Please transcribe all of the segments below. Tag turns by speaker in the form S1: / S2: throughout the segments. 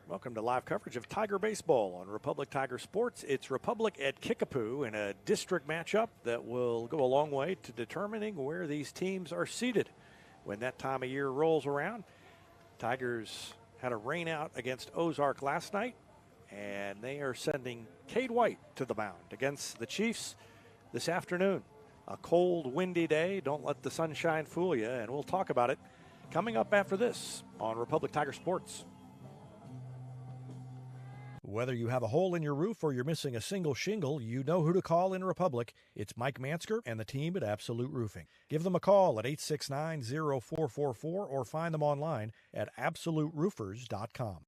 S1: Welcome to live coverage of Tiger Baseball on Republic Tiger Sports. It's Republic at Kickapoo in a district matchup that will go a long way to determining where these teams are seated when that time of year rolls around. Tigers had a rain out against Ozark last night, and they are sending Cade White to the mound against the Chiefs this afternoon. A cold, windy day. Don't let the sunshine fool you, and we'll talk about it coming up after this on Republic Tiger Sports. Whether you have a hole in your roof or you're missing a single shingle, you know who to call in Republic. It's Mike Mansker and the team at Absolute Roofing. Give them a call at 869-0444 or find them online at absoluteroofers.com.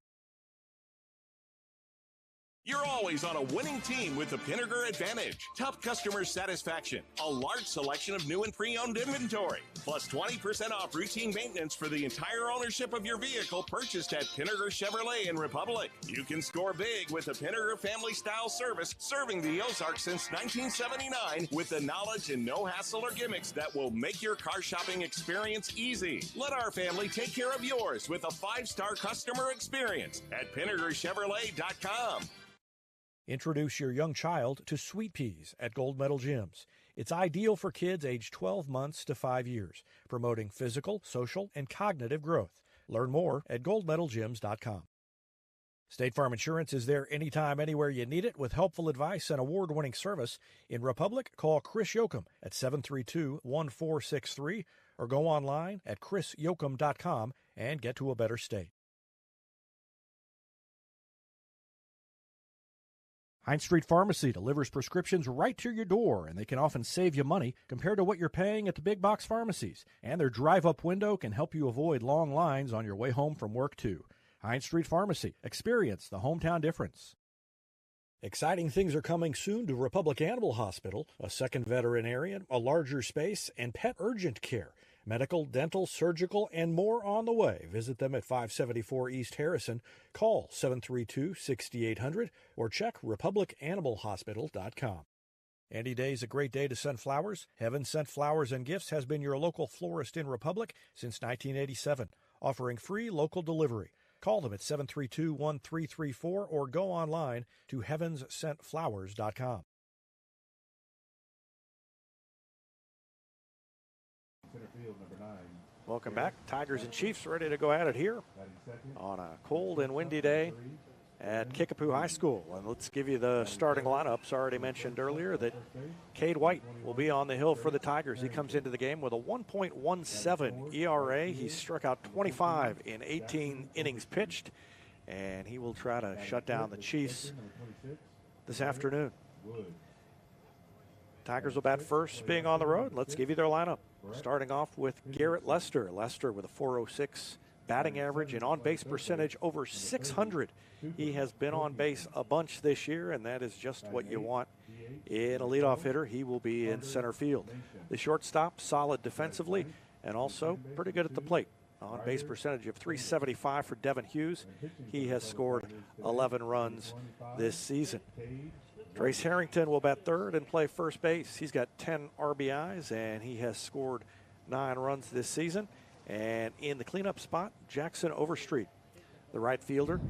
S2: You're always on a winning team with the Pinnaker Advantage. Top customer satisfaction, a large selection of new and pre-owned inventory, plus 20% off routine maintenance for the entire ownership of your vehicle purchased at Pinnaker Chevrolet in Republic. You can score big with the Pinnaker family-style service serving the Ozarks since 1979 with the knowledge and no hassle or gimmicks that will make your car shopping experience easy. Let our family take care of yours with a 5-star customer experience at PinnakerChevrolet.com.
S1: Introduce your young child to Sweet Peas at Gold Medal Gyms. It's ideal for kids aged 12 months to 5 years, promoting physical, social, and cognitive growth. Learn more at goldmedalgyms.com. State Farm Insurance is there anytime, anywhere you need it with helpful advice and award-winning service. In Republic, call Chris Yoakum at 732-1463 or go online at chrisyoakum.com and get to a better state. Heinz Street Pharmacy delivers prescriptions right to your door, and they can often save you money compared to what you're paying at the big box pharmacies. And their drive-up window can help you avoid long lines on your way home from work, too. Heinz Street Pharmacy. Experience the hometown difference. Exciting things are coming soon to Republic Animal Hospital, a second veterinarian, a larger space, and pet urgent care. Medical, dental, surgical, and more on the way. Visit them at 574 East Harrison. Call 732-6800 or check republicanimalhospital.com. Any day's a great day to send flowers. Heaven Sent Flowers and Gifts has been your local florist in Republic since 1987, offering free local delivery. Call them at 732-1334 or go online to heavenssentflowers.com. Welcome back. Tigers and Chiefs ready to go at it here on a cold and windy day at Kickapoo High School. And let's give you the starting lineups. Already mentioned earlier that Cade White will be on the hill for the Tigers. He comes into the game with a 1.17 ERA. He struck out 25 in 18 innings pitched, and he will try to shut down the Chiefs this afternoon. Tigers will bat first, being on the road. Let's give you their lineup. Starting off with Garrett Lester. Lester with a 406 batting average and on-base percentage over 600. He has been on base a bunch this year, and that is just what you want in a leadoff hitter. He will be in center field. The shortstop, solid defensively, and also pretty good at the plate. On-base percentage of 375 for Devin Hughes. He has scored 11 runs this season. Trace Harrington will bat third and play first base. He's got 10 RBIs, and he has scored 9 runs this season. And in the cleanup spot, Jackson Overstreet, the right fielder.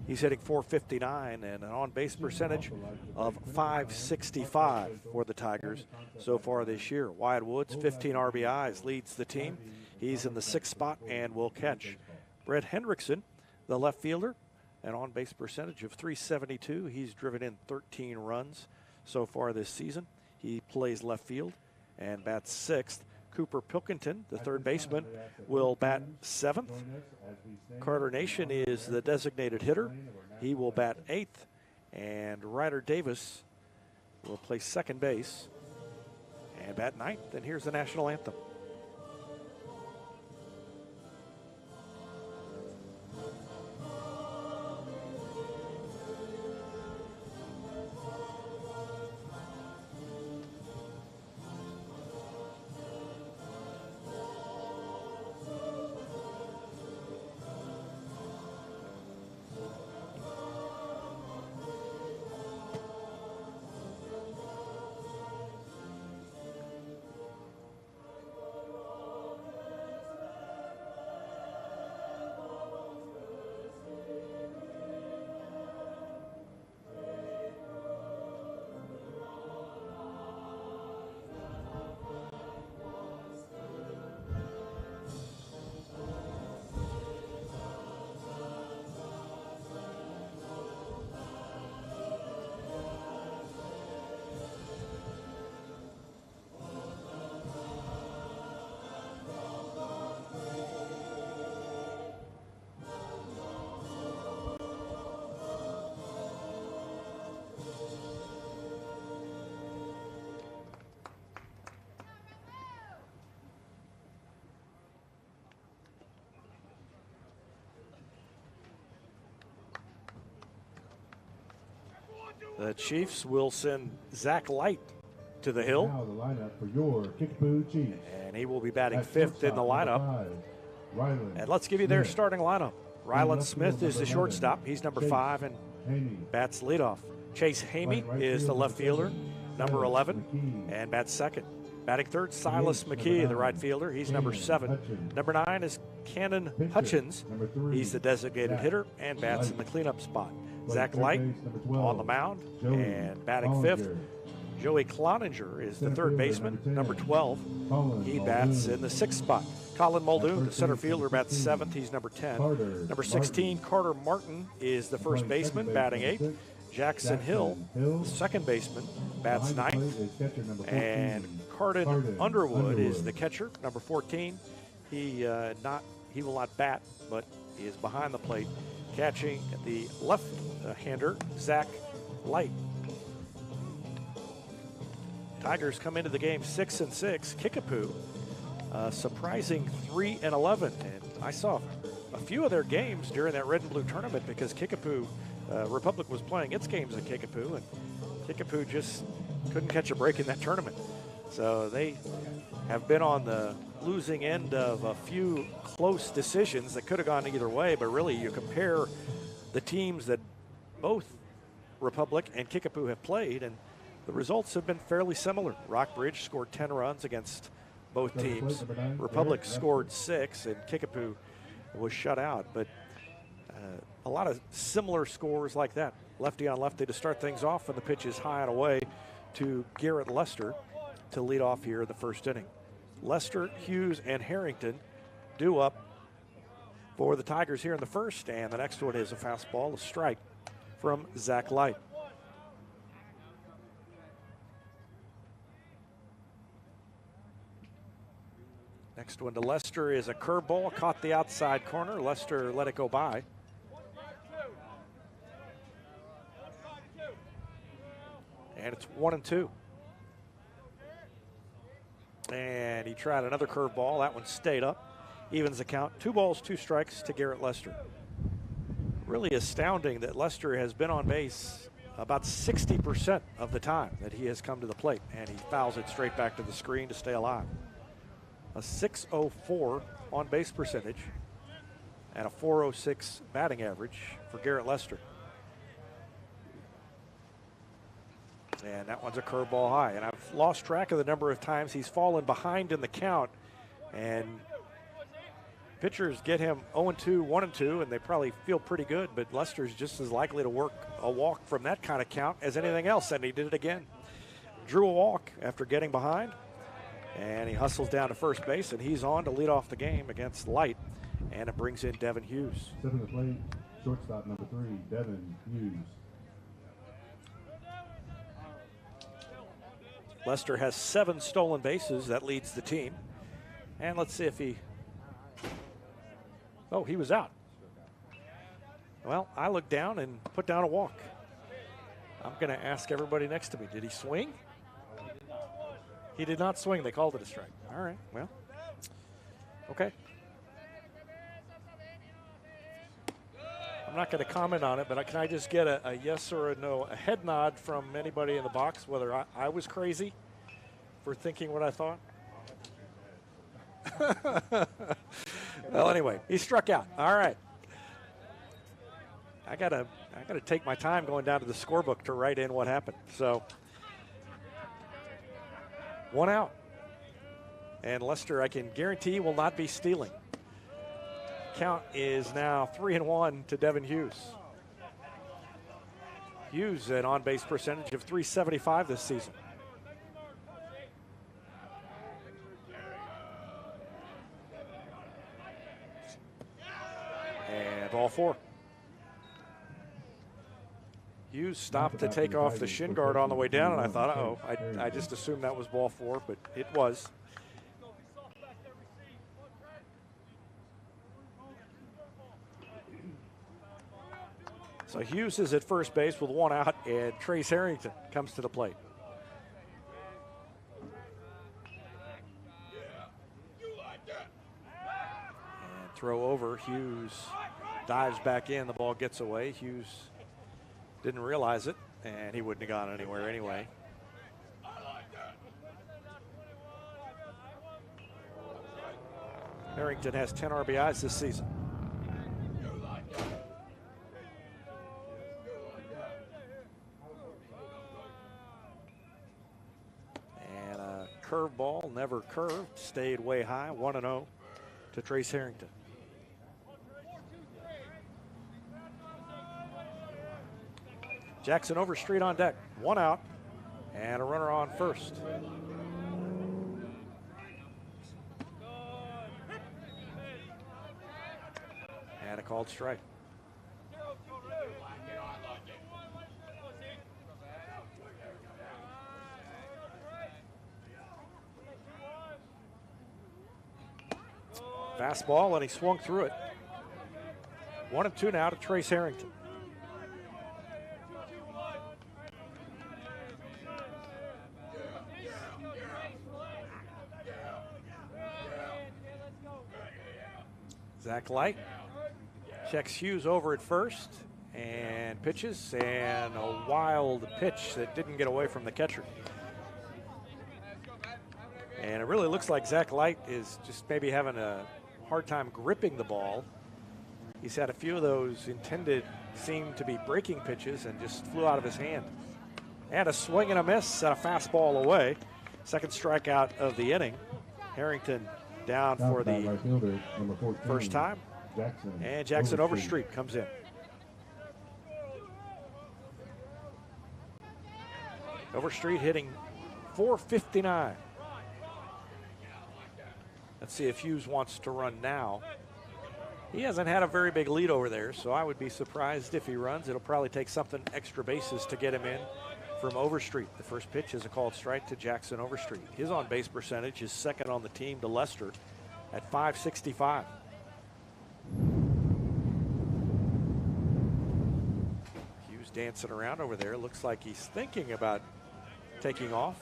S1: He's hitting 459 and an on-base percentage of 565 for the Tigers so far this year. Wyatt Woods, 15 RBIs, leads the team. He's in the 6th spot and will catch. Brett Hendrickson, the left fielder, an on-base percentage of 372. He's driven in 13 runs so far this season. He plays left field and bats 6th. Cooper Pilkington, the third baseman, will bat 7th. Carter Nation is the designated hitter. He will bat 8th. And Ryder Davis will play second base and bat 9th. And here's the national anthem. The Chiefs will send Zach Light to the hill.
S3: Now the lineup for your Kickapoo Chiefs.
S1: And he will be batting
S3: At
S1: fifth in the
S3: shortstop,
S1: lineup.
S3: number 5, Ryland
S1: And let's give you their
S3: Smith.
S1: starting lineup. Ryland
S3: left
S1: Smith
S3: field,
S1: is the
S3: number
S1: shortstop.
S3: 11.
S1: He's number
S3: Chase
S1: 5 and
S3: Haney.
S1: bats leadoff. Chase Hamey
S3: Right
S1: is the
S3: field,
S1: left
S3: number
S1: fielder,
S3: 7.
S1: number 11,
S3: McKee.
S1: and bats second. Batting third, Silas
S3: number
S1: McKee, the
S3: 9.
S1: right fielder. He's number
S3: Cannon
S1: 7.
S3: Hutchins.
S1: Number 9 is Cannon
S3: Pitcher,
S1: Hutchins.
S3: number 3.
S1: He's the designated
S3: Zach
S1: hitter and bats
S3: Light.
S1: in the cleanup spot.
S3: Playing
S1: Zach
S3: third
S1: Light
S3: base, number 12.
S1: on the mound
S3: Joey
S1: and batting
S3: Collinger.
S1: fifth. Joey Cloninger is the
S3: Center
S1: third
S3: fielder,
S1: baseman,
S3: number 10.
S1: number 12.
S3: Colin
S1: He
S3: Muldoon.
S1: bats in the sixth spot. Colin Muldoon, the
S3: first
S1: center
S3: base,
S1: fielder,
S3: number
S1: bats
S3: 16.
S1: seventh. He's number 10.
S3: Carter
S1: Number 16,
S3: Martin.
S1: Carter Martin is the first
S3: Playing second
S1: baseman,
S3: base,
S1: batting
S3: number
S1: eighth.
S3: 6.
S1: Jackson Hill,
S3: Hill.
S1: the second baseman, bats
S3: Behind the
S1: ninth.
S3: plate is catcher number 14.
S1: And Carden Underwood is the catcher, number 14. He will not bat, but he is behind the plate, catching the left-hander, Zach Light. Tigers come into the game 6-6. Kickapoo, surprising 3-11. And I saw a few of their games during that red and blue tournament because Kickapoo, Republic was playing its games at Kickapoo, and Kickapoo just couldn't catch a break in that tournament. So they have been on the losing end of a few close decisions that could have gone either way, but really you compare the teams that both Republic and Kickapoo have played, and the results have been fairly similar. Rockbridge scored 10 runs against both teams. Republic scored 6, and Kickapoo was shut out. But a lot of similar scores like that. Lefty on lefty to start things off, and the pitch is high and away to Garrett Lester to lead off here in the first inning. Lester, Hughes, and Harrington due up for the Tigers here in the first, and the next one is a fastball, a strike from Zach Light. Next one to Lester is a curveball, caught the outside corner. Lester let it go by. And it's 1-2. And he tried another curveball. That one stayed up. Evens the count. 2 balls, 2 strikes to Garrett Lester. Really astounding that Lester has been on base about 60% of the time that he has come to the plate. And he fouls it straight back to the screen to stay alive. A .604 on base percentage and a .406 batting average for Garrett Lester. And that one's a curveball high. And I've lost track of the number of times he's fallen behind in the count. And pitchers get him 0-2, 1-2, and they probably feel pretty good. But Lester's just as likely to work a walk from that kind of count as anything else. And he did it again. Drew a walk after getting behind. And he hustles down to first base, and he's on to lead off the game against Light. And it brings in Devin Hughes.
S3: Stepping the plate, shortstop number 3, Devin Hughes.
S1: Lester has 7 stolen bases. That leads the team. And let's see if he... Oh, he was out. Well, I looked down and put down a walk. I'm going to ask everybody next to me, did he swing? He did not swing. They called it a strike. All right, well, okay. I'm not going to comment on it, but can I just get a yes or a no, a head nod from anybody in the box, whether I was crazy for thinking what I thought? Well, anyway, he struck out. All right. I gotta take my time going down to the scorebook to write in what happened. So 1 out. And Lester, I can guarantee, will not be stealing. Count is now 3-1 to Devin Hughes. Hughes, an on-base percentage of .375 this season. And ball 4. Hughes stopped to take off the shin guard on the way down, and I thought, uh-oh, I just assumed that was ball 4, but it was. So Hughes is at first base with 1 out, and Trace Harrington comes to the plate. And throw over. Hughes dives back in. The ball gets away. Hughes didn't realize it, and he wouldn't have gone anywhere anyway. Harrington has 10 RBIs this season. And a curveball, never curved, stayed way high, 1-0 to Trace Harrington. Jackson Overstreet on deck, 1 out, and a runner on first. And a called strike. Fastball, and he swung through it. 1-2 now to Trace Harrington. Zach Light checks Hughes over at first and pitches, and a wild pitch that didn't get away from the catcher. And it really looks like Zach Light is just maybe having a hard time gripping the ball. He's had a few of those intended, seemed to be breaking pitches, and just flew out of his hand. And a swing and a miss and a fastball away. Second strikeout of the inning. Harrington down for the
S3: right fielder, number 14,
S1: first time. And Jackson Overstreet comes in. Overstreet hitting .459. Let's see if Hughes wants to run now. He hasn't had a very big lead over there, so I would be surprised if he runs. It'll probably take something extra bases to get him in from Overstreet. The first pitch is a called strike to Jackson Overstreet. His on-base percentage is second on the team to Lester at .565. Hughes dancing around over there. Looks like he's thinking about taking off.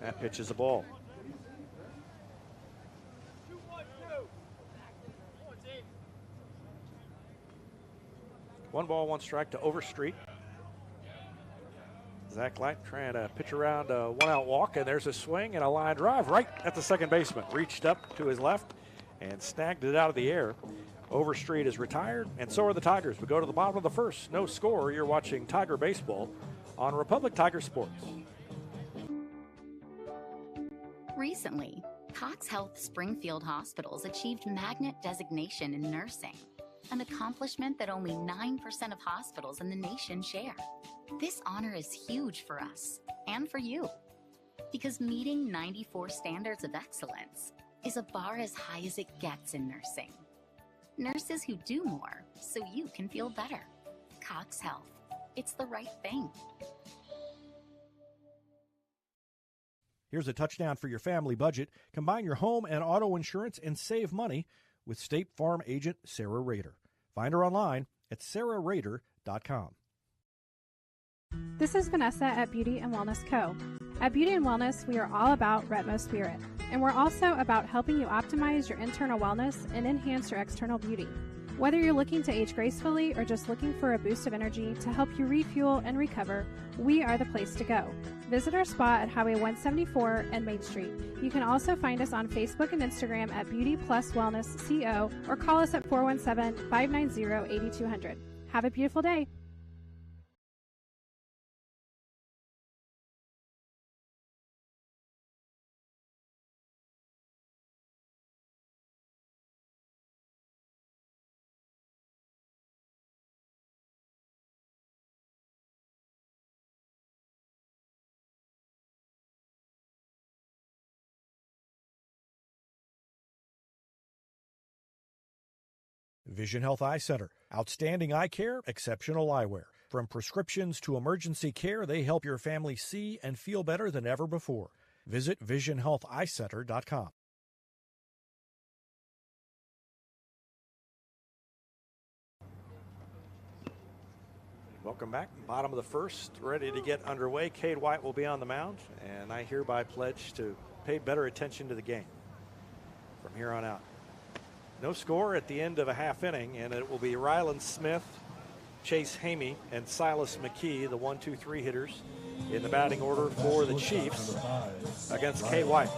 S1: That pitch is a ball. One ball, one strike to Overstreet. Zach Light trying to pitch around a one-out walk, and there's a swing and a line drive right at the second baseman. Reached up to his left and snagged it out of the air. Overstreet is retired, and so are the Tigers. We go to the bottom of the first. No score. You're watching Tiger Baseball on Republic Tiger Sports.
S4: Recently, Cox Health Springfield Hospitals achieved Magnet designation in nursing, an accomplishment that only 9% of hospitals in the nation share. This honor is huge for us and for you, because meeting 94 standards of excellence is a bar as high as it gets in nursing. Nurses who do more so you can feel better. Cox Health. It's the right thing.
S1: Here's a touchdown for your family budget. Combine your home and auto insurance and save money with State Farm agent Sarah Rader. Find her online at sarahrader.com.
S5: This is Vanessa at Beauty and Wellness Co. At Beauty and Wellness, we are all about Retmo Spirit, and we're also about helping you optimize your internal wellness and enhance your external beauty. Whether you're looking to age gracefully or just looking for a boost of energy to help you refuel and recover, we are the place to go. Visit our spot at Highway 174 and Main Street. You can also find us on Facebook and Instagram at Beauty Plus Wellness CO or call us at 417-590-8200. Have a beautiful day.
S1: Vision Health Eye Center. Outstanding eye care, exceptional eyewear. From prescriptions to emergency care, they help your family see and feel better than ever before. Visit visionhealtheyecenter.com. Welcome back. Bottom of the first, ready to get underway. Cade White will be on the mound, and I hereby pledge to pay better attention to the game from here on out. No score at the end of a half inning, and it will be Ryland Smith Chase Hamey and Silas McKee, the 1-2-3 hitters in the batting order for the Chiefs against Cade White.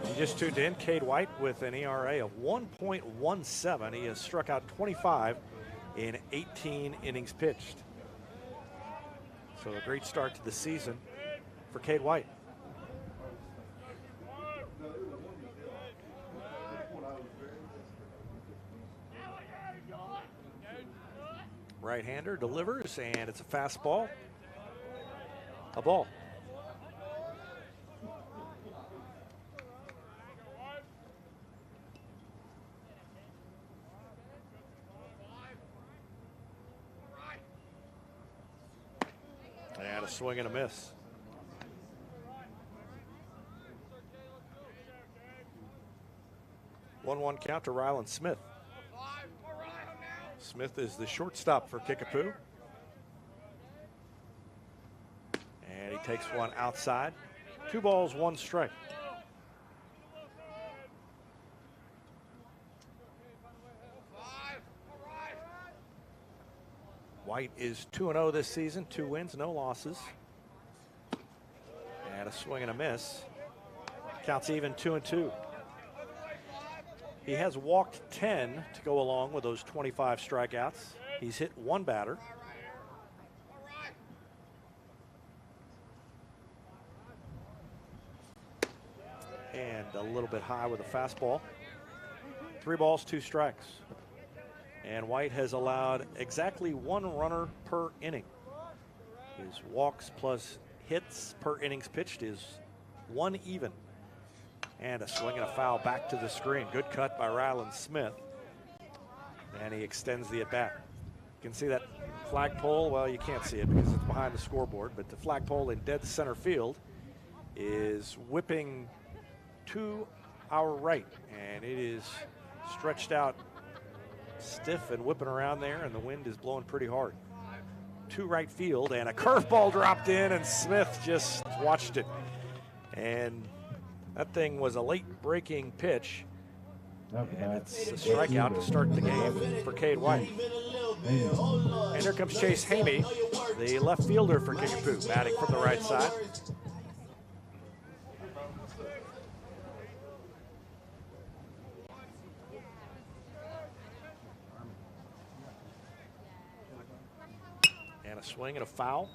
S1: You just tuned in. Cade White with an ERA of 1.17. He has struck out 25 in 18 innings pitched. So a great start to the season for Cade White. Right-hander delivers, and it's a fastball. A ball. And a swing and a miss. One count to Ryland Smith. Smith is the shortstop for Kickapoo. And he takes one outside. 2 balls, 1 strike. White is 2-0 this season, 2 wins, no losses. And a swing and a miss. Counts even, 2-2. He has walked 10 to go along with those 25 strikeouts. He's hit 1 batter. And a little bit high with a fastball. 3 balls, 2 strikes. And White has allowed exactly 1 runner per inning. His walks plus hits per innings pitched is 1 even. And a swing and a foul back to the screen. Good cut by Ryland Smith. And he extends the at-bat. You can see that flagpole. Well, you can't see it because it's behind the scoreboard, but the flagpole in dead center field is whipping to our right. And it is stretched out stiff and whipping around there, and the wind is blowing pretty hard. To right field, and a curveball dropped in, and Smith just watched it. And that thing was a late breaking pitch, and it's a strikeout to start the game for Cade White. And here comes Chase Hamey, the left fielder for Kickapoo, batting from the right side. And a swing and a foul.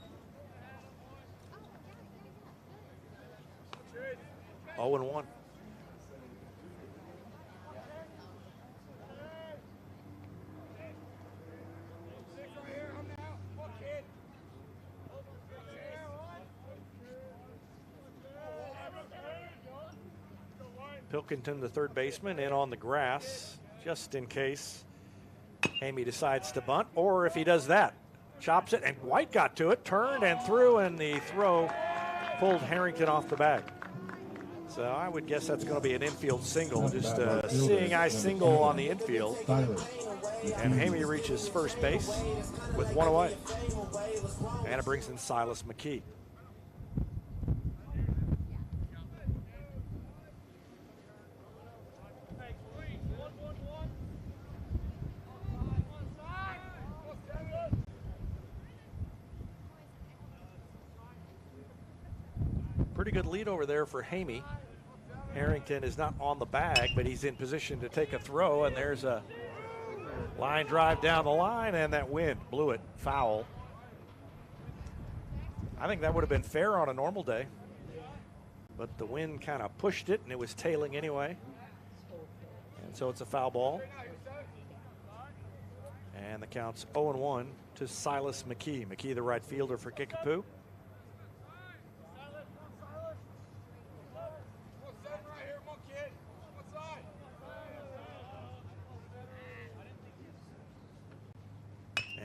S1: 0-1. Pilkington, the third baseman, in on the grass, just in case Hamey decides to bunt, or if he does that, chops it, and White got to it, turned and threw, and the throw pulled Harrington off the bag. So I would guess that's going to be an infield single, just a seeing eye single on the infield. And Hamey reaches first base with 1 away. And it brings in Silas McKee. Pretty good lead over there for Hamey. Harrington is not on the bag, but he's in position to take a throw, and there's a line drive down the line, and that wind blew it foul. I think that would have been fair on a normal day, but the wind kind of pushed it, and it was tailing anyway. And so it's a foul ball. And the count's 0-1 to Silas McKee. McKee, the right fielder for Kickapoo.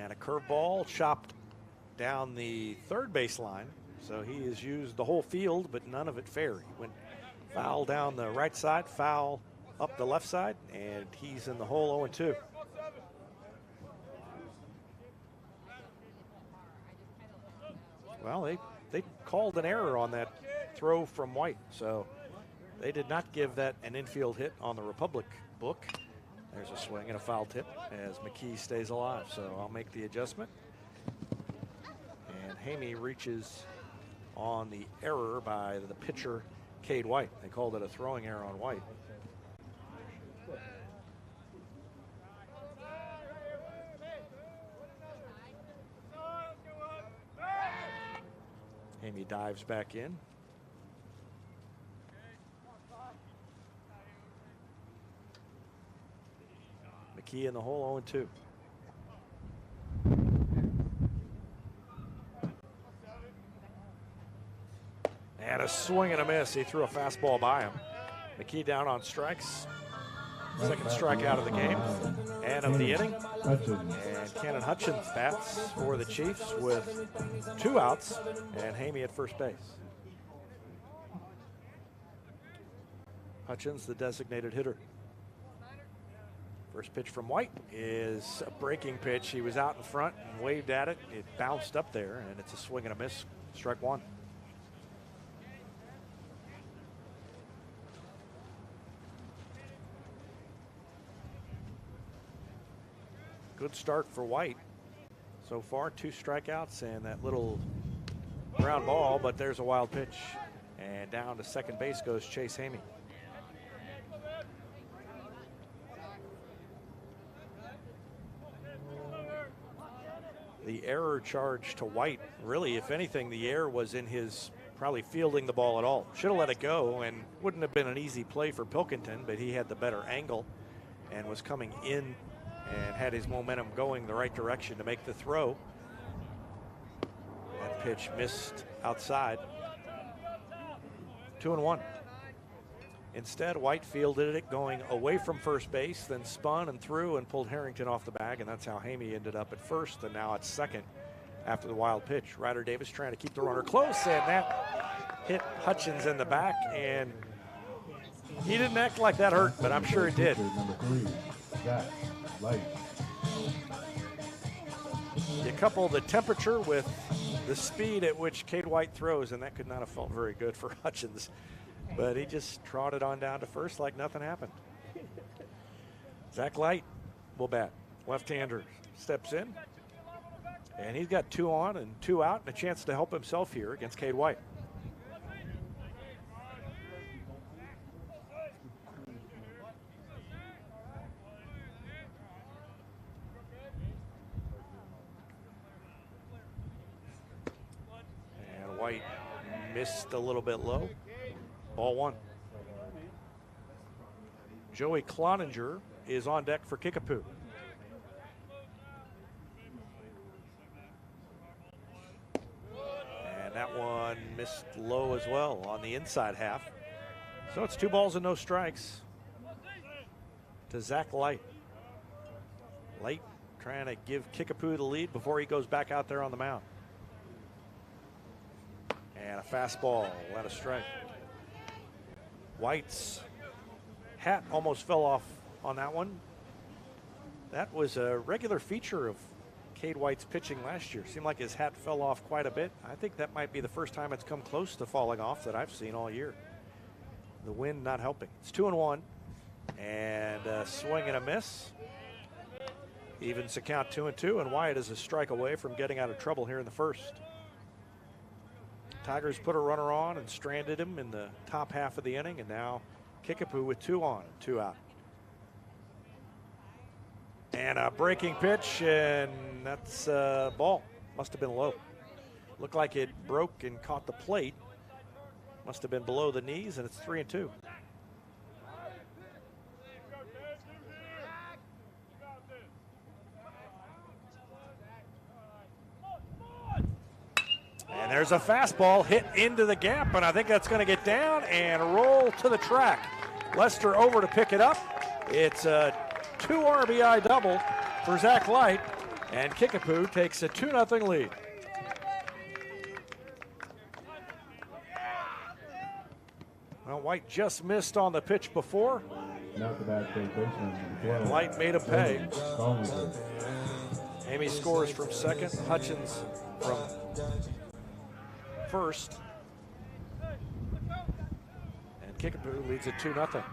S1: And a curveball chopped down the third baseline. So he has used the whole field, but none of it fair. He went foul down the right side, foul up the left side, and he's in the hole 0-2. Well, they called an error on that throw from White, so they did not give that an infield hit on the Republic book. There's a swing and a foul tip as McKee stays alive, so I'll make the adjustment. And Hamey reaches on the error by the pitcher, Cade White. They called it a throwing error on White. Hamey dives back in. McKee in the hole, 0-2. And a swing and a miss. He threw a fastball by him. McKee down on strikes. Second strikeout of the game and of the inning. And Cannon Hutchins bats for the Chiefs with 2 outs and Hamey at first base. Hutchins, the designated hitter. First pitch from White is a breaking pitch. He was out in front and waved at it. It bounced up there, and it's a swing and a miss. Strike 1. Good start for White. So far, 2 strikeouts and that little ground ball, but there's a wild pitch. And down to second base goes Chase Hamey. The error charge to White, really, if anything, the error was in his probably fielding the ball at all. Should have let it go and wouldn't have been an easy play for Pilkington, but he had the better angle and was coming in and had his momentum going the right direction to make the throw. That pitch missed outside. 2-1. Instead, White fielded it going away from first base, then spun and threw and pulled Harrington off the bag, and that's how Hamey ended up at first, and now at second after the wild pitch. Ryder Davis trying to keep the runner close, and that hit Hutchins in the back, and he didn't act like that hurt, but I'm sure it did.
S3: Number 3, Zach Light.
S1: You couple the temperature with the speed at which Cade White throws, and that could not have felt very good for Hutchins. But he just trotted on down to first like nothing happened. Zach Light will bat. Left-hander steps in. And he's got 2 on and 2 out and a chance to help himself here against Cade White. And White missed a little bit low. Ball 1. Joey Cloninger is on deck for Kickapoo. And that one missed low as well on the inside half. So it's 2 balls and no strikes to Zach Light. Light trying to give Kickapoo the lead before he goes back out there on the mound. And a fastball, let a strike. White's hat almost fell off on that one. That was a regular feature of Cade White's pitching last year. Seemed like his hat fell off quite a bit. I think that might be the first time it's come close to falling off that I've seen all year. The wind not helping. It's 2-1 and a swing and a miss. Evens the count 2-2, and Wyatt is a strike away from getting out of trouble here in the first. Tigers put a runner on and stranded him in the top half of the inning, and now Kickapoo with 2 on and 2 out. And a breaking pitch, and that's a ball. Must have been low. Looked like it broke and caught the plate. Must have been below the knees, and it's 3-2. And there's a fastball hit into the gap, and I think that's going to get down and roll to the track. Lester over to pick it up. It's a 2 RBI double for Zach Light, and Kickapoo takes a 2-0 lead. Well, White just missed on the pitch before.
S3: Now the bad third baseman.
S1: And Light made him pay. Amy scores from second, Hutchins from first. And Kickapoo leads at 2-0.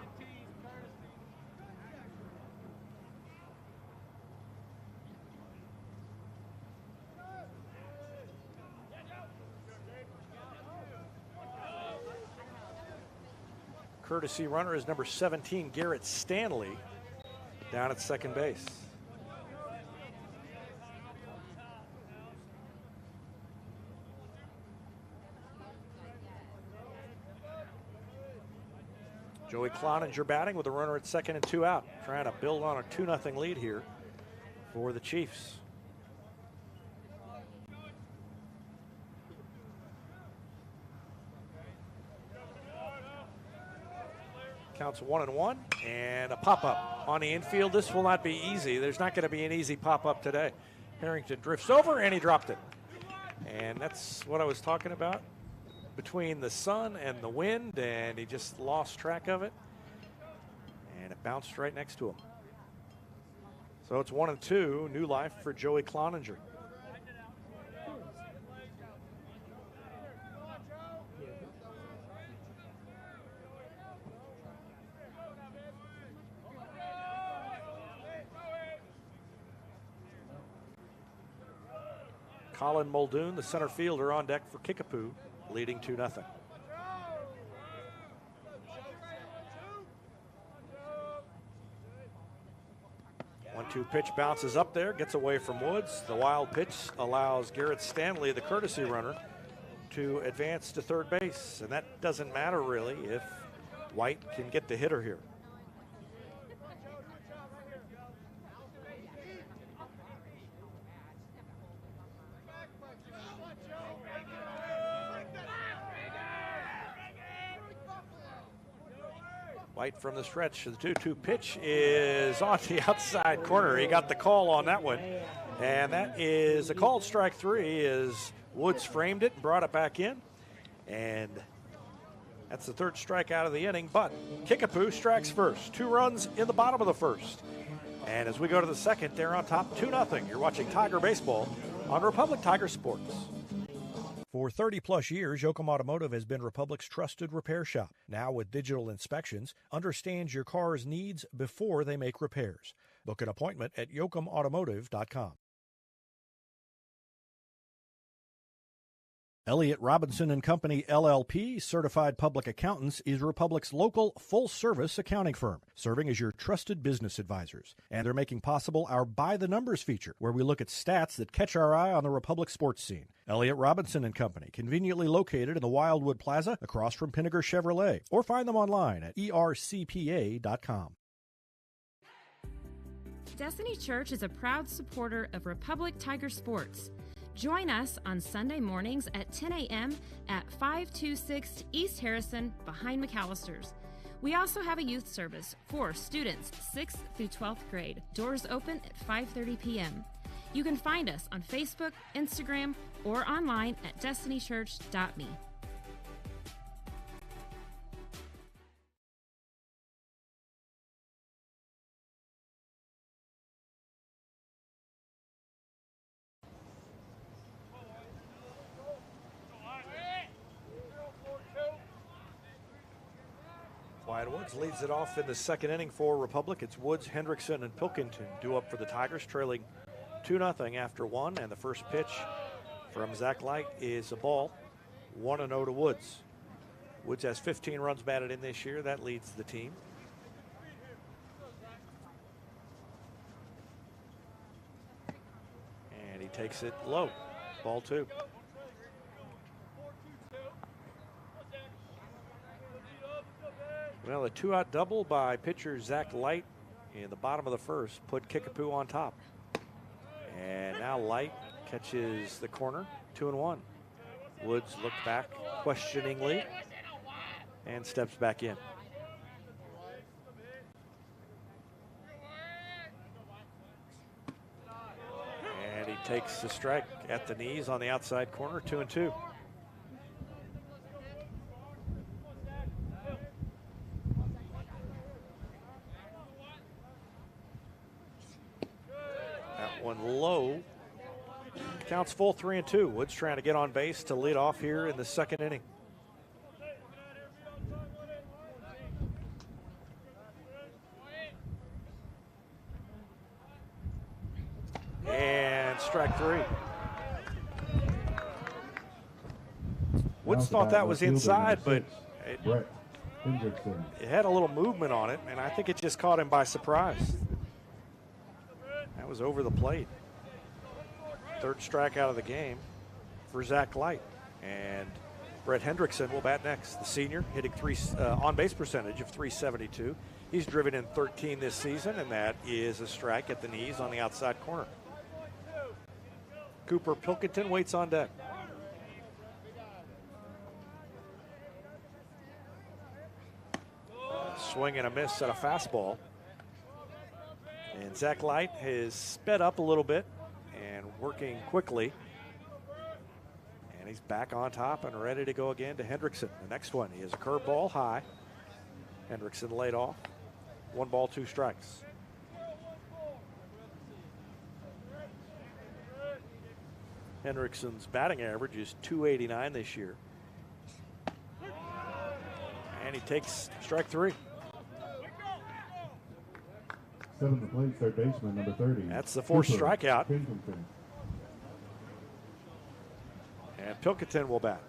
S1: Courtesy runner is number 17, Garrett Stanley, down at second base. Joey Cloninger batting with a runner at second and 2 out, trying to build on a 2-0 lead here for the Chiefs. Counts 1-1 and a pop-up on the infield. This will not be easy. There's not going to be an easy pop-up today. Harrington drifts over and he dropped it. And that's what I was talking about. Between the sun and the wind, and he just lost track of it. And it bounced right next to him. So it's 1-2, new life for Joey Cloninger. Colin Muldoon, the center fielder, on deck for Kickapoo, leading 2-0. 1-2 pitch bounces up there, gets away from Woods. The wild pitch allows Garrett Stanley, the courtesy runner, to advance to third base. And that doesn't matter really if White can get the hitter here. White from the stretch. The 2-2 pitch is on the outside corner. He got the call on that one. And that is a called strike 3 as Woods framed it and brought it back in. And that's the third strikeout of the inning. But Kickapoo strikes first. 2 runs in the bottom of the first. And as we go to the second, they're on top 2-0. You're watching Tiger Baseball on Republic Tiger Sports. For 30-plus years, Yoakum Automotive has been Republic's trusted repair shop. Now with digital inspections, understands your car's needs before they make repairs. Book an appointment at yoakumautomotive.com. Elliott Robinson and Company, LLP, Certified Public Accountants, is Republic's local full-service accounting firm, serving as your trusted business advisors. And they're making possible our By the Numbers feature, where we look at stats that catch our eye on the Republic sports scene. Elliott Robinson and Company, conveniently located in the Wildwood Plaza across from Pinnaker Chevrolet, or find them online at ercpa.com.
S6: Destiny Church is a proud supporter of Republic Tiger Sports. Join us on Sunday mornings at 10 a.m. at 526 East Harrison behind McAllister's. We also have a youth service for students 6th through 12th grade. Doors open at 5:30 p.m. You can find us on Facebook, Instagram, or online at destinychurch.me.
S1: Wyatt Woods leads it off in the second inning for Republic. It's Woods, Hendrickson, and Pilkington due up for the Tigers, trailing 2-0 after 1. And the first pitch from Zach Light is a ball, 1-0 to Woods. Woods has 15 runs batted in this year. That leads the team. And he takes it low, ball 2. Well, a 2-out double by pitcher Zach Light in the bottom of the first put Kickapoo on top. And now Light catches the corner, 2-1. Woods looked back questioningly and steps back in. And he takes the strike at the knees on the outside corner, 2-2. One low. Counts full 3-2. Woods trying to get on base to lead off here in the second inning. And strike 3. Woods thought that was inside, but
S3: Hendrickson.
S1: It had a little movement on it, and I think it just caught him by surprise. That was over the plate. Third strikeout of the game for Zach Light. And Brett Hendrickson will bat next. The senior hitting on-base percentage of .372. He's driven in 13 this season, and that is a strike at the knees on the outside corner. Cooper Pilkington waits on deck. Swing and a miss at a fastball. And Zach Light has sped up a little bit and working quickly. And he's back on top and ready to go again to Hendrickson. The next one, he has a curveball high. Hendrickson laid off. 1 ball, 2 strikes. Hendrickson's batting average is .289 this year. And he takes strike 3.
S3: 7 to plate, third baseman, number 30.
S1: That's the 4th
S3: Cooper
S1: strikeout.
S3: Pilkington.
S1: And Pilkington will bat.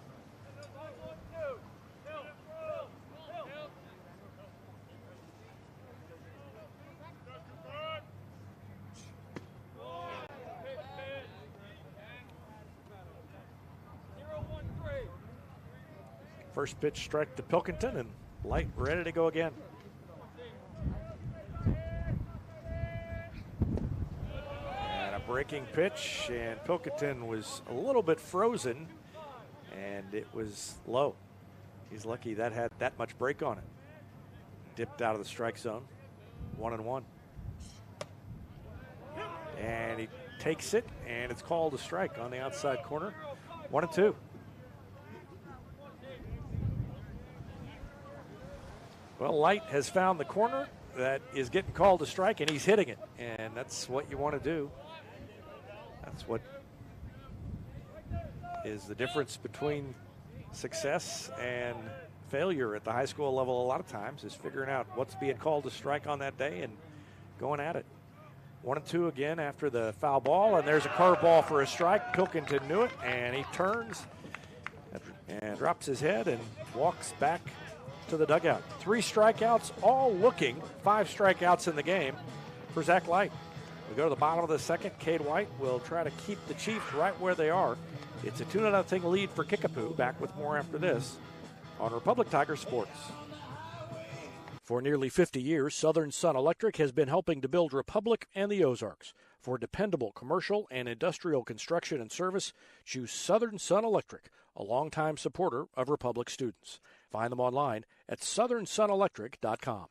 S1: First pitch strike to Pilkington, and Light ready to go again. And a breaking pitch, and Pilkington was a little bit frozen, and it was low. He's lucky that had that much break on it. Dipped out of the strike zone. 1-1. And he takes it, and it's called a strike on the outside corner. 1-2. Well, Light has found the corner that is getting called a strike, and he's hitting it. And that's what you want to do. That's what is the difference between success and failure at the high school level a lot of times, is figuring out what's being called a strike on that day and going at it. 1-2 again after the foul ball, and there's a curveball for a strike. Pilkington knew it, and he turns and drops his head and walks back to the dugout. 3 strikeouts, all looking 5 strikeouts in the game for Zach Light. We go to the bottom of the second. Cade White will try to keep the Chiefs right where they are. It's a 2-0 lead for Kickapoo. Back with more after this on Republic Tiger Sports. For nearly 50 years, Southern Sun Electric has been helping to build Republic and the Ozarks. For dependable commercial and industrial construction and service, choose Southern Sun Electric, a longtime supporter of Republic students. Find them online at southernsunelectric.com.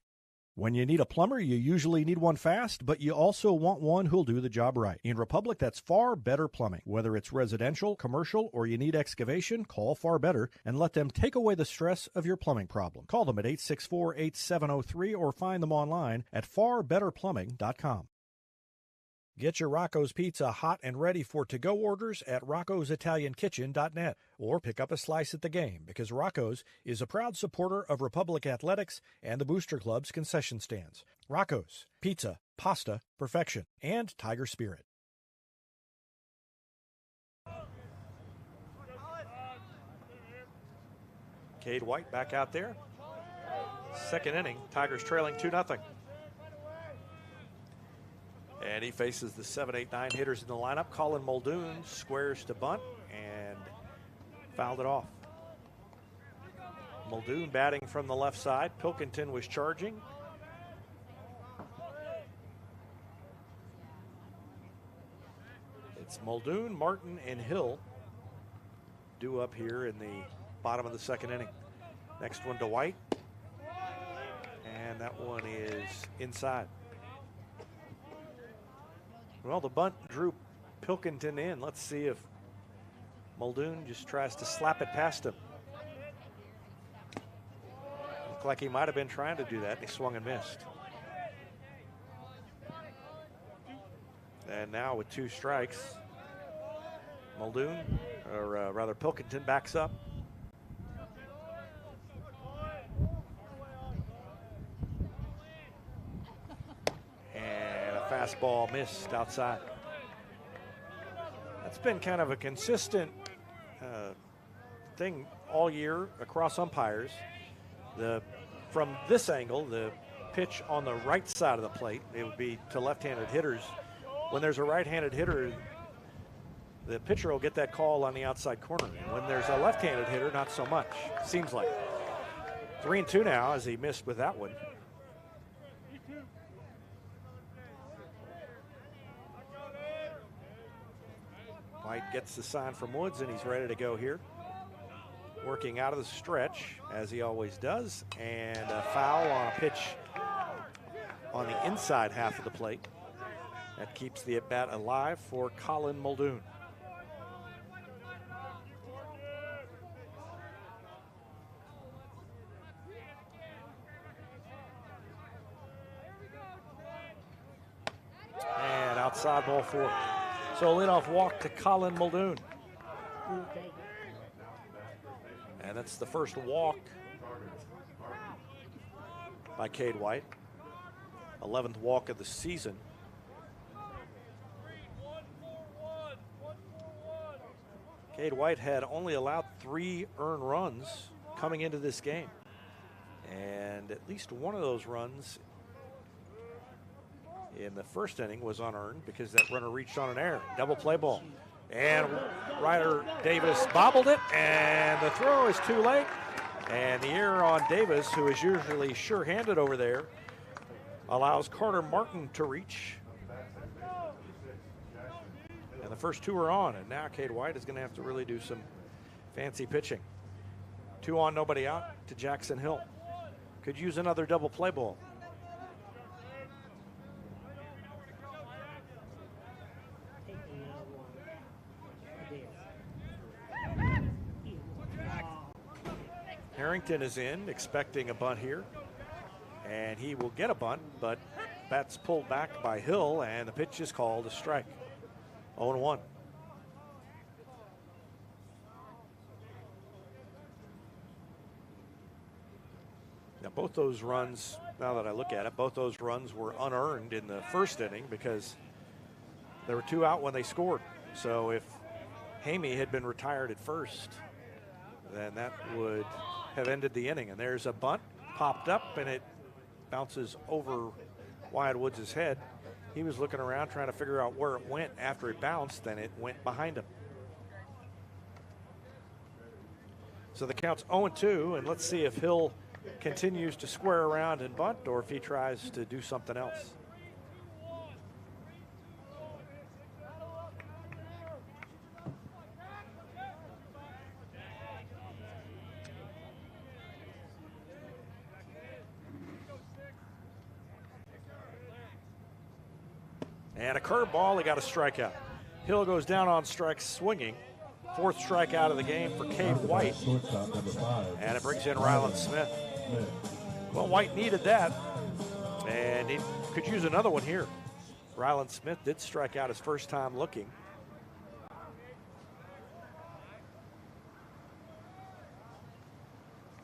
S1: When you need a plumber, you usually need one fast, but you also want one who'll do the job right. In Republic, that's Far Better Plumbing. Whether it's residential, commercial, or you need excavation, call Far Better and let them take away the stress of your plumbing problem. Call them at 864-8703 or find them online at farbetterplumbing.com. Get your Rocco's Pizza hot and ready for to-go orders at roccositaliankitchen.net or pick up a slice at the game, because Rocco's is a proud supporter of Republic Athletics and the Booster Club's concession stands. Rocco's, pizza, pasta, perfection, and Tiger Spirit. Cade White back out there. Second inning, Tigers trailing 2-0. And he faces the 7, 8, 9 hitters in the lineup. Colin Muldoon squares to bunt and fouled it off. Muldoon batting from the left side. Pilkington was charging. It's Muldoon, Martin, and Hill due up here in the bottom of the second inning. Next one to White. And that one is inside. Well, the bunt drew Pilkington in. Let's see if Muldoon just tries to slap it past him. Looked like he might have been trying to do that, and he swung and missed. And now with 2 strikes, Muldoon, or rather Pilkington, backs up. Fastball missed outside. That's been kind of a consistent thing all year across umpires. The from this angle, the pitch on the right side of the plate, it would be to left-handed hitters. When there's a right-handed hitter, the pitcher will get that call on the outside corner. And when there's a left-handed hitter, not so much, seems like. 3-2 now as he missed with that one. White gets the sign from Woods, and he's ready to go here. Working out of the stretch, as he always does, and a foul on a pitch on the inside half of the plate. That keeps the at-bat alive for Colin Muldoon. And outside, ball 4. So leadoff walk to Colin Muldoon. And that's the first walk by Cade White. 11th walk of the season. Cade White had only allowed 3 earned runs coming into this game. And at least one of those runs in the first inning was unearned because that runner reached on an error. Double play ball. And Ryder Davis bobbled it, and the throw is too late. And the error on Davis, who is usually sure-handed over there, allows Carter Martin to reach. And the first 2 are on, and now Cade White is going to have to really do some fancy pitching. 2 on, nobody out to Jackson Hill. Could use another double play ball. Harrington is in, expecting a bunt here. And he will get a bunt, but bat's pulled back by Hill, and the pitch is called a strike. 0-1. Now both those runs, now that I look at it, both those runs were unearned in the first inning because there were 2 out when they scored. So if Hamey had been retired at first, then that would have ended the inning. And there's a bunt, popped up, and it bounces over Wyatt Woods' head. He was looking around trying to figure out where it went after it bounced, and it went behind him. So the count's 0-2, and let's see if Hill continues to square around and bunt or if he tries to do something else. And a curveball, he got a strikeout. Hill goes down on strikes swinging. 4th strikeout of the game for Cade White. And it brings in Ryland Smith. Well, White needed that, and he could use another one here. Ryland Smith did strike out his first time looking.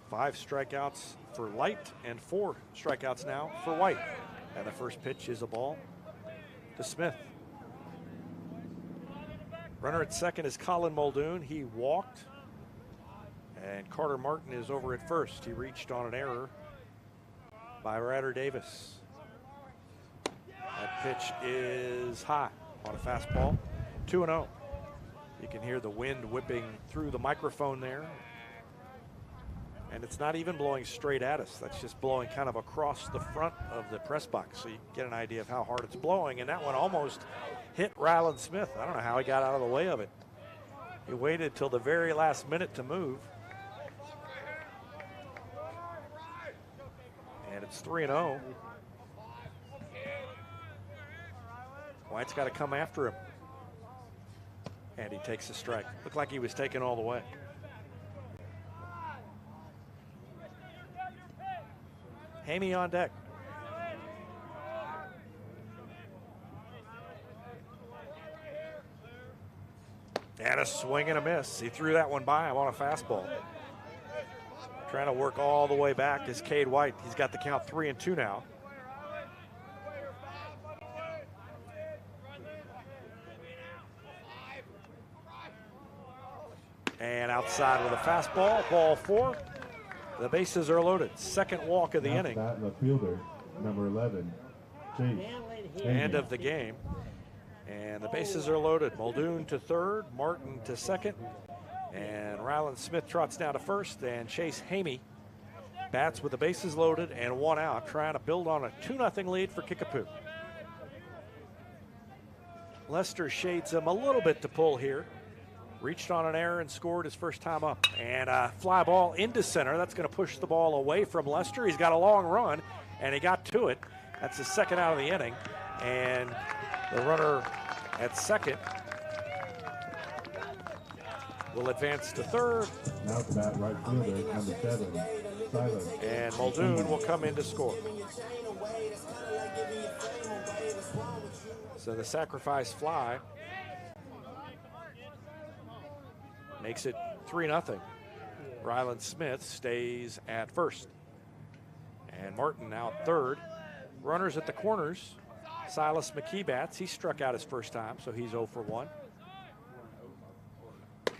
S1: Five strikeouts for Light and 4 strikeouts now for White. And the first pitch is a ball to Smith. Runner at second is Colin Muldoon. He walked. And Carter Martin is over at first. He reached on an error by Ryder Davis. That pitch is high on a fastball. 2-0. You can hear the wind whipping through the microphone there. And it's not even blowing straight at us. That's just blowing kind of across the front of the press box. So you get an idea of how hard it's blowing. And that one almost hit Ryland Smith. I don't know how he got out of the way of it. He waited till the very last minute to move. And it's 3-0. White's got to come after him. And he takes a strike. Looked like he was taken all the way. Hamey on deck. And a swing and a miss. He threw that one by him on a fastball. Trying to work all the way back is Cade White. He's got the count 3-2 now. And outside with a fastball, ball 4. The bases are loaded. Second walk of the inning.
S3: That the fielder, number 11, Chase.
S1: End of the game. And the bases are loaded. Muldoon to third, Martin to second, and Ryland Smith trots down to first, and Chase Hamey bats with the bases loaded and one out, trying to build on a 2-0 lead for Kickapoo. Lester shades him a little bit to pull here. Reached on an error and scored his first time up. And a fly ball into center. That's going to push the ball away from Lester. He's got a long run, and he got to it. That's his second out of the inning. And the runner at second will advance to third.
S3: Now to bat right fielder, number 7, Silas.
S1: And Muldoon will come in to score. So the sacrifice fly makes it 3-0. Ryland Smith stays at first. And Martin out third. Runners at the corners. Silas McKee bats. He struck out his first time, so he's 0 for 1.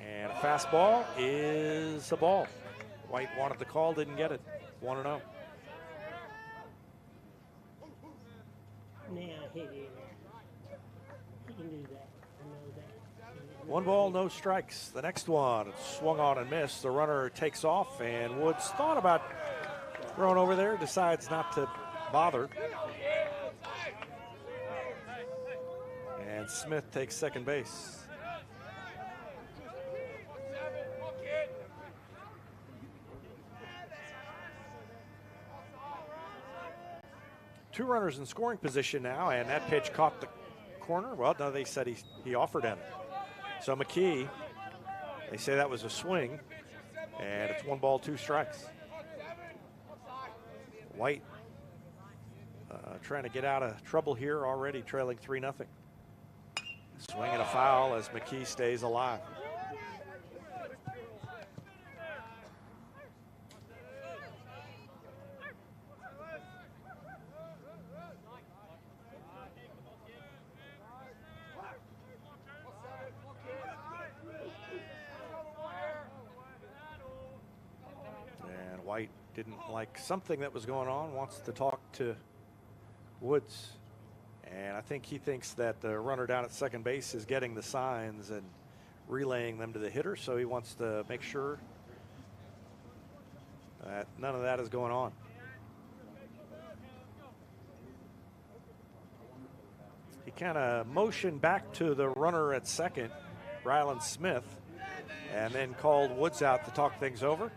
S1: And a fastball is a ball. White wanted the call, didn't get it. 1-0.
S7: Now hit it. He can do that. I know that.
S1: 1 ball, no strikes. The next one, it's swung on and missed. The runner takes off, and Woods thought about throwing over there, decides not to bother. And Smith takes second base. Two runners in scoring position now, and that pitch caught the corner. Well, no, they said he offered at it. So McKee, they say that was a swing, and it's 1 ball, 2 strikes. White trying to get out of trouble here, already trailing 3-0. Swing and a foul as McKee stays alive. And White didn't like something that was going on, wants to talk to Woods. And I think he thinks that the runner down at second base is getting the signs and relaying them to the hitter, so he wants to make sure that none of that is going on. He kind of motioned back to the runner at second, Ryland Smith, and then called Woods out to talk things over.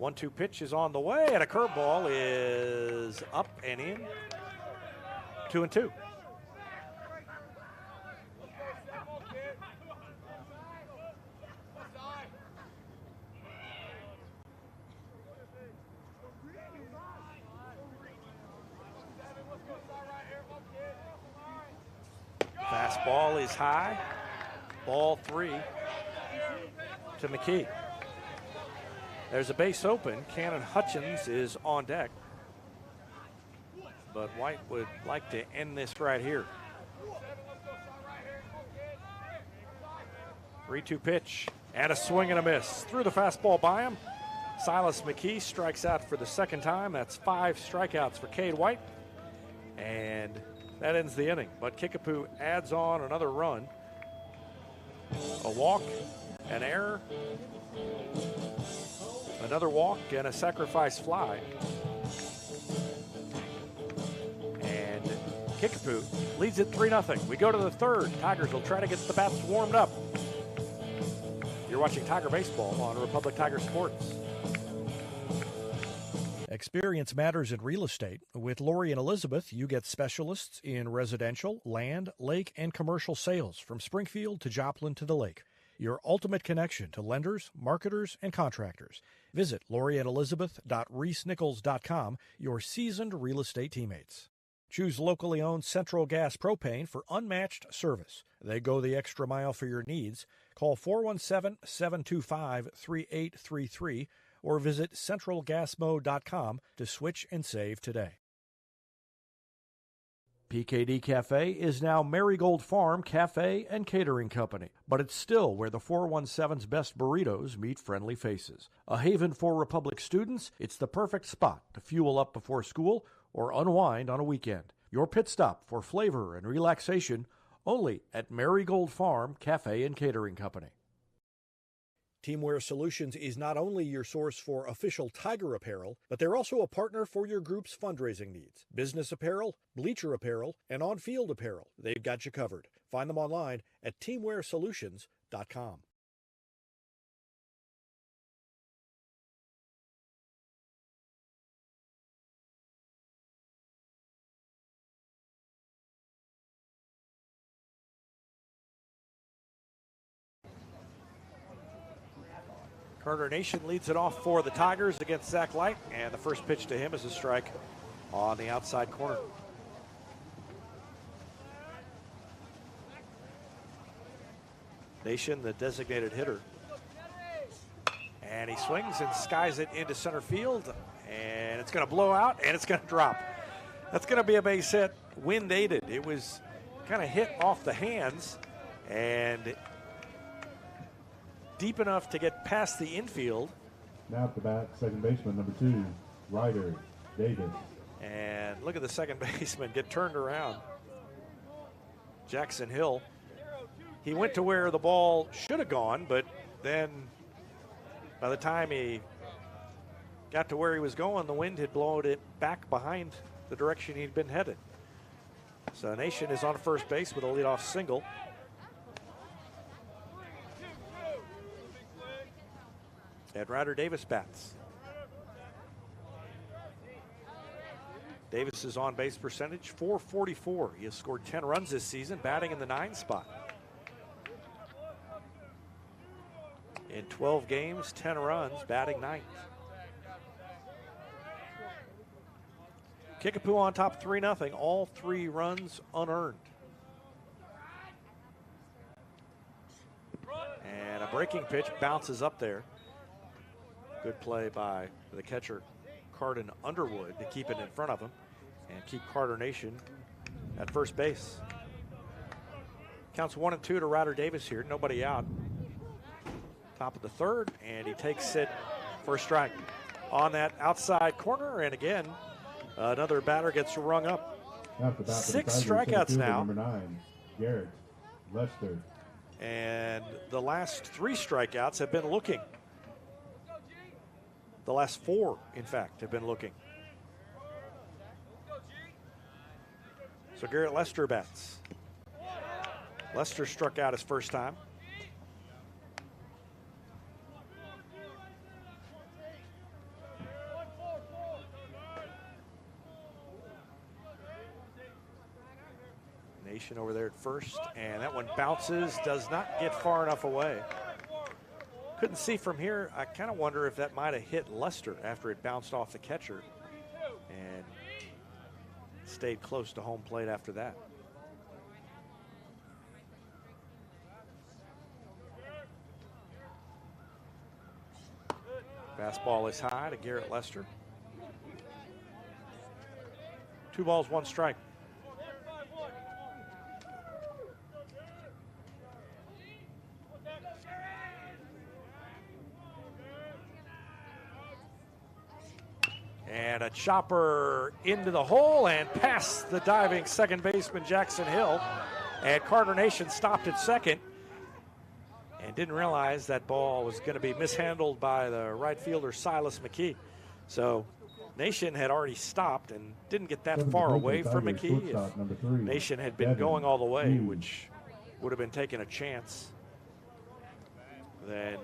S1: 1-2 pitch is on the way, and a curveball is up and in. 2-2. Fastball is high. Ball 3 to McKee. There's a base open. Cannon Hutchins is on deck. But White would like to end this right here. 3-2 pitch and a swing and a miss. Threw the fastball by him. Silas McKee strikes out for the second time. That's 5 strikeouts for Cade White. And that ends the inning. But Kickapoo adds on another run. A walk, an error, another walk, and a sacrifice fly. And Kickapoo leads it 3-0. We go to the third. Tigers will try to get the bats warmed up. You're watching Tiger Baseball on Republic Tiger Sports. Experience matters in real estate. With Lori and Elizabeth, you get specialists in residential, land, lake, and commercial sales from Springfield to Joplin to the lake. Your ultimate connection to lenders, marketers, and contractors. Visit loriandelizabeth.reesnichols.com, your seasoned real estate teammates. Choose locally owned Central Gas Propane for unmatched service. They go the extra mile for your needs. Call 417-725-3833 or visit centralgasmo.com to switch and save today. PKD Cafe is now Marigold Farm Cafe and Catering Company, but it's still where the 417's best burritos meet friendly faces. A haven for Republic students, it's the perfect spot to fuel up before school or unwind on a weekend. Your pit stop for flavor and relaxation only at Marigold Farm Cafe and Catering Company. Teamwear Solutions is not only your source for official Tiger apparel, but they're also a partner for your group's fundraising needs. Business apparel, bleacher apparel, and on-field apparel. They've got you covered. Find them online at teamwearsolutions.com. Carter Nation leads it off for the Tigers against Zach Light, and the first pitch to him is a strike on the outside corner. Nation, the designated hitter. And he swings and skies it into center field, and it's going to blow out, and it's going to drop. That's going to be a base hit, wind aided. It was kind of hit off the hands, and deep enough to get past the infield.
S3: Now at the bat, second baseman, number 2, Ryder Davis.
S1: And look at the second baseman get turned around. Jackson Hill. He went to where the ball should have gone, but then by the time he got to where he was going, the wind had blown it back behind the direction he'd been headed. So Nation is on first base with a leadoff single. And Ryder Davis bats. Davis's on-base percentage, .444. He has scored 10 runs this season, batting in the 9 spot. In 12 games, 10 runs, batting 9th. Kickapoo on top 3-0, all 3 runs unearned. And a breaking pitch bounces up there. Good play by the catcher, Cardin Underwood, to keep it in front of him and keep Carter Nation at first base. Counts 1-2 to Ryder Davis here, nobody out. Top of the third, and he takes it for a strike on that outside corner, and again, another batter gets rung up. 6 strikeouts now.
S3: Number 9, Garrett Lester.
S1: And the last 3 strikeouts have been looking. The last 4, in fact, have been looking. So Garrett Lester bats. Lester struck out his first time. Nation over there at first, and that one bounces, does not get far enough away. Couldn't see from here. I kind of wonder if that might have hit Lester after it bounced off the catcher and stayed close to home plate after that. Fastball is high to Garrett Lester. 2 balls, 1 strike. And a chopper into the hole and past the diving second baseman Jackson Hill. And Carter Nation stopped at second and didn't realize that ball was going to be mishandled by the right fielder Silas McKee. So Nation had already stopped and didn't get that far away from McKee. If Nation had been going all the way, which would have been taking a chance, then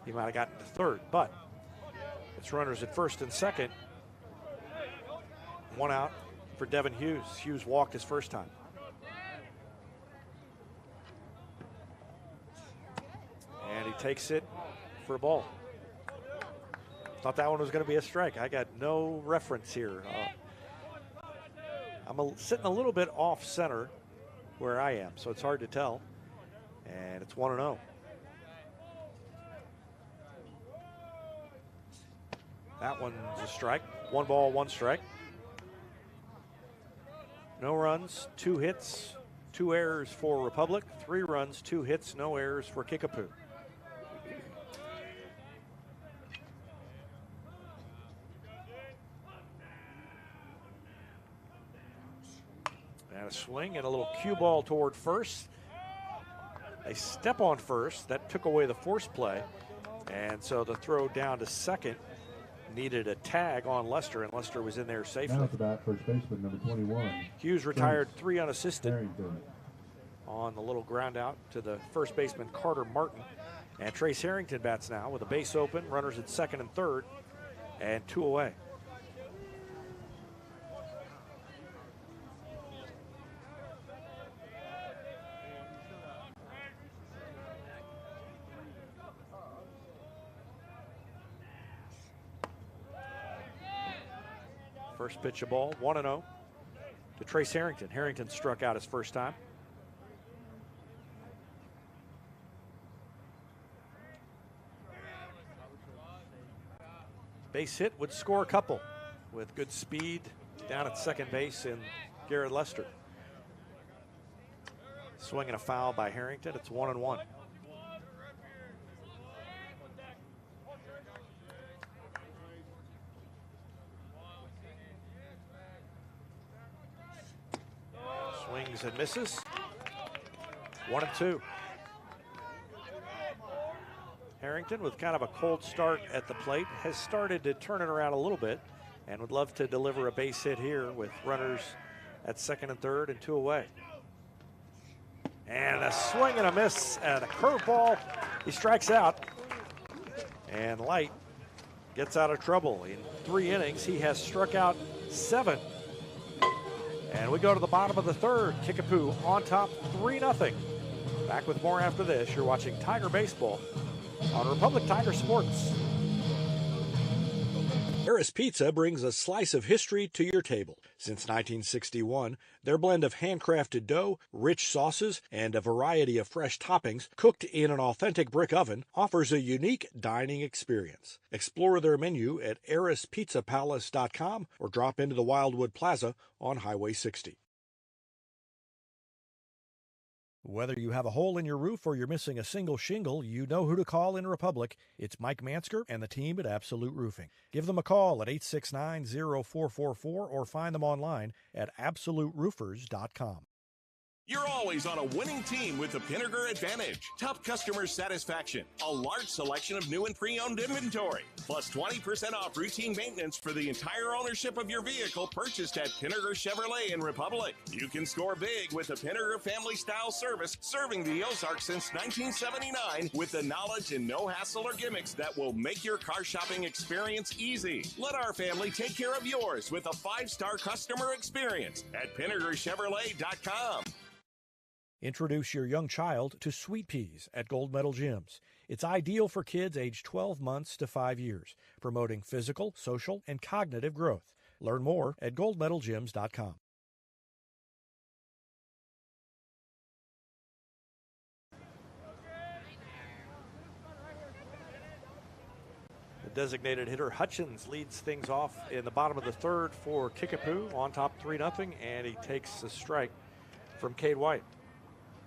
S1: he might have gotten to third. But it's runners at first and second. 1 out for Devin Hughes. Hughes walked his first time. And he takes it for a ball. Thought that one was going to be a strike. I got no reference here. I'm sitting a little bit off center where I am, so it's hard to tell. And it's 1-0. That one's a strike. 1 ball, 1 strike. No runs, 2 hits, 2 errors for Republic, 3 runs, 2 hits, no errors for Kickapoo. And a swing and a little cue ball toward first. A step on first that took away the force play, and so the throw down to second needed a tag on Lester, and Lester was in there safely.
S3: Now at the bat, first baseman, number 21.
S1: Hughes retired 3 unassisted
S3: Harrington.
S1: on the little ground out to the first baseman Carter Martin. And Trace Harrington bats now with a base open, runners at second and third, and 2 away. First pitch of ball, 1-0 to Trace Harrington. Harrington struck out his first time. Base hit would score a couple with good speed down at second base in Garrett Lester. Swinging a foul by Harrington. It's 1-1. Swings and misses. 1-2. Harrington, with kind of a cold start at the plate, has started to turn it around a little bit and would love to deliver a base hit here with runners at second and third and 2 away. And a swing and a miss and a curveball. He strikes out, and Light gets out of trouble. In 3 innings, he has struck out 7. And we go to the bottom of the third. Kickapoo on top, 3-0. Back with more after this. You're watching Tiger Baseball on Republic Tiger Sports. Harris Pizza brings a slice of history to your table. Since 1961, their blend of handcrafted dough, rich sauces, and a variety of fresh toppings cooked in an authentic brick oven offers a unique dining experience. Explore their menu at harrispizzapalace.com or drop into the Wildwood Plaza on Highway 60. Whether you have a hole in your roof or you're missing a single shingle, you know who to call in Republic. It's Mike Mansker and the team at Absolute Roofing. Give them a call at 869-0444 or find them online at absoluteroofers.com.
S2: You're always on a winning team with the Pinnaker Advantage. Top customer satisfaction, a large selection of new and pre-owned inventory, plus 20% off routine maintenance for the entire ownership of your vehicle purchased at Pinnaker Chevrolet in Republic. You can score big with the Pinnaker family-style service serving the Ozarks since 1979 with the knowledge and no hassle or gimmicks that will make your car shopping experience easy. Let our family take care of yours with a 5-star customer experience at PinnakerChevrolet.com.
S1: Introduce your young child to Sweet Peas at Gold Medal Gyms. It's ideal for kids aged 12 months to 5 years, promoting physical, social, and cognitive growth. Learn more at goldmedalgyms.com. The designated hitter Hutchins leads things off in the bottom of the third for Kickapoo, on top 3-0, and he takes a strike from Cade White.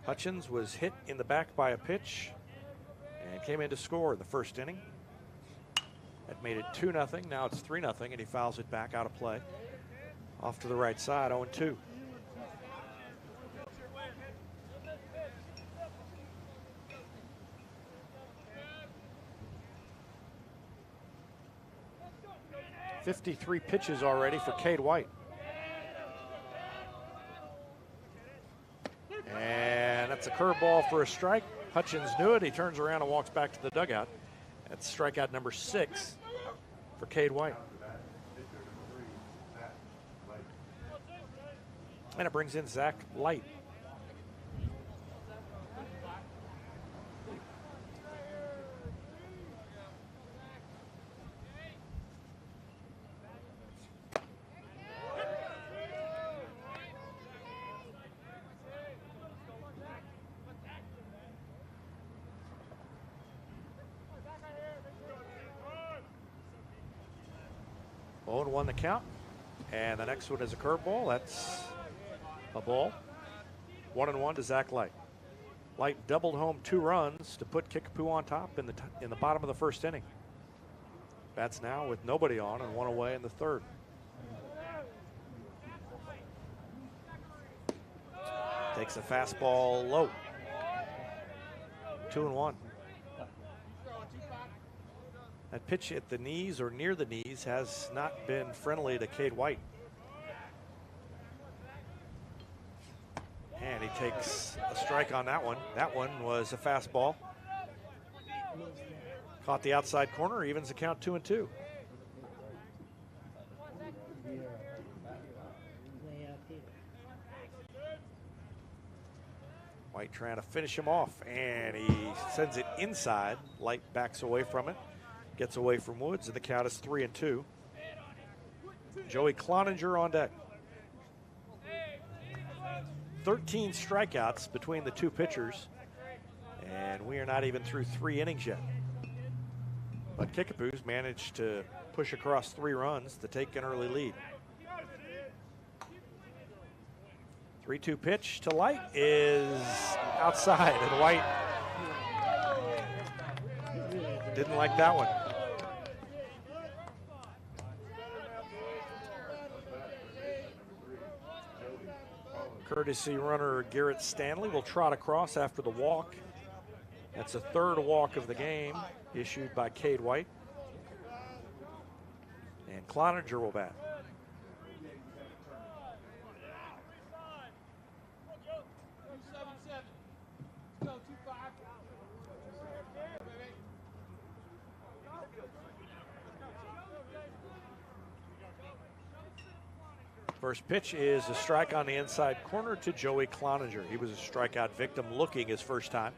S1: Hutchins was hit in the back by a pitch and came in to score in the first inning. That made it 2-0. Now it's 3-0, and he fouls it back out of play. Off to the right side, 0-2. .53 pitches already for Cade White. And that's a curveball for a strike. Hutchins knew it. He turns around and walks back to the dugout. That's strikeout number 6 for Cade White. And it brings in Zach Light. Won the count, and the next one is a curveball. That's A ball. 1-1 to Zach Light. Light doubled home 2 runs to put Kickapoo on top in the bottom of the first inning. Bats now with nobody on and 1 away in the third. Takes a fastball low. 2-1. That pitch at the knees or near the knees has not been friendly to Cade White. And he takes a strike on that one. That one was a fastball. Caught the outside corner, evens the count 2-2. White trying to finish him off, and he sends it inside. Light backs away from it, gets away from Woods, and the count is 3-2. Joey Cloninger on deck. 13 strikeouts between the two pitchers, and we are not even through 3 innings yet. But Kickapoo's managed to push across 3 runs to take an early lead. 3-2 pitch to Light is outside, and White didn't like that one. Courtesy runner Garrett Stanley will trot across after the walk. That's the 3rd walk of the game issued by Cade White. And Cloninger will bat. First pitch is a strike on the inside corner to Joey Cloninger. He was a strikeout victim looking his first time.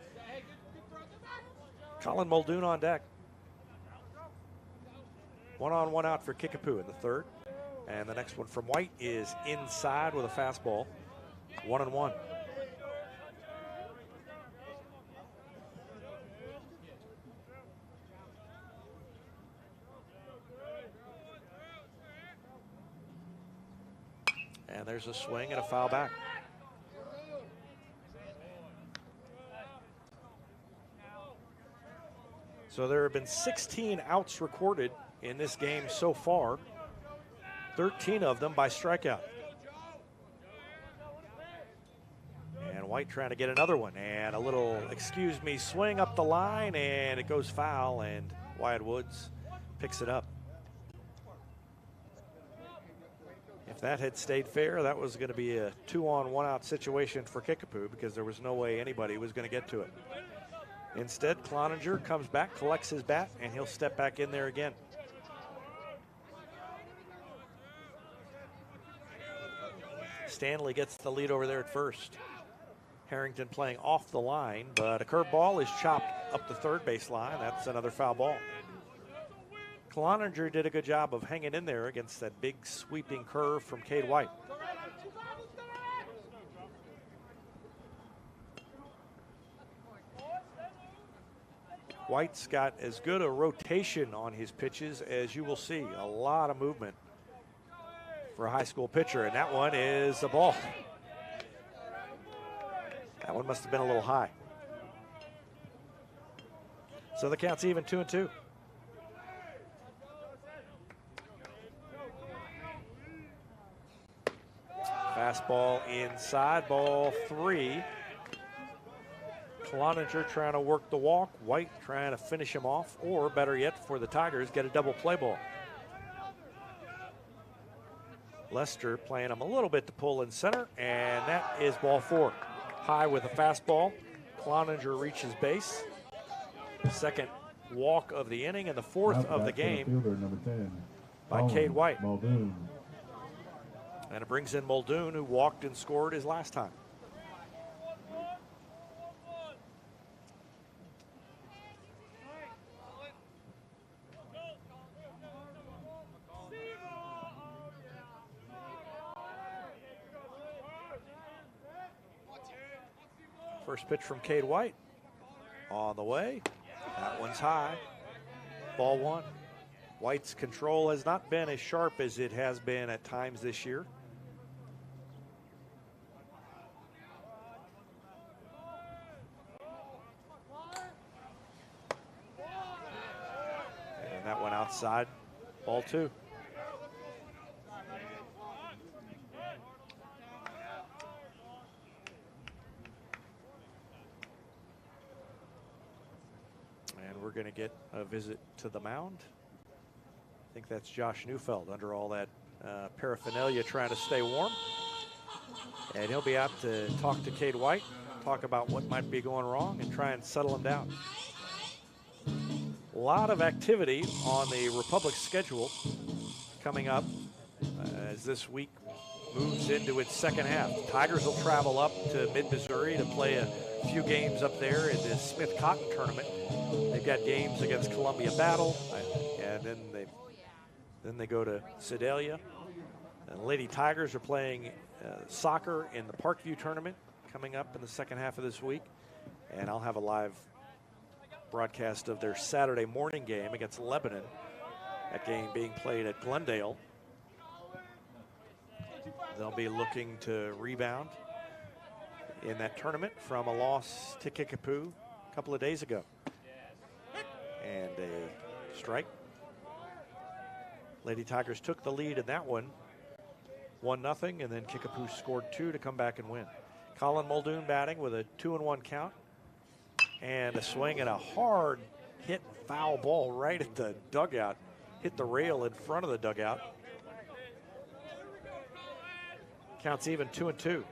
S1: Colin Muldoon on deck. 1 on, 1 out for Kickapoo in the 3rd. And the next one from White is inside with a fastball. 1-1. And there's a swing and a foul back. So there have been 16 outs recorded in this game so far, 13 of them by strikeout. And White trying to get another one, and a little, excuse me, swing up the line, and it goes foul, and Wyatt Woods picks it up. If that had stayed fair, that was going to be a 2 on, 1 out situation for Kickapoo because there was no way anybody was going to get to it. Instead, Cloninger comes back, collects his bat, and he'll step back in there again. Stanley gets the lead over there at first. Harrington playing off the line, but a curveball is chopped up the 3rd base line. That's another foul ball. Cloninger did a good job of hanging in there against that big sweeping curve from Cade White. White's got as good a rotation on his pitches as you will see. A lot of movement for a high school pitcher, and that one is a ball. That one must have been a little high. So the count's even 2-2. Fastball inside, ball 3. Cloninger trying to work the walk. White trying to finish him off, or better yet for the Tigers, get a double play ball. Lester playing him a little bit to pull in center, and that is ball 4. High with a fastball. Cloninger reaches base. Second walk of the inning and the 4th of the game
S3: fielder, number 10,
S1: by Cade White.
S3: Muldoon.
S1: And it brings in Muldoon, who walked and scored his last time. First pitch from Cade White. On the way. That one's high. Ball 1. White's control has not been as sharp as it has been at times this year. Outside, ball 2. And we're going to get a visit to the mound. I think that's Josh Neufeld under all that paraphernalia trying to stay warm. And he'll be out to talk to Cade White, talk about what might be going wrong and try and settle him down. A lot of activity on the Republic schedule coming up as this week moves into its second half. The Tigers will travel up to mid-Missouri to play a few games up there in the Smith-Cotton tournament. They've got games against Columbia Battle, and then they go to Sedalia. And Lady Tigers are playing soccer in the Parkview tournament coming up in the second half of this week. And I'll have a live broadcast of their Saturday morning game against Lebanon. That game being played at Glendale. They'll be looking to rebound in that tournament from a loss to Kickapoo a couple of days ago. And a strike. Lady Tigers took the lead in that one, 1-0, and then Kickapoo scored 2 to come back and win. Colin Muldoon batting with a 2-1 count. And a swing and a hard hit foul ball right at the dugout. Hit the rail in front of the dugout. Counts even 2-2.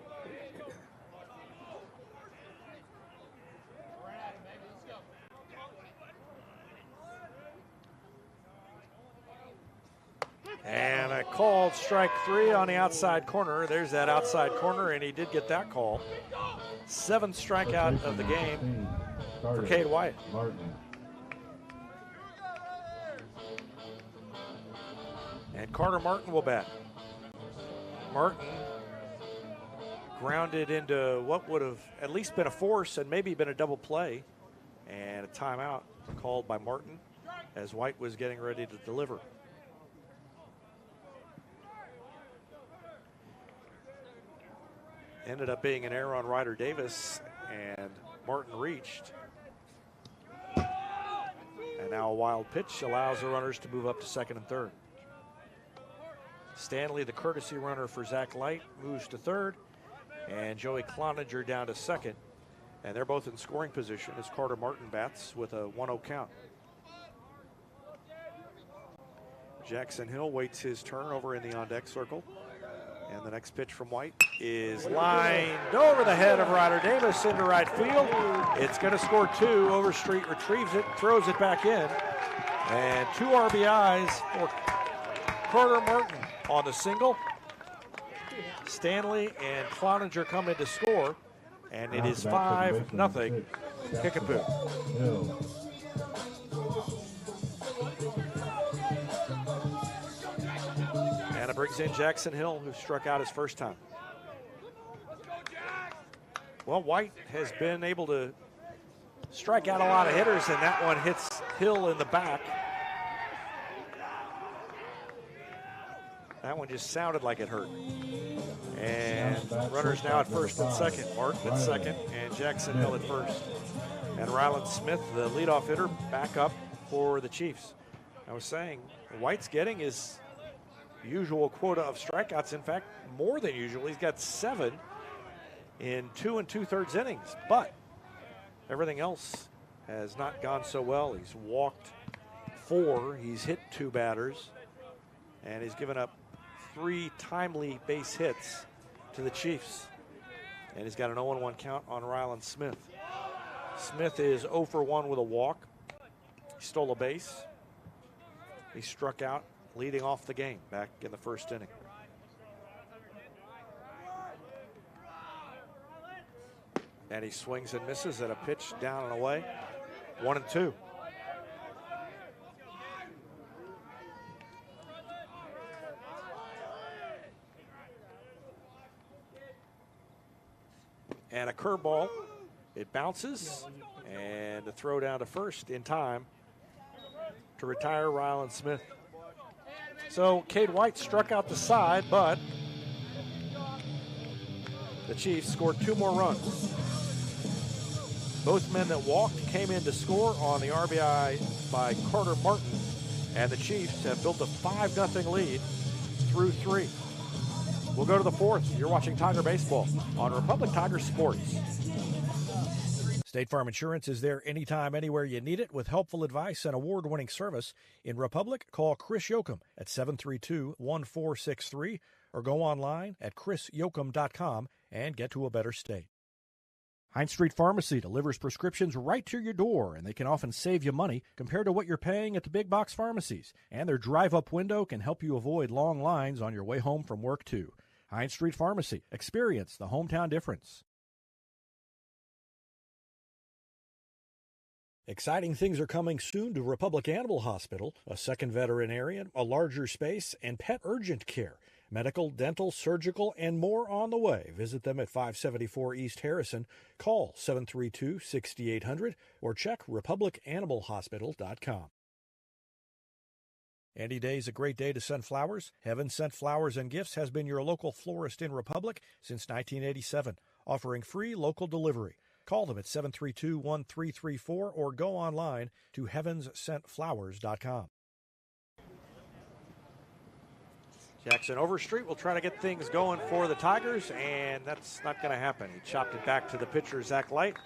S1: And a called strike 3 on the outside corner. There's that outside corner, and he did get that call. 7th strikeout of the game for Cade White.
S3: Martin.
S1: And Carter Martin will bat. Martin grounded into what would have at least been a force and maybe been a double play. And a timeout called by Martin as White was getting ready to deliver. Ended up being an error on Ryder Davis, and Martin reached. And now a wild pitch allows the runners to move up to second and third. Stanley, the courtesy runner for Zach Light, moves to third, and Joey Cloninger down to second. And they're both in scoring position as Carter Martin bats with a 1-0 count. Jackson Hill waits his turn over in the on-deck circle. And the next pitch from White is lined over the head of Ryder Davis into right field. It's going to score 2. Overstreet retrieves it, throws it back in. And 2 RBIs for Carter Martin on the single. Stanley and Cloninger come in to score. And it is 5-0 Kickapoo. And it brings in Jackson Hill, who struck out his first time. Well, White has been able to strike out a lot of hitters, and that one hits Hill in the back. That one just sounded like it hurt. And runners now at first and second. Martin at second, and Jackson Hill at first. And Ryland Smith, the leadoff hitter, back up for the Chiefs. I was saying, White's getting his usual quota of strikeouts. In fact, more than usual. He's got 7 in 2 2/3 innings, but everything else has not gone so well. He's walked 4, he's hit 2 batters, and he's given up 3 timely base hits to the Chiefs. And he's got an 0-1 count on Ryland Smith. Smith is 0 for 1 with a walk. He stole a base. He struck out leading off the game back in the first inning. And he swings and misses at a pitch down and away. 1-2. And a curveball. It bounces, and a throw down to first in time to retire Ryland Smith. So Cade White struck out the side, but the Chiefs scored 2 more runs. Both men that walked came in to score on the RBI by Carter Martin, And the Chiefs have built a 5-0 lead through 3. We'll go to the 4th. You're watching Tiger Baseball on Republic Tiger Sports. State Farm Insurance is there anytime, anywhere you need it with helpful advice and award-winning service. In Republic, call Chris Yoakum at 732-1463 or go online at chrisyoakum.com and get to a better state. Heinz Street Pharmacy delivers prescriptions right to your door, and they can often save you money compared to what you're paying at the big box pharmacies. And their drive-up window can help you avoid long lines on your way home from work, too. Heinz Street Pharmacy. Experience the hometown difference. Exciting things are coming soon to Republic Animal Hospital, a second veterinarian, a larger space, and pet urgent care. Medical, dental, surgical, and more on the way. Visit them at 574 East Harrison. Call 732-6800 or check republicanimalhospital.com. Any day's a great day to send flowers. Heaven Sent Flowers and Gifts has been your local florist in Republic since 1987, offering free local delivery. Call them at 732-1334 or go online to heavenssentflowers.com. Jackson Overstreet will try to get things going for the Tigers, and that's not going to happen. He chopped it back to the pitcher, Zach Light,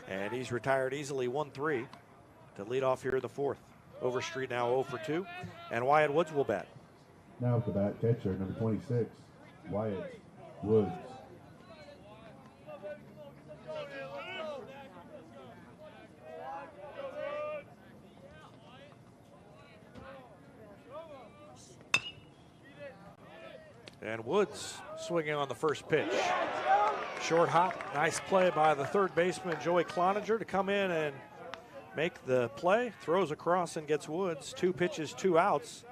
S1: and he's retired easily 1-3 to lead off here in the 4th. Overstreet now 0 for 2, and Wyatt Woods will bat.
S3: Now at the bat, catcher, number 26, Wyatt Woods.
S1: And Woods swinging on the first pitch. Short hop, nice play by the third baseman, Joey Cloninger, to come in and make the play. Throws across and gets Woods. 2 pitches, 2 outs.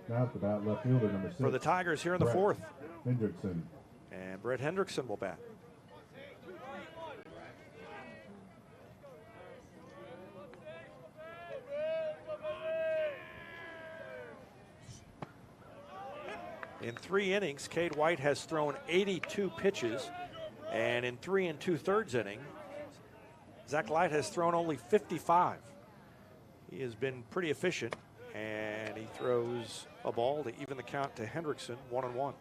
S3: Now at the bat, left fielder, number 6.
S1: For the Tigers here in the 4th.
S3: Hendrickson.
S1: And Brett Hendrickson will bat. In 3 innings, Cade White has thrown 82 pitches, and in 3 2/3 innings, Zach Light has thrown only 55. He has been pretty efficient, and he throws a ball to even the count to Hendrickson, 1-1.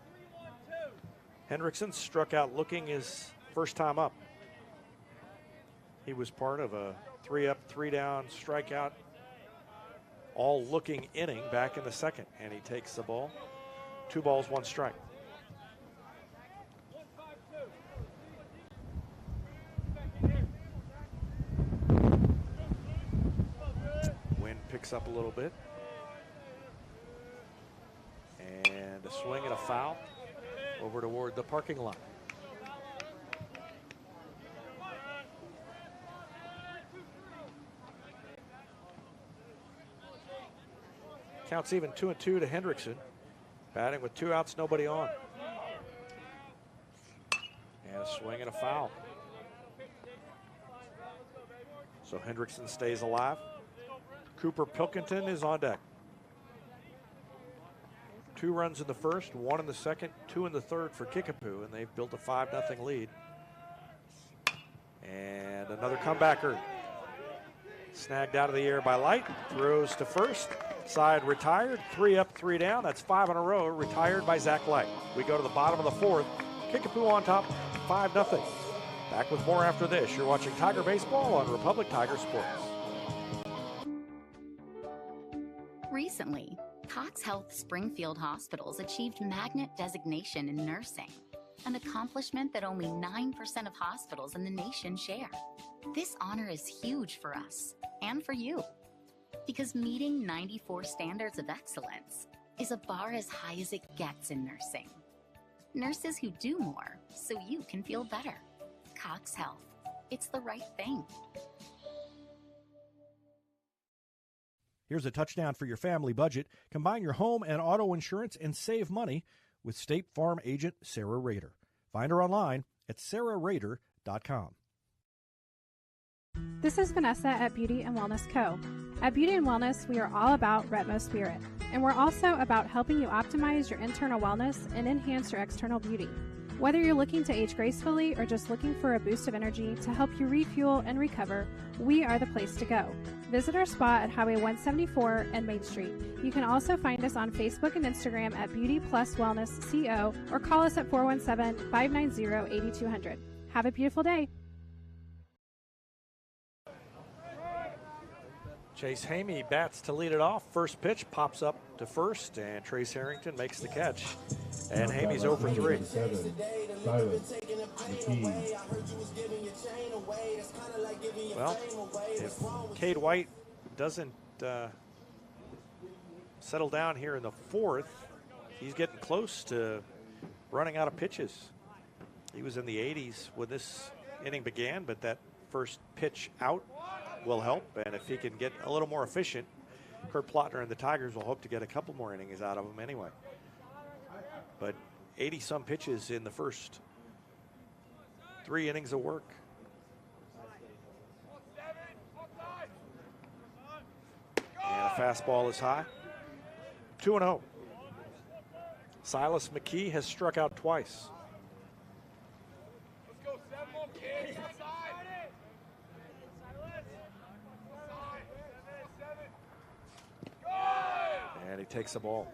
S1: Hendrickson struck out looking his first time up. He was part of a 3-up, 3-down strikeout, all looking inning back in the 2nd, and he takes the ball. 2 balls, 1 strike. Wind picks up a little bit. And a swing and a foul over toward the parking lot. Counts even 2-2 to Hendrickson. Batting with 2 outs, nobody on. And a swing and a foul. So Hendrickson stays alive. Cooper Pilkington is on deck. 2 runs in the first, 1 in the second, 2 in the third for Kickapoo, and they've built a 5-0 lead. And another comebacker. Snagged out of the air by Light. Throws to first. Side retired, 3 up, 3 down. That's 5 in a row, retired by Zach Light. We go to the bottom of the 4th. Kickapoo on top, 5-0. Back with more after this. You're watching Tiger Baseball on Republic Tiger Sports.
S4: Recently, Cox Health Springfield Hospitals achieved Magnet designation in nursing, an accomplishment that only 9% of hospitals in the nation share. This honor is huge for us and for you, because meeting 94 standards of excellence is a bar as high as it gets in nursing. Nurses who do more so you can feel better. Cox Health. It's the right thing.
S1: Here's a touchdown for your family budget. Combine your home and auto insurance and save money with State Farm agent Sarah Rader. Find her online at sarahrader.com.
S5: This is Vanessa at Beauty and Wellness Co. At Beauty and Wellness, we are all about Retmo Spirit, and we're also about helping you optimize your internal wellness and enhance your external beauty. Whether you're looking to age gracefully or just looking for a boost of energy to help you refuel and recover, we are the place to go. Visit our spot at Highway 174 and Main Street. You can also find us on Facebook and Instagram at Beauty Plus Wellness CO or call us at 417-590-8200. Have a beautiful day.
S1: Chase Hamey bats to lead it off. First pitch pops up to first, and Trace Harrington makes the catch. And Hamey's 0 for 3. Well, if Cade White doesn't settle down here in the fourth, he's getting close to running out of pitches. He was in the 80s when this inning began, but that first pitch out will help, and if he can get a little more efficient, Kurt Plotner and the Tigers will hope to get a couple more innings out of him anyway. But 80-some pitches in the first 3 innings of work. And a fastball is high. 2-0. Silas McKee has struck out twice. And he takes the ball.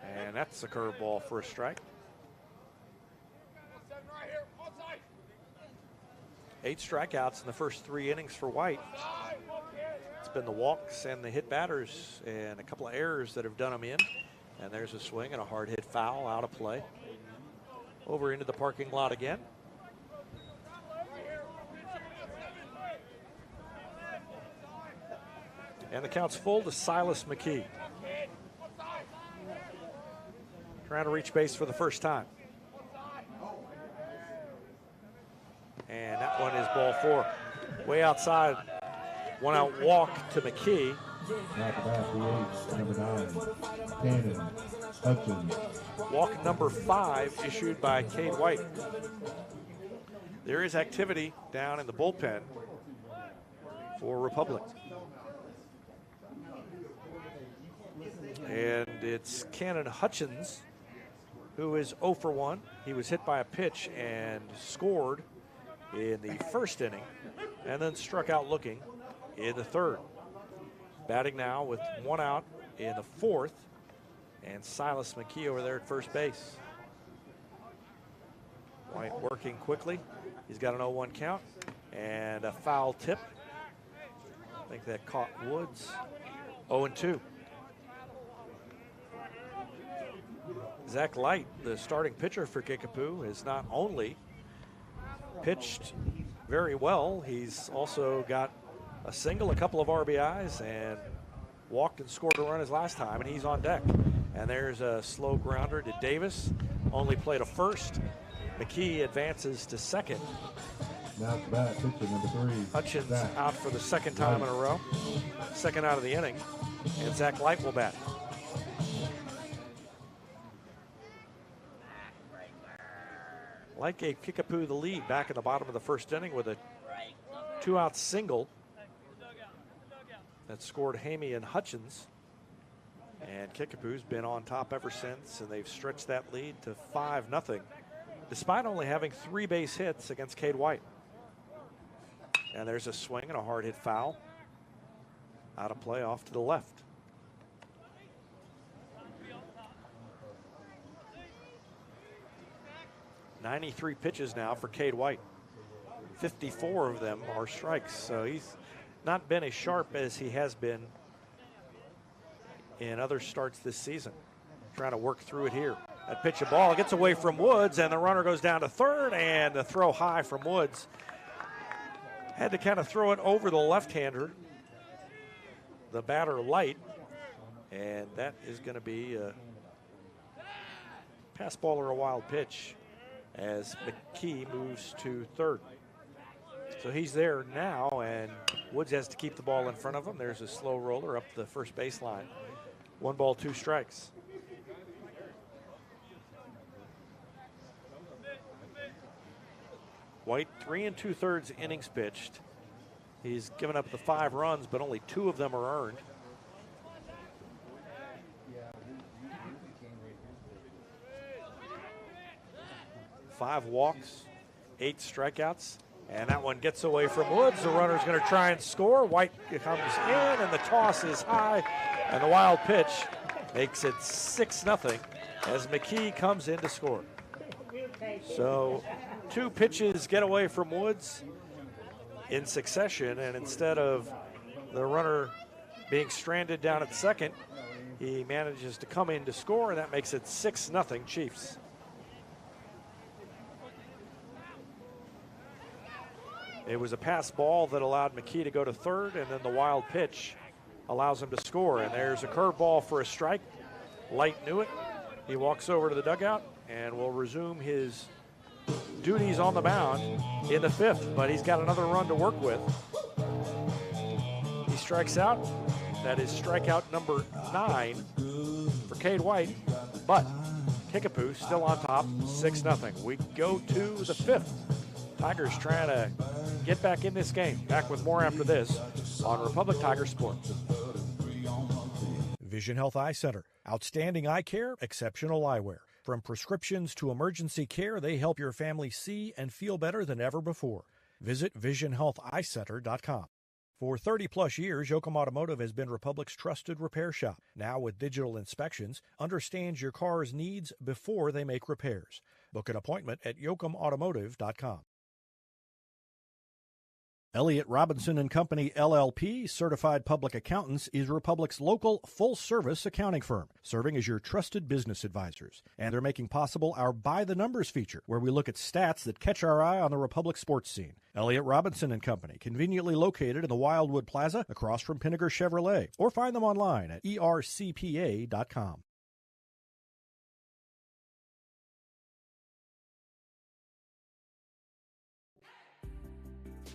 S1: And that's a curveball for a strike. 8 strikeouts in the first 3 innings for White. It's been the walks and the hit batters and a couple of errors that have done him in. And there's a swing and a hard hit foul out of play. Over into the parking lot again. And the count's full to Silas McKee. Trying to reach base for the first time. And that one is ball 4. Way outside. 1 out walk to McKee.
S3: Not the bat, the 8, number 9, Cannon, Hutchins.
S1: Walk number 5 issued by Cade White. There is activity down in the bullpen for Republic. And it's Cannon Hutchins who is 0 for 1. He was hit by a pitch and scored in the first inning and then struck out looking in the third. Batting now with 1 out in the fourth, and Silas McKee over there at first base. White working quickly. He's got an 0-1 count and a foul tip. I think that caught Woods. 0-2. Zach Light, the starting pitcher for Kickapoo, has not only pitched very well, he's also got a single, a couple of RBIs, and walked and scored a run his last time, and he's on deck. And there's a slow grounder to Davis. Only played a first. McKee advances to second.
S3: Now it's bat, pitcher number 3.
S1: Hutchins
S3: Zach
S1: out for the second time in a row. Second out of the inning. And Zach Light will bat. Light gave Kickapoo the lead back in the bottom of the first inning with a 2-out single that scored Hamey and Hutchins. And Kickapoo's been on top ever since, and they've stretched that lead to 5-0, despite only having 3 base hits against Cade White. And there's a swing and a hard hit foul. Out of play off to the left. .93 pitches now for Cade White. 54 of them are strikes, so he's not been as sharp as he has been in other starts this season. Trying to work through it here. That pitch of ball gets away from Woods, and the runner goes down to third, and the throw high from Woods. Had to kind of throw it over the left-hander, the batter Light, and that is going to be a pass ball or a wild pitch as McKee moves to third. So he's there now, and Woods has to keep the ball in front of him. There's a slow roller up the first baseline. 1 ball, 2 strikes. White, 3 2/3 innings pitched. He's given up the 5 runs, but only 2 of them are earned. 5 walks, 8 strikeouts, and that one gets away from Woods. The runner's going to try and score. White comes in, and the toss is high, and the wild pitch makes it 6-0 as McKee comes in to score. So 2 pitches get away from Woods in succession, and instead of the runner being stranded down at second, he manages to come in to score, and that makes it 6-0 Chiefs. It was a pass ball that allowed McKee to go to third, and then the wild pitch allows him to score. And there's a curveball for a strike. Light knew it. He walks over to the dugout and will resume his duties on the mound in the 5th, but he's got another run to work with. He strikes out. That is strikeout number 9 for Cade White, but Kickapoo still on top, 6-0. We go to the 5th. Tigers trying to get back in this game. Back with more after this on Republic Tiger Sports. Vision Health Eye Center. Outstanding eye care, exceptional eyewear. From prescriptions to emergency care, they help your family see and feel better than ever before. Visit visionhealtheyecenter.com. For 30-plus years, Yoakum Automotive has been Republic's trusted repair shop. Now with digital inspections, understands your car's needs before they make repairs. Book an appointment at yoakumautomotive.com. Elliott Robinson & Company, LLP, Certified Public Accountants, is Republic's local full-service accounting firm, serving as your trusted business advisors. And they're making possible our By the Numbers feature, where we look at stats that catch our eye on the Republic sports scene. Elliott Robinson & Company, conveniently located in the Wildwood Plaza across from Pinnaker Chevrolet, or find them online at ercpa.com.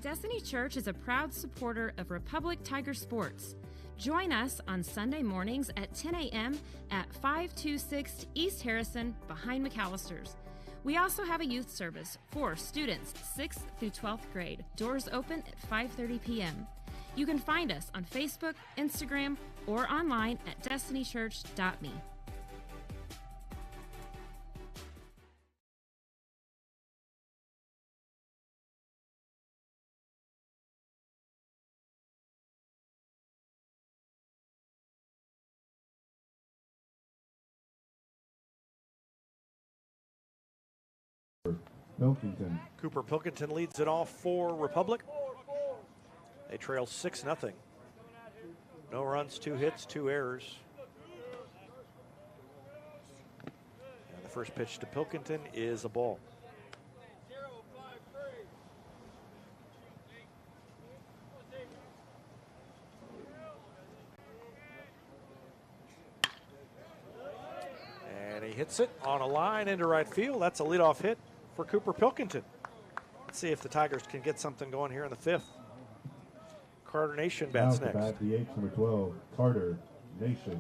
S6: Destiny Church is a proud supporter of Republic Tiger Sports. Join us on Sunday mornings at 10 a.m. at 526 East Harrison behind McAllister's. We also have a youth service for students 6th through 12th grade. Doors open at 5:30 p.m. You can find us on Facebook, Instagram, or online at destinychurch.me.
S3: Pilkington.
S1: Cooper Pilkington leads it off for Republic. They trail 6-0. No runs, 2 hits, 2 errors. And the first pitch to Pilkington is a ball. And he hits it on a line into right field. That's a leadoff hit for Cooper Pilkington. Let's see if the Tigers can get something going here in the 5th. Carter Nation bats next.
S3: Bat the 8, number 12, Carter Nation.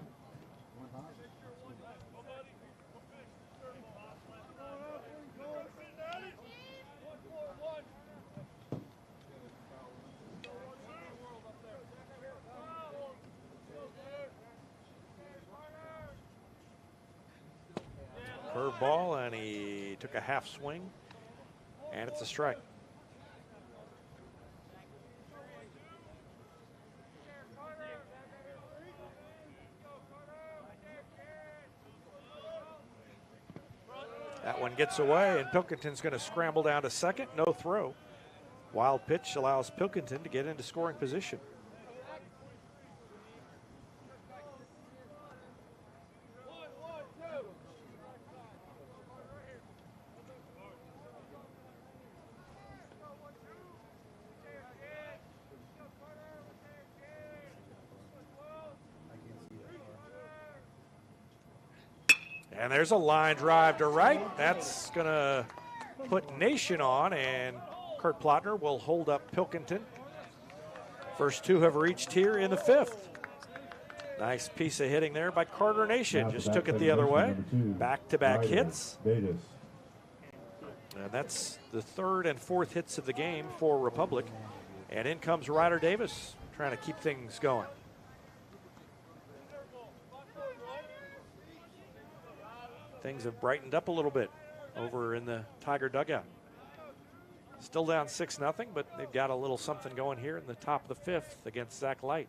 S1: Curveball, and he took a half swing, and it's a strike. That one gets away, and Pilkington's going to scramble down to second. No throw. Wild pitch allows Pilkington to get into scoring position. And there's a line drive to right. That's going to put Nation on, and Kurt Plotner will hold up Pilkington. First 2 have reached here in the 5th. Nice piece of hitting there by Carter Nation. Just took it the other way. Back-to-back hits.
S3: Davis.
S1: And that's the 3rd and 4th hits of the game for Republic. And in comes Ryder Davis, trying to keep things going. Things have brightened up a little bit over in the Tiger dugout. Still down 6-0, but they've got a little something going here in the top of the fifth against Zach Light.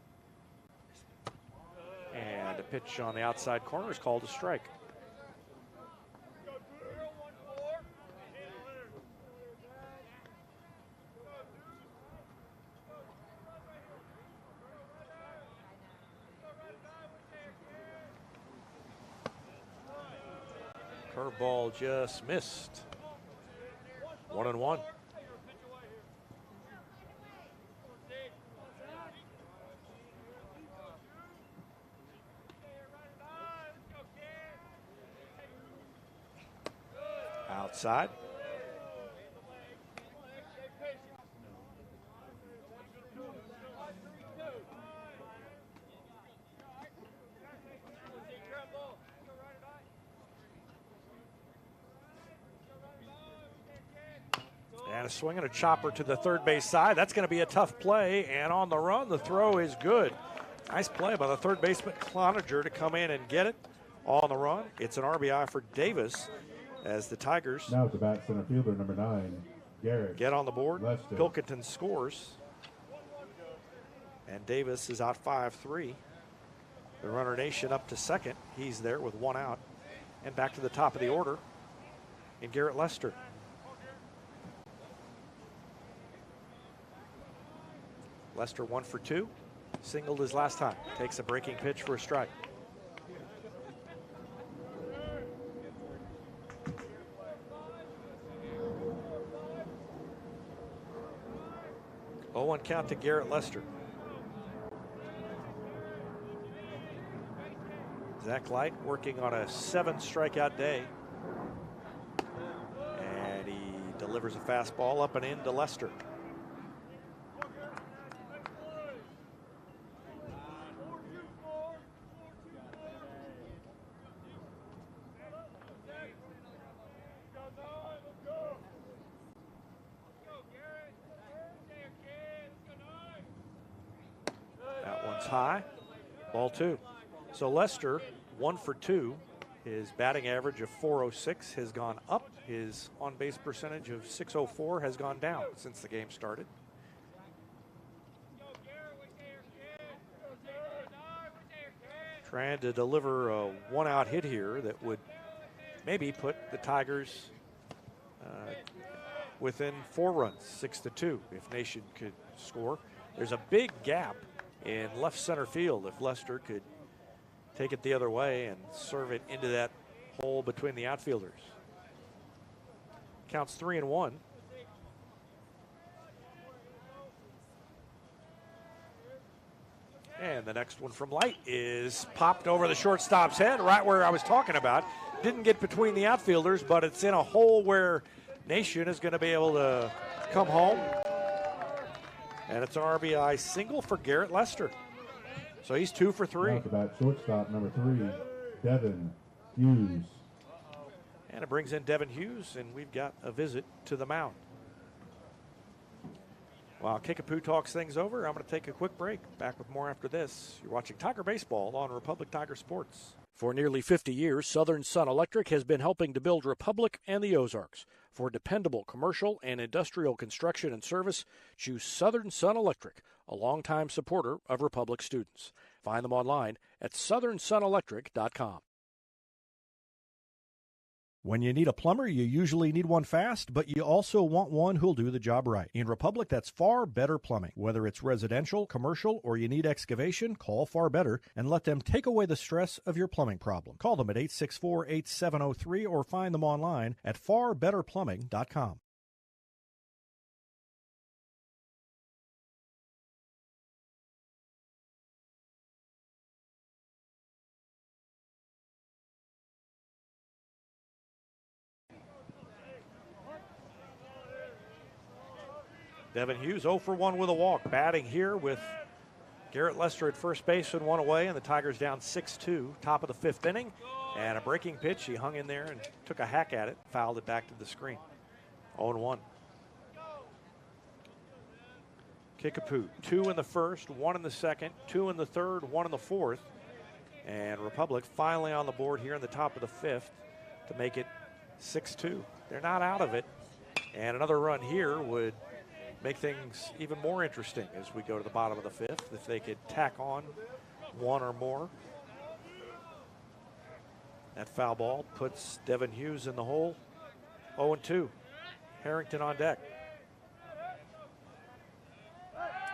S1: And a pitch on the outside corner is called a strike. Curveball just missed. 1-1. Outside. And a swing and a chopper to the third base side. That's going to be a tough play. And on the run, the throw is good. Nice play by the third baseman, Cloninger, to come in and get it on the run. It's an RBI for Davis as the Tigers
S3: now at the bat, center fielder number 9, Garrett.
S1: Get on the board.
S3: Lester.
S1: Pilkington scores. And Davis is out 5-3. The runner Nation up to second. He's there with one out. And back to the top of the order in Garrett Lester. Lester 1 for 2. Singled his last time. Takes a breaking pitch for a strike. 0-1 count to Garrett Lester. Zach Light working on a 7-strikeout day. And he delivers a fastball up and in to Lester. High, ball 2. So Lester 1 for 2. His batting average of .406 has gone up. His on-base percentage of .604 has gone down since the game started. Trying to deliver a one-out hit here that would maybe put the Tigers within 4 runs, 6-2, if Nation could score. There's a big gap in left center field if Lester could take it the other way and serve it into that hole between the outfielders. Counts 3-1. And the next one from Light is popped over the shortstop's head, right where I was talking about. Didn't get between the outfielders, but it's in a hole where Nation is going to be able to come home. And it's an RBI single for Garrett Lester. So he's 2 for 3.
S3: Now at the bat, shortstop number 3, Devin Hughes.
S1: And it brings in Devin Hughes, and we've got a visit to the mound. While Kickapoo talks things over, I'm going to take a quick break. Back with more after this. You're watching Tiger Baseball on Republic Tiger Sports. For nearly 50 years, Southern Sun Electric has been helping to build Republic and the Ozarks. For dependable commercial and industrial construction and service, choose Southern Sun Electric, a longtime supporter of Republic students. Find them online at southernsunelectric.com.
S8: When you need a plumber, you usually need one fast, but you also want one who'll do the job right. In Republic, that's Far Better Plumbing. Whether it's residential, commercial, or you need excavation, call Far Better and let them take away the stress of your plumbing problem. Call them at 864-8703 or find them online at farbetterplumbing.com.
S1: Devin Hughes 0 for 1 with a walk. Batting here with Garrett Lester at first base and 1 away, and the Tigers down 6-2. Top of the 5th inning. And a breaking pitch. He hung in there and took a hack at it. Fouled it back to the screen. 0-1. Kickapoo, 2 in the first, 1 in the second, 2 in the third, 1 in the fourth. And Republic finally on the board here in the top of the fifth to make it 6-2. They're not out of it. And another run here would make things even more interesting as we go to the bottom of the fifth, if they could tack on one or more. That foul ball puts Devin Hughes in the hole. 0-2. Harrington on deck.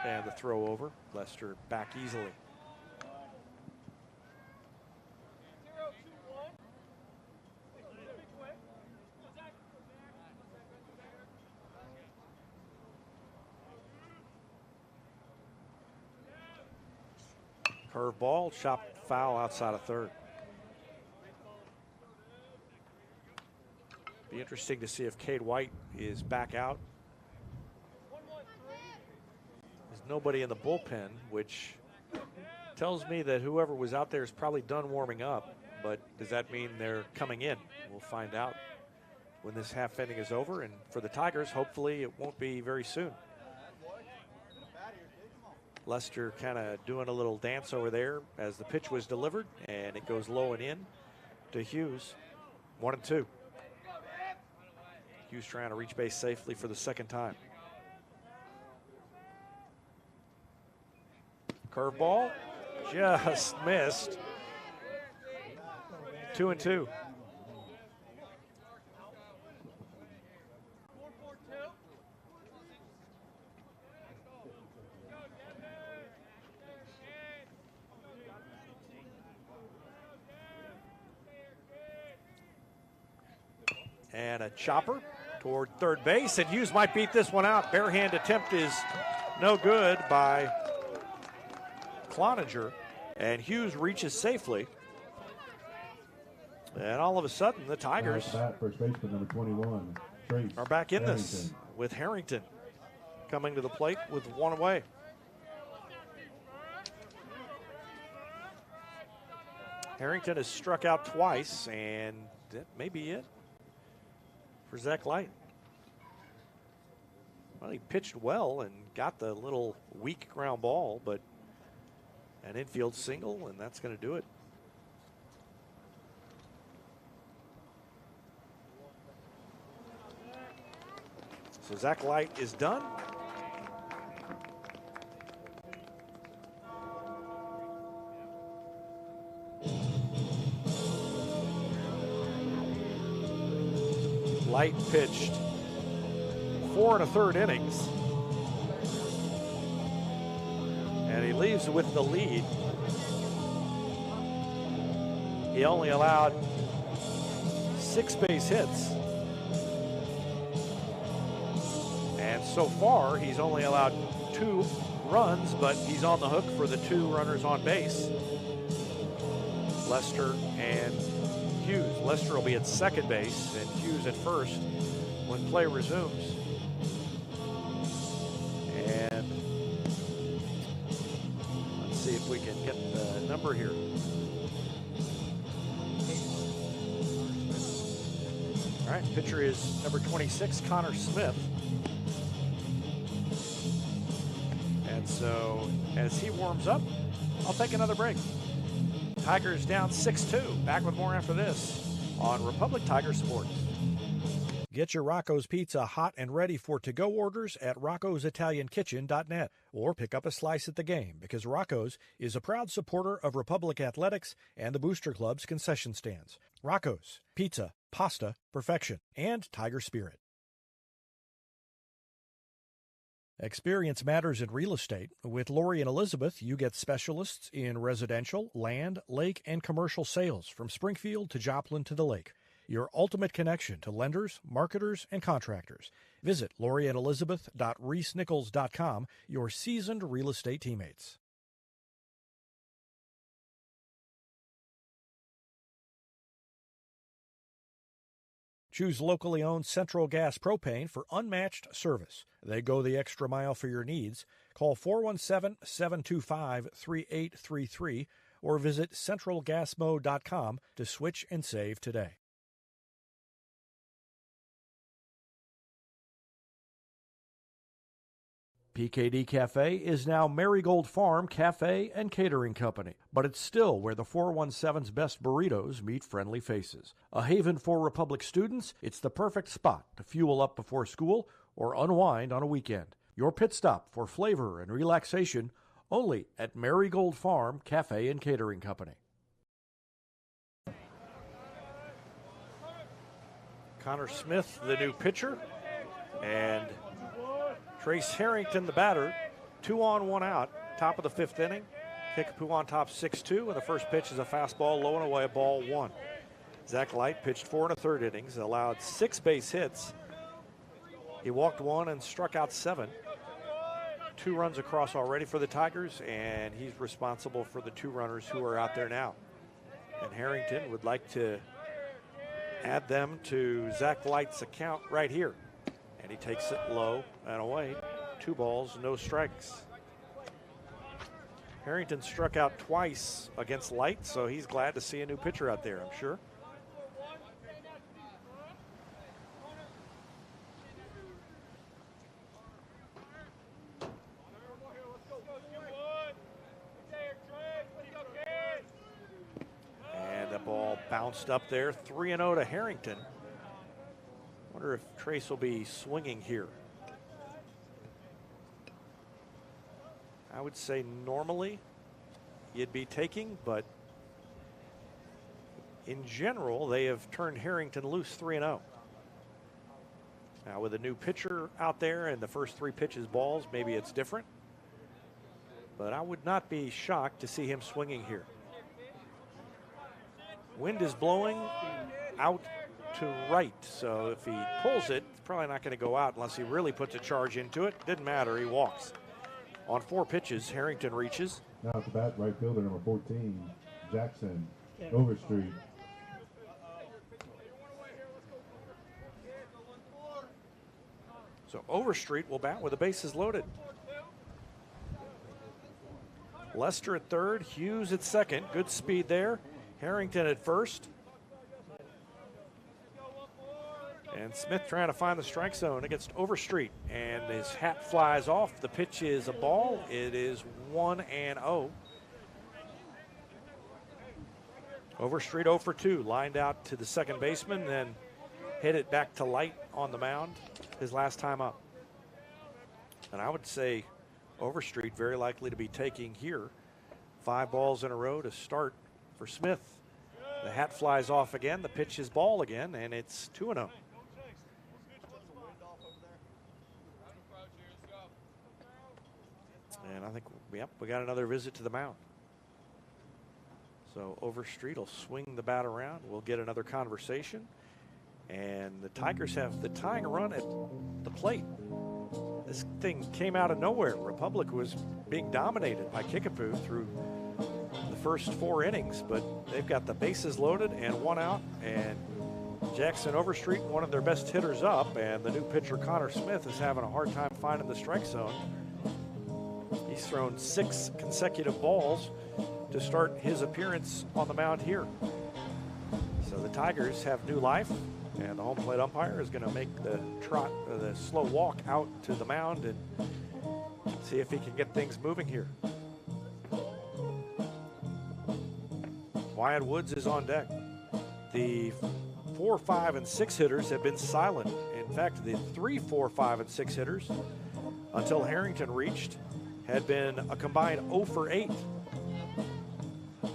S1: And the throw over. Leicester back easily. Curve ball, chopped foul outside of third. Be interesting to see if Cade White is back out. There's nobody in the bullpen, which tells me that whoever was out there is probably done warming up. But does that mean they're coming in? We'll find out when this half inning is over. And for the Tigers, hopefully it won't be very soon. Leicester kind of doing a little dance over there as the pitch was delivered, and it goes low and in to Hughes. 1-2. Hughes trying to reach base safely for the second time. Curveball, just missed. 2-2. And a chopper toward third base, and Hughes might beat this one out. Bare hand attempt is no good by Cloninger, and Hughes reaches safely. And all of a sudden, the Tigers
S3: First baseman number 21, Trace
S1: are back in this
S3: Harrington.
S1: with Harrington coming to the plate with one away. Harrington has struck out twice, and that may be it for Zach Light. Well, he pitched well and got the little weak ground ball, but an infield single, and that's going to do it. So Zach Light is done. Light pitched 4 1/3 innings, and he leaves with the lead. He only allowed 6 base hits, and so far he's only allowed 2 runs, but he's on the hook for the 2 runners on base, Lester and Hughes. Lester will be at second base and Hughes at first when play resumes. And let's see if we can get the number here. All right, pitcher is number 26, Connor Smith. And so as he warms up, I'll take another break. Tigers down 6-2. Back with more after this on Republic Tiger Sports.
S8: Get your Rocco's Pizza hot and ready for to-go orders at roccositaliankitchen.net or pick up a slice at the game, because Rocco's is a proud supporter of Republic Athletics and the Booster Club's concession stands. Rocco's, pizza, pasta, perfection, and Tiger Spirit. Experience matters in real estate. With Lori and Elizabeth, you get specialists in residential, land, lake, and commercial sales from Springfield to Joplin to the lake. Your ultimate connection to lenders, marketers, and contractors. Visit loriandelizabeth.reesnichols.com, your seasoned real estate teammates. Choose locally owned Central Gas Propane for unmatched service. They go the extra mile for your needs. Call 417-725-3833 or visit centralgasmo.com to switch and save today. PKD Cafe is now Marigold Farm Cafe and Catering Company, but it's still where the 417's best burritos meet friendly faces. A haven for Republic students, it's the perfect spot to fuel up before school or unwind on a weekend. Your pit stop for flavor and relaxation only at Marigold Farm Cafe and Catering Company.
S1: Connor Smith, the new pitcher, and Trace Harrington, the batter. 2 on, 1 out, top of the 5th inning. Kickapoo on top 6-2, and the first pitch is a fastball low and away, ball 1. Zach Light pitched 4 1/3 innings, allowed 6 base hits. He walked 1 and struck out 7. 2 runs across already for the Tigers, and he's responsible for the 2 runners who are out there now. And Harrington would like to add them to Zach Light's account right here. And he takes it low and away. 2 balls, no strikes. Harrington struck out twice against Light, so he's glad to see a new pitcher out there, I'm sure. And the ball bounced up there, 3-0 to Harrington. Wonder if Trace will be swinging here. I would say normally you'd be taking, but in general, they have turned Harrington loose 3-0. Now with a new pitcher out there and the first 3 pitches balls, maybe it's different. But I would not be shocked to see him swinging here. Wind is blowing out to right, so if he pulls it, it's probably not going to go out unless he really puts a charge into it. Didn't matter, he walks. On 4 pitches, Harrington reaches.
S3: Now at the bat, right fielder number 14, Jackson Overstreet.
S1: So Overstreet will bat with the bases loaded. Lester at third, Hughes at second. Good speed there. Harrington at first. And Smith trying to find the strike zone against Overstreet. And his hat flies off. The pitch is a ball. It is 1-0. Overstreet 0 for 2. Lined out to the second baseman, then hit it back to Light on the mound his last time up. And I would say Overstreet very likely to be taking here. 5 balls in a row to start for Smith. The hat flies off again. The pitch is ball again, and it's 2-0. And I think, yep, we got another visit to the mound. So Overstreet will swing the bat around. We'll get another conversation. And the Tigers have the tying run at the plate. This thing came out of nowhere. Republic was being dominated by Kickapoo through the first 4 innings, but they've got the bases loaded and 1 out. And Jackson Overstreet, one of their best hitters up, and the new pitcher Connor Smith is having a hard time finding the strike zone. He's thrown 6 consecutive balls to start his appearance on the mound here. So the Tigers have new life, and the home plate umpire is going to make the the slow walk out to the mound and see if he can get things moving here. Wyatt Woods is on deck. The 4, 5, and 6 hitters have been silent. In fact, the 3, 4, 5, and 6 hitters, until Harrington reached, had been a combined 0 for 8.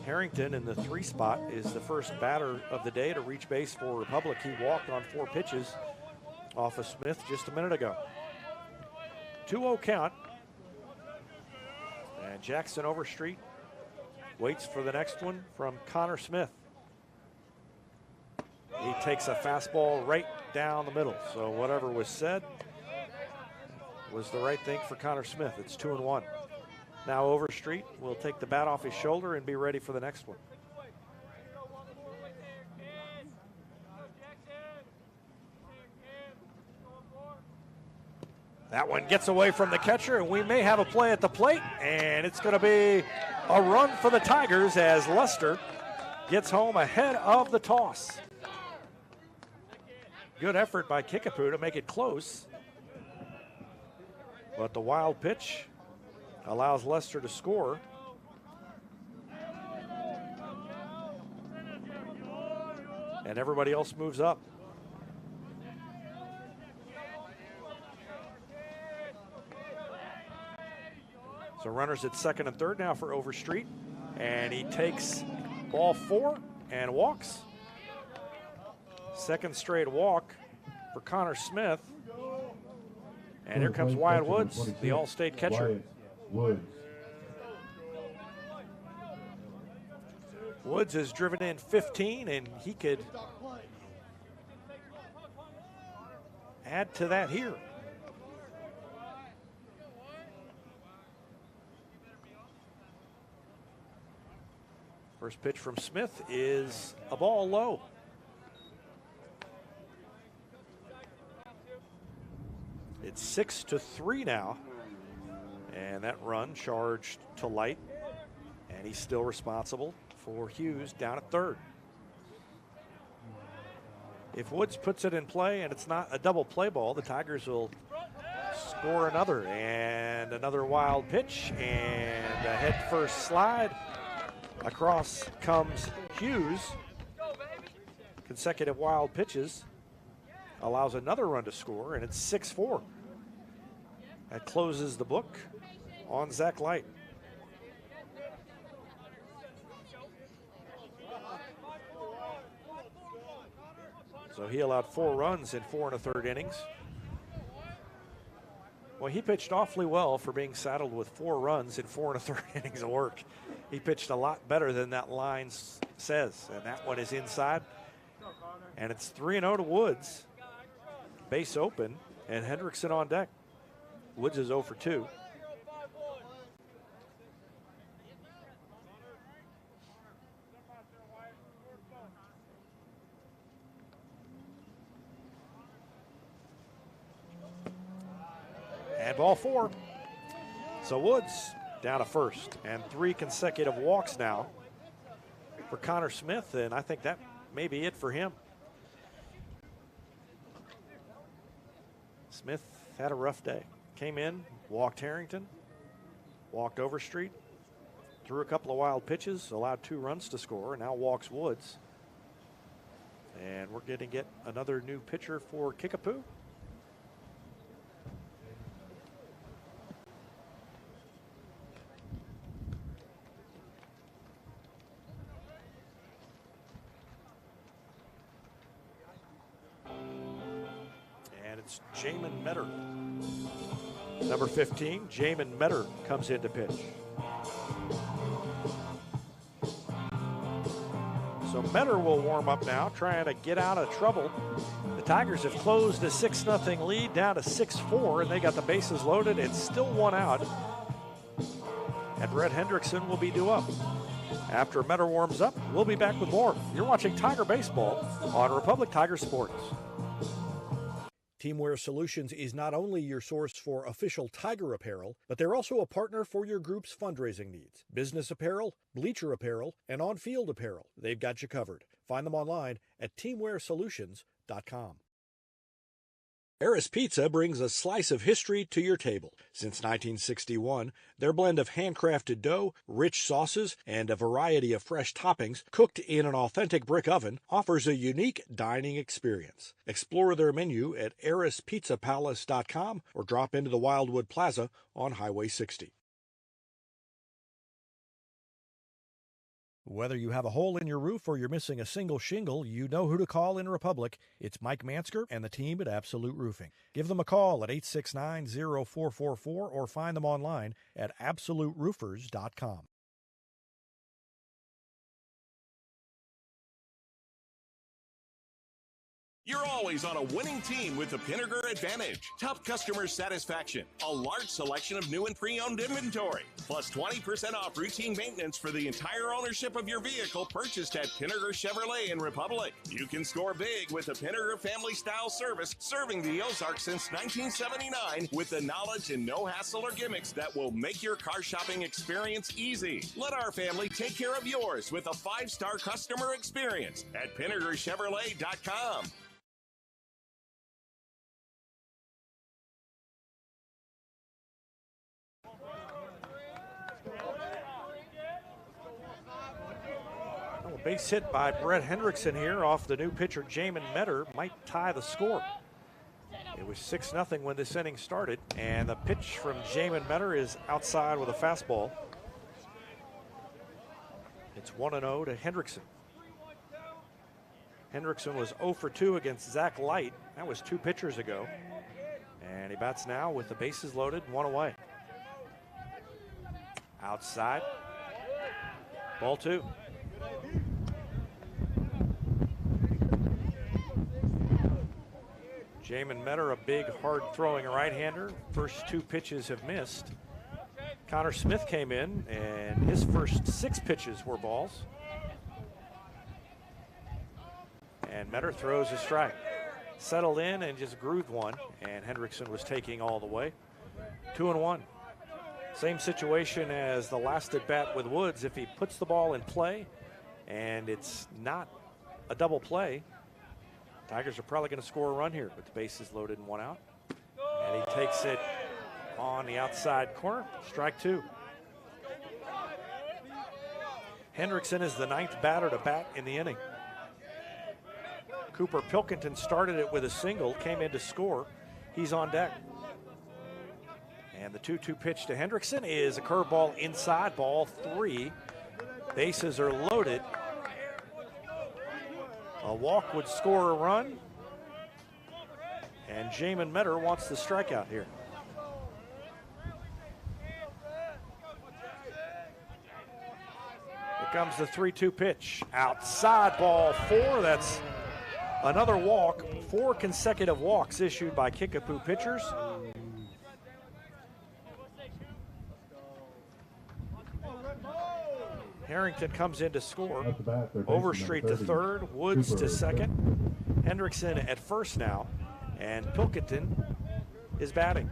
S1: Harrington in the 3 spot is the first batter of the day to reach base for Republic. He walked on 4 pitches off of Smith just a minute ago. 2-0 count. And Jackson Overstreet waits for the next one from Connor Smith. He takes a fastball right down the middle. So whatever was said was the right thing for Connor Smith. It's 2-1. Now Overstreet will take the bat off his shoulder and be ready for the next one. That one gets away from the catcher, and we may have a play at the plate, and it's going to be a run for the Tigers as Lester gets home ahead of the toss. Good effort by Kickapoo to make it close. But the wild pitch allows Lester to score. And everybody else moves up. So runners at second and third now for Overstreet. And he takes ball 4 and walks. Second straight walk for Connor Smith. And here comes Wyatt Woods, the All-State catcher.
S3: Woods.
S1: Woods has driven in 15, and he could add to that here. First pitch from Smith is a ball low. It's 6-3 now, and that run charged to light, and he's still responsible for Hughes down at third. If Woods puts it in play and it's not a double play ball, the Tigers will score another, and another wild pitch, and a head first slide. Across comes Hughes. Consecutive wild pitches allows another run to score, and it's 6-4. That closes the book on Zach Light. So he allowed 4 runs in 4 1/3 innings. Well, he pitched awfully well for being saddled with 4 runs in 4 1/3 innings of work. He pitched a lot better than that line says, and that one is inside. And it's 3-0 to Woods. Base open, and Hendrickson on deck. Woods is 0 for 2. And ball 4. So Woods down to first, and 3 consecutive walks now for Connor Smith, and I think that may be it for him. Smith had a rough day. Came in, walked Harrington, walked Overstreet, threw a couple of wild pitches, allowed 2 runs to score, and now walks Woods. And we're going to get another new pitcher for Kickapoo. It's Jamin Metter. Number 15, Jamin Metter comes in to pitch. So Metter will warm up now, trying to get out of trouble. The Tigers have closed a 6-0 lead down to 6-4, and they got the bases loaded. It's still 1 out. And Brett Hendrickson will be due up. After Metter warms up, we'll be back with more. You're watching Tiger Baseball on Republic Tiger Sports.
S8: Teamwear Solutions is not only your source for official Tiger apparel, but they're also a partner for your group's fundraising needs. Business apparel, bleacher apparel, and on-field apparel. They've got you covered. Find them online at teamwearsolutions.com. Eris Pizza brings a slice of history to your table. Since 1961, their blend of handcrafted dough, rich sauces, and a variety of fresh toppings cooked in an authentic brick oven offers a unique dining experience. Explore their menu at erispizzapalace.com or drop into the Wildwood Plaza on Highway 60. Whether you have a hole in your roof or you're missing a single shingle, you know who to call in Republic. It's Mike Mansker and the team at Absolute Roofing. Give them a call at 869-0444 or find them online at absoluteroofers.com.
S2: You're always on a winning team with the Pinnaker Advantage. Top customer satisfaction, a large selection of new and pre-owned inventory, plus 20% off routine maintenance for the entire ownership of your vehicle purchased at Pinnaker Chevrolet in Republic. You can score big with the Pinnaker family style service, serving the Ozarks since 1979 with the knowledge and no hassle or gimmicks that will make your car shopping experience easy. Let our family take care of yours with a 5-star customer experience at PinnakerChevrolet.com.
S1: Base hit by Brett Hendrickson here off the new pitcher Jamin Metter might tie the score. It was 6-0 when this inning started, and the pitch from Jamin Metter is outside with a fastball. It's 1-0 to Hendrickson. Hendrickson was 0 for 2 against Zach Light. That was 2 pitchers ago. And he bats now with the bases loaded, 1 away. Outside. Ball 2. Jamin Metter, a big, hard-throwing right-hander. First 2 pitches have missed. Connor Smith came in, and his first 6 pitches were balls. And Metter throws a strike. Settled in and just grooved one, and Hendrickson was taking all the way. 2-1. Same situation as the last at bat with Woods. If he puts the ball in play and it's not a double play, Tigers are probably going to score a run here with the bases loaded and 1 out. And he takes it on the outside corner. Strike 2. Hendrickson is the 9th batter to bat in the inning. Cooper Pilkington started it with a single, came in to score. He's on deck. And the 2-2 pitch to Hendrickson is a curveball inside, ball 3. Bases are loaded. A walk would score a run. And Jamin Metter wants the strikeout here. Here comes the 3-2 pitch. Outside, ball 4. That's another walk. 4 consecutive walks issued by Kickapoo pitchers. Harrington comes in to score. Overstreet to third, Woods to second. Hendrickson at first now, and Pilkington is batting.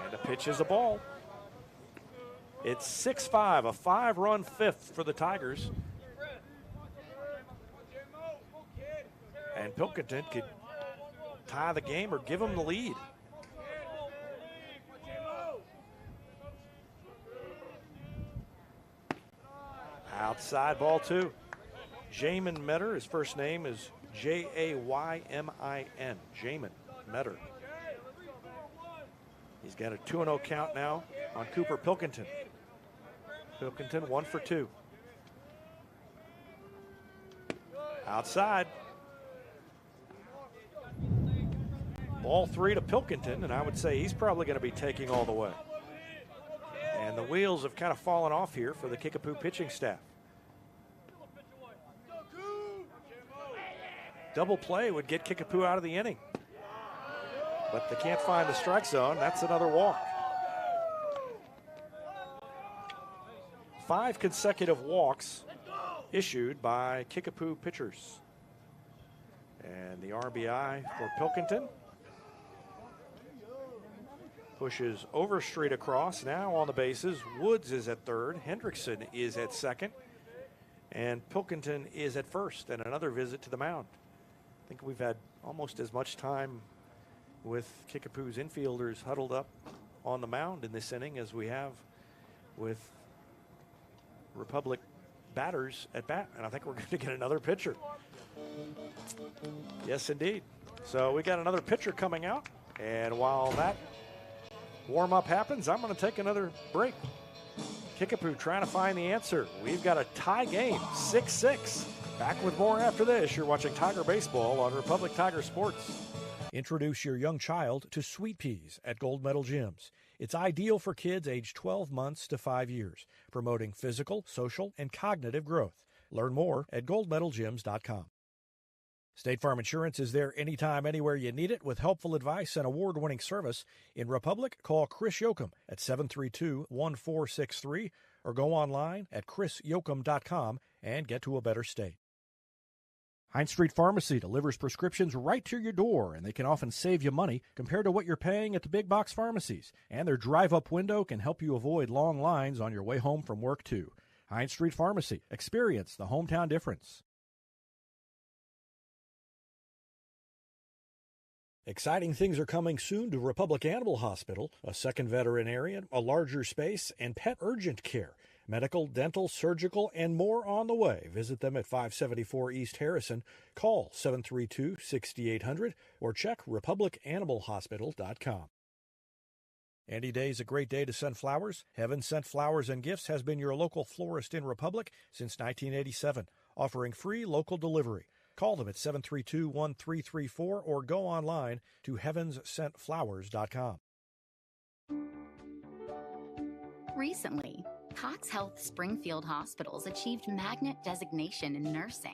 S1: And the pitch is a ball. It's 6-5, a 5-run 5th for the Tigers. And Pilkington could tie the game or give them the lead. Outside, ball 2. Jamin Metter, his first name is Jaymin. Jamin Metter. He's got a 2-0 count now on Cooper Pilkington. Pilkington 1 for 2. Outside. Ball 3 to Pilkington, and I would say he's probably going to be taking all the way. And the wheels have kind of fallen off here for the Kickapoo pitching staff. Double play would get Kickapoo out of the inning. But they can't find the strike zone. That's another walk. 5 consecutive walks issued by Kickapoo pitchers. And the RBI for Pilkington. Pushes Overstreet across, now on the bases. Woods is at third, Hendrickson is at second, and Pilkington is at first, and another visit to the mound. I think we've had almost as much time with Kickapoo's infielders huddled up on the mound in this inning as we have with Republic batters at bat, and I think we're going to get another pitcher. Yes, indeed. So we got another pitcher coming out, and while that warm-up happens, I'm going to take another break. Kickapoo trying to find the answer. We've got a tie game, 6-6. Back with more after this. You're watching Tiger Baseball on Republic Tiger Sports.
S8: Introduce your young child to Sweet Peas at Gold Medal Gyms. It's ideal for kids aged 12 months to 5 years, promoting physical, social, and cognitive growth. Learn more at goldmedalgyms.com. State Farm Insurance is there anytime, anywhere you need it with helpful advice and award-winning service. In Republic, call Chris Yoakum at 732-1463 or go online at chrisyoakum.com and get to a better state. Heinz Street Pharmacy delivers prescriptions right to your door, and they can often save you money compared to what you're paying at the big box pharmacies. And their drive-up window can help you avoid long lines on your way home from work, too. Heinz Street Pharmacy. Experience the hometown difference. Exciting things are coming soon to Republic Animal Hospital, a second veterinarian, a larger space, and pet urgent care. Medical, dental, surgical, and more on the way. Visit them at 574 East Harrison. Call 732-6800 or check republicanimalhospital.com. Any day is a great day to send flowers. Heaven Sent Flowers and Gifts has been your local florist in Republic since 1987, offering free local delivery. Call them at 732-1334 or go online to heavenssentflowers.com.
S4: Recently, Cox Health Springfield Hospitals achieved magnet designation in nursing,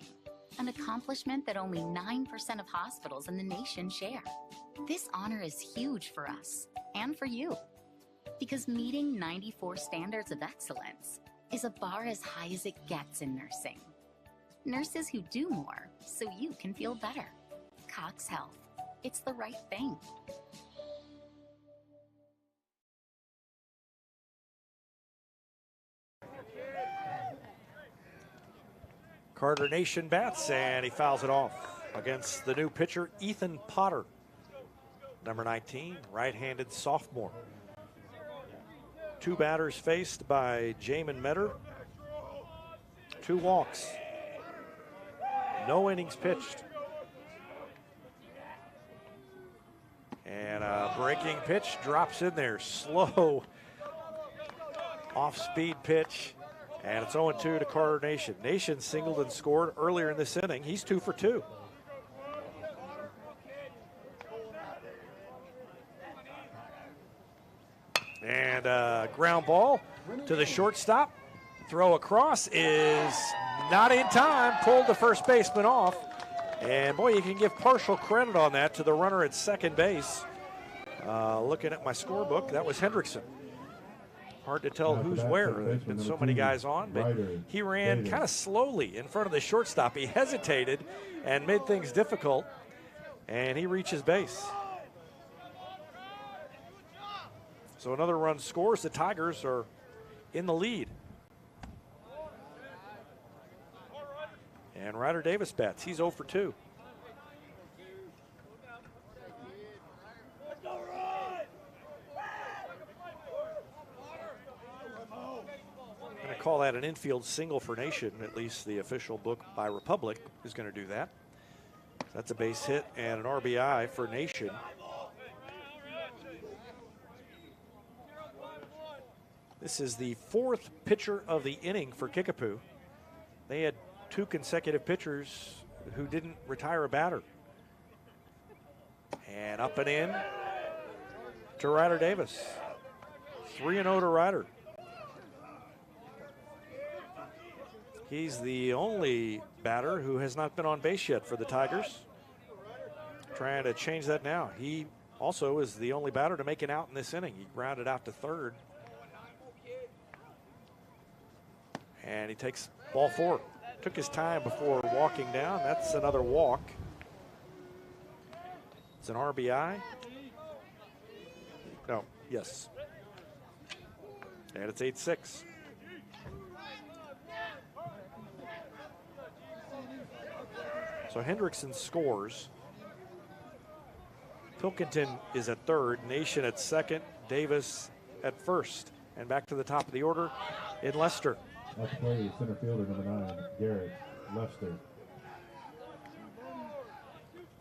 S4: an accomplishment that only 9% of hospitals in the nation share. This honor is huge for us and for you, because meeting 94 standards of excellence is a bar as high as it gets in nursing. Nurses who do more so you can feel better. Cox Health. It's the right thing.
S1: Carter Nation bats, and he fouls it off against the new pitcher, Ethan Potter. Number 19, right-handed sophomore. Two batters faced by Jamin Metter. 2 walks. No innings pitched. And a breaking pitch drops in there. Slow off-speed pitch. And it's 0-2 to Carter Nation. Nation singled and scored earlier in this inning. He's 2 for 2. And a ground ball to the shortstop. Throw across is not in time. Pulled the first baseman off. And boy, you can give partial credit on that to the runner at second base. Looking at my scorebook, that was Hendrickson. Hard to tell who's where. There's been so many guys on, but he ran kind of slowly in front of the shortstop. He hesitated and made things difficult, and he reaches base. So another run scores. The Tigers are in the lead. And Ryder Davis bats. He's 0 for 2. I'm going to call that an infield single for Nation. At least the official book by Republic is going to do that. That's a base hit and an RBI for Nation. This is the 4th pitcher of the inning for Kickapoo. They had 2 consecutive pitchers who didn't retire a batter. And up and in to Ryder Davis. 3-0 to Ryder. He's the only batter who has not been on base yet for the Tigers. Trying to change that now. He also is the only batter to make an out in this inning. He grounded out to third. And he takes ball 4. Took his time before walking down. That's another walk. It's an RBI. No, yes. And it's 8-6. So Hendrickson scores. Pilkington is at third, Nation at second, Davis at first. And back to the top of the order in Lester.
S3: Up to play, center fielder number 9, Garrett Lester.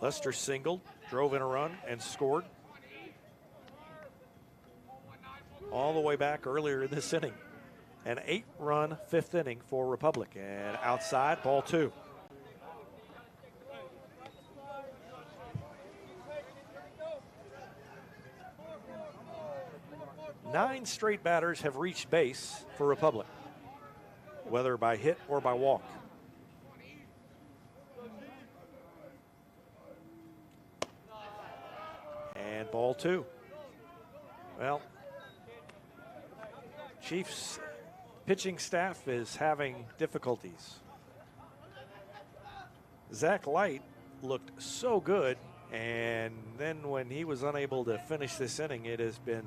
S1: Lester singled, drove in a run, and scored. All the way back earlier in this inning. An 8-run 5th inning for Republic. And outside, ball 2. Nine straight batters have reached base for Republic, whether by hit or by walk. And ball 2. Well, Chiefs pitching staff is having difficulties. Zach Light looked so good, and then when he was unable to finish this inning, it has been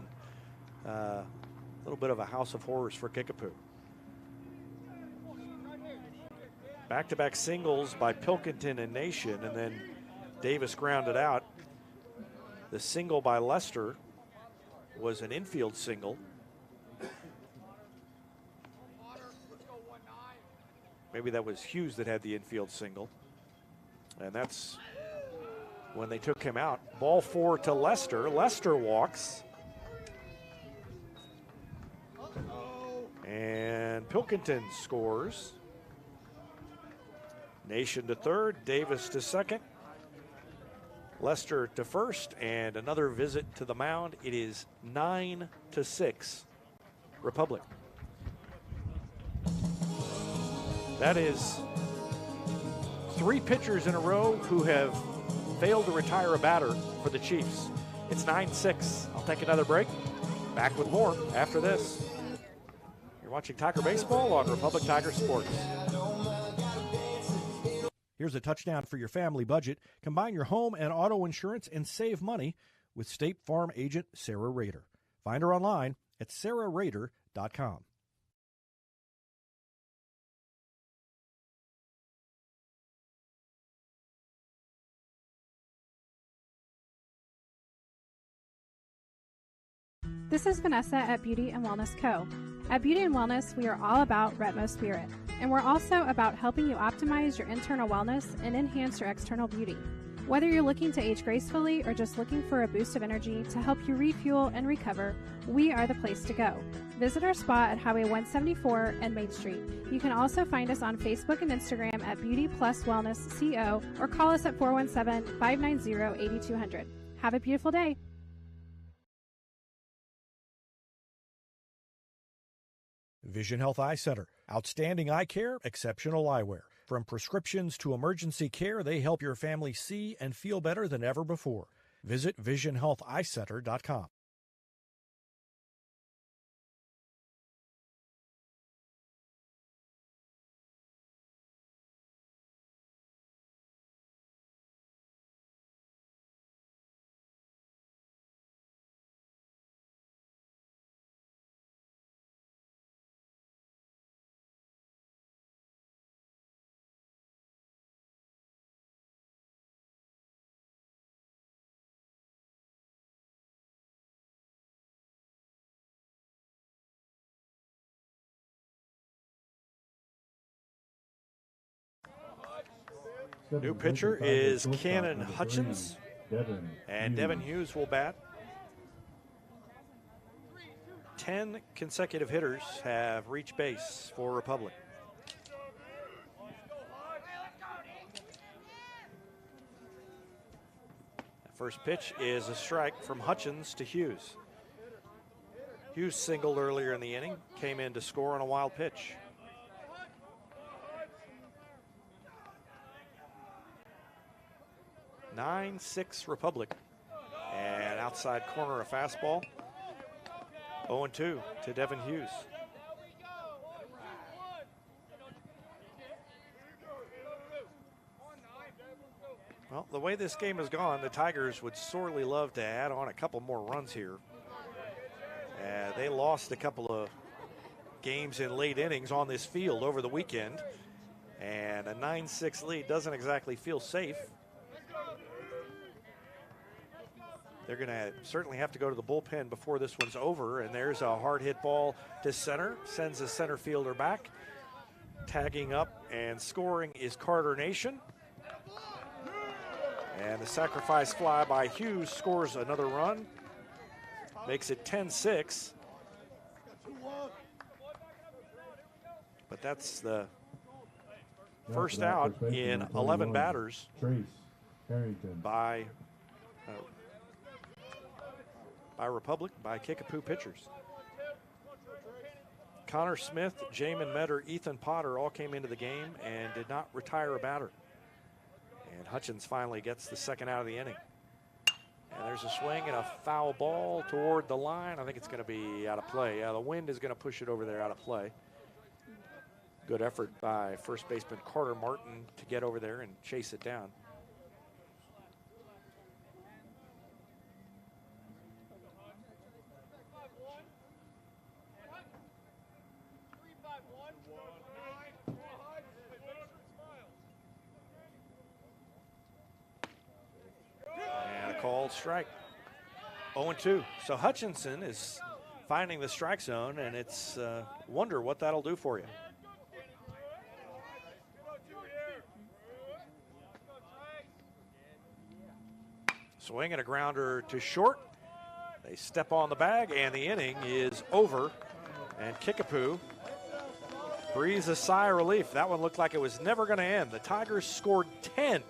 S1: a little bit of a house of horrors for Kickapoo. Back-to-back singles by Pilkington and Nation, and then Davis grounded out. The single by Lester was an infield single. Maybe that was Hughes that had the infield single. And that's when they took him out. Ball 4 to Lester. Lester walks. And Pilkington scores. Nation to third, Davis to second. Lester to first, and another visit to the mound. It is 9-6, Republic. That is 3 pitchers in a row who have failed to retire a batter for the Chiefs. It's 9-6. I'll take another break. Back with more after this. You're watching Tiger Baseball on Republic Tiger Sports.
S8: Here's a touchdown for your family budget. Combine your home and auto insurance and save money with State Farm agent Sarah Rader. Find her online at sarahrader.com.
S5: This is Vanessa at Beauty and Wellness Co. At Beauty and Wellness, we are all about Retmo Spirit, and we're also about helping you optimize your internal wellness and enhance your external beauty. Whether you're looking to age gracefully or just looking for a boost of energy to help you refuel and recover, we are the place to go. Visit our spa at Highway 174 and Main Street. You can also find us on Facebook and Instagram at Beauty Plus Wellness CO or call us at 417-590-8200. Have a beautiful day.
S8: Vision Health Eye Center. Outstanding eye care, exceptional eyewear. From prescriptions to emergency care, they help your family see and feel better than ever before. Visit visionhealtheyecenter.com.
S1: New pitcher is Cannon Hutchins, and Devin Hughes will bat. 10 consecutive hitters have reached base for Republic. First pitch is a strike from Hutchins to Hughes. Hughes singled earlier in the inning, came in to score on a wild pitch. 9-6 Republic. And outside corner a fastball. 0-2 to Devin Hughes. Well, the way this game has gone, the Tigers would sorely love to add on a couple more runs here. They lost a couple of games in late innings on this field over the weekend. And a 9-6 lead doesn't exactly feel safe. They're going to certainly have to go to the bullpen before this one's over. And there's a hard hit ball to center, sends the center fielder back. Tagging up and scoring is Carter Nation. And the sacrifice fly by Hughes scores another run. Makes it 10-6. But that's the first out in 11 batters by Republic, by Kickapoo pitchers. Connor Smith, Jamin Metter, Ethan Potter all came into the game and did not retire a batter. And Hutchins finally gets the second out of the inning. And there's a swing and a foul ball toward the line. I think it's going to be out of play. The wind is going to push it over there out of play. Good effort by first baseman Carter Martin to get over there and chase it down. And a called strike. 0-2. So Hutchinson is finding the strike zone, and it's wonder what that'll do for you. Swing and a grounder to short. They step on the bag, and the inning is over. And Kickapoo breathes a sigh of relief. That one looked like it was never going to end. The Tigers scored 10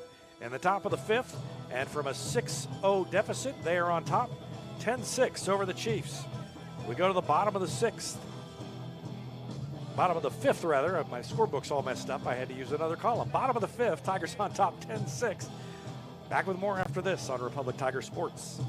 S1: in the top of the fifth, and from a 6-0 deficit, they are on top, 10-6 over the Chiefs. We go to the bottom of the sixth. Bottom of the fifth, rather. My scorebook's all messed up. I had to use another column. Bottom of the fifth, Tigers on top, 10-6. Back with more after this on Republic Tiger Sports.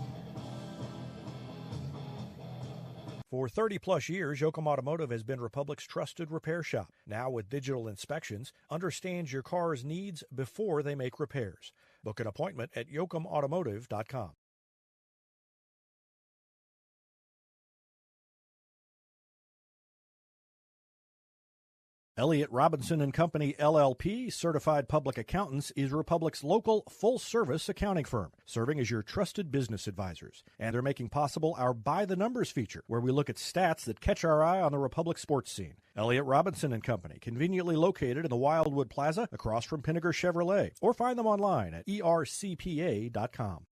S8: For 30-plus years, Yoakum Automotive has been Republic's trusted repair shop. Now with digital inspections, understands your car's needs before they make repairs. Book an appointment at yoakumautomotive.com. Elliott Robinson and Company, LLP, Certified Public Accountants, is Republic's local full-service accounting firm, serving as your trusted business advisors. And they're making possible our By the Numbers feature, where we look at stats that catch our eye on the Republic sports scene. Elliott Robinson and Company, conveniently located in the Wildwood Plaza across from Pinnaker Chevrolet, or find them online at ercpa.com.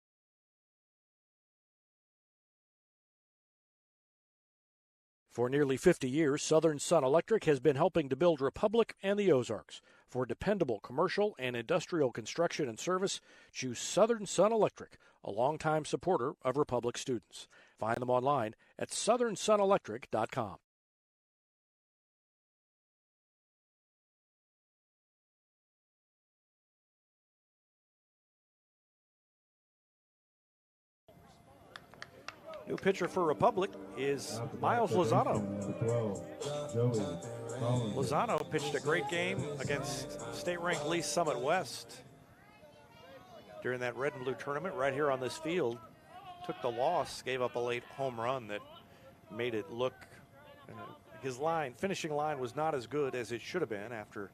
S8: For nearly 50 years, Southern Sun Electric has been helping to build Republic and the Ozarks. For dependable commercial and industrial construction and service, choose Southern Sun Electric, a longtime supporter of Republic students. Find them online at southernsunelectric.com.
S1: New pitcher for Republic is Miles Lozano. Lozano pitched a great game against state-ranked Lee Summit West during that red and blue tournament right here on this field. Took the loss, gave up a late home run that made it look, his finishing line was not as good as it should have been after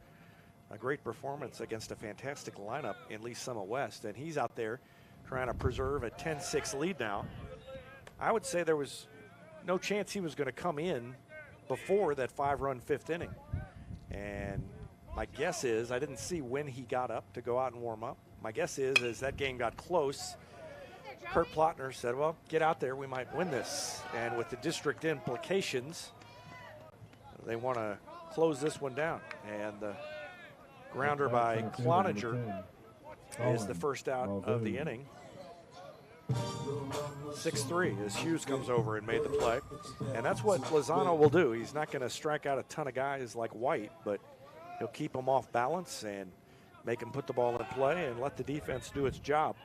S1: a great performance against a fantastic lineup in Lee Summit West. And he's out there trying to preserve a 10-6 lead now. I would say there was no chance he was going to come in before that 5-run fifth inning. And my guess is, I didn't see when he got up to go out and warm up. My guess is, as that game got close, Kurt Plotner said, well, get out there, we might win this. And with the district implications, they want to close this one down. And the grounder by Cloninger is the first out of the inning. 6-3 as Hughes comes over and made the play. And that's what Lozano will do. He's not going to strike out a ton of guys like White, but he'll keep them off balance and make them put the ball in play and let the defense do its job.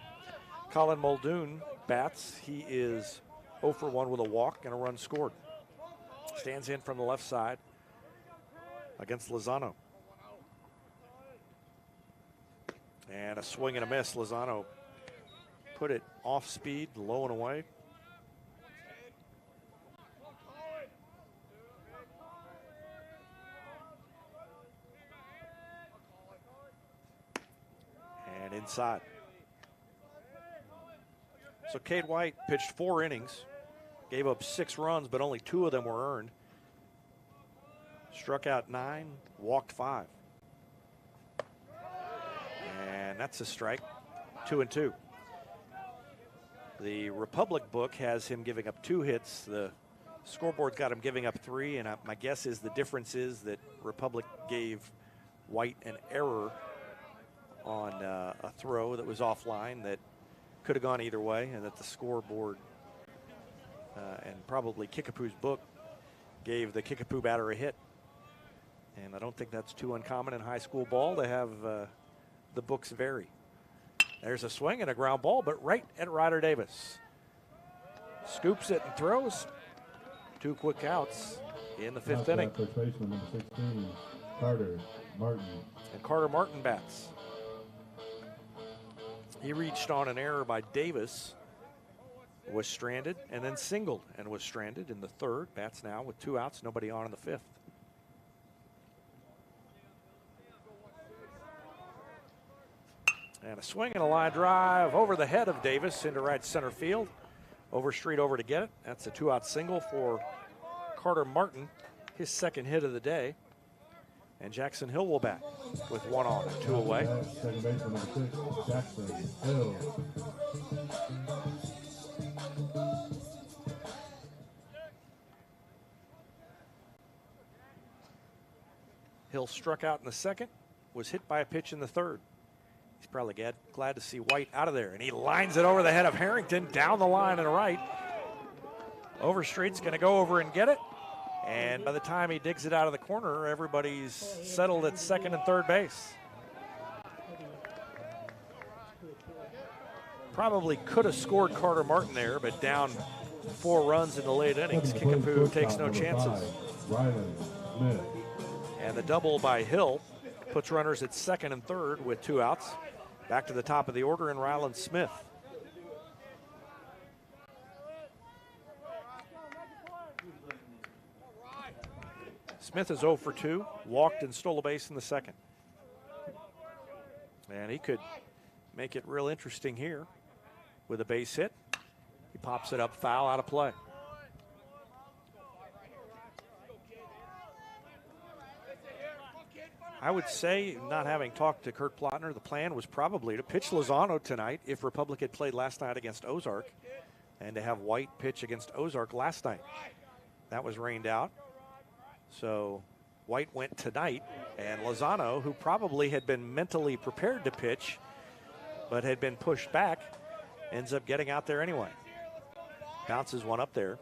S1: Colin Muldoon bats. He is 0 for 1 with a walk and a run scored. Stands in from the left side against Lozano. And a swing and a miss. Lozano put it off speed, low and away. And inside. So Cade White pitched 4 innings, gave up 6 runs, but only 2 of them were earned. Struck out 9, walked 5. And that's a strike, 2-2. The Republic book has him giving up 2 hits. The scoreboard's got him giving up 3, and my guess is the difference is that Republic gave White an error on a throw that was offline that could have gone either way, and that the scoreboard and probably Kickapoo's book gave the Kickapoo batter a hit. And I don't think that's too uncommon in high school ball to have the books vary. There's a swing and a ground ball, but right at Ryder Davis. Scoops it and throws. 2 quick outs in the 5th inning.
S3: First baseman, number 16, Carter Martin.
S1: And Carter Martin bats. He reached on an error by Davis, was stranded, and then singled and was stranded in the 3rd. Bats now with 2 outs, nobody on in the 5th. And a swing and a line drive over the head of Davis into right center field. Overstreet over to get it. That's a 2-out single for Carter Martin, his second hit of the day. And Jackson Hill will bat with 1 on and 2 away.
S3: Second baseman number 6, Jackson Hill.
S1: Hill struck out in the second, was hit by a pitch in the third. He's probably glad to see White out of there, and he lines it over the head of Harrington down the line and right. Overstreet's going to go over and get it, and by the time he digs it out of the corner, everybody's settled at second and third base. Probably could have scored Carter Martin there, but down 4 runs in the late innings. Kickapoo takes no chances.
S3: Ryland Smith.
S1: And the double by Hill puts runners at second and third with 2 outs. Back to the top of the order in Ryland Smith. Smith is 0 for 2, walked and stole a base in the second. And he could make it real interesting here with a base hit. He pops it up foul, out of play. I would say, not having talked to Kurt Plotner, the plan was probably to pitch Lozano tonight if Republic had played last night against Ozark, and to have White pitch against Ozark last night. That was rained out. So White went tonight, and Lozano, who probably had been mentally prepared to pitch but had been pushed back, ends up getting out there anyway. Bounces one up there.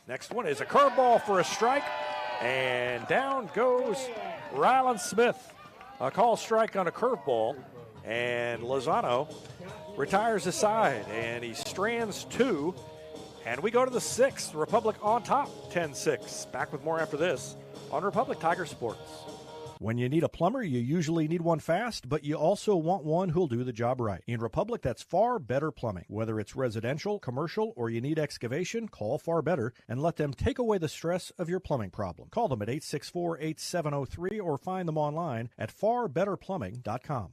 S1: Next one is a curveball for a strike, and down goes Ryland Smith. A call strike on a curveball, and Lozano retires aside, and he strands 2, and we go to the 6th. Republic on top, 10-6. Back with more after this on Republic Tiger Sports.
S8: When you need a plumber, you usually need one fast, but you also want one who'll do the job right. In Republic, that's Far Better Plumbing. Whether it's residential, commercial, or you need excavation, call Far Better and let them take away the stress of your plumbing problem. Call them at 864-8703 or find them online at farbetterplumbing.com.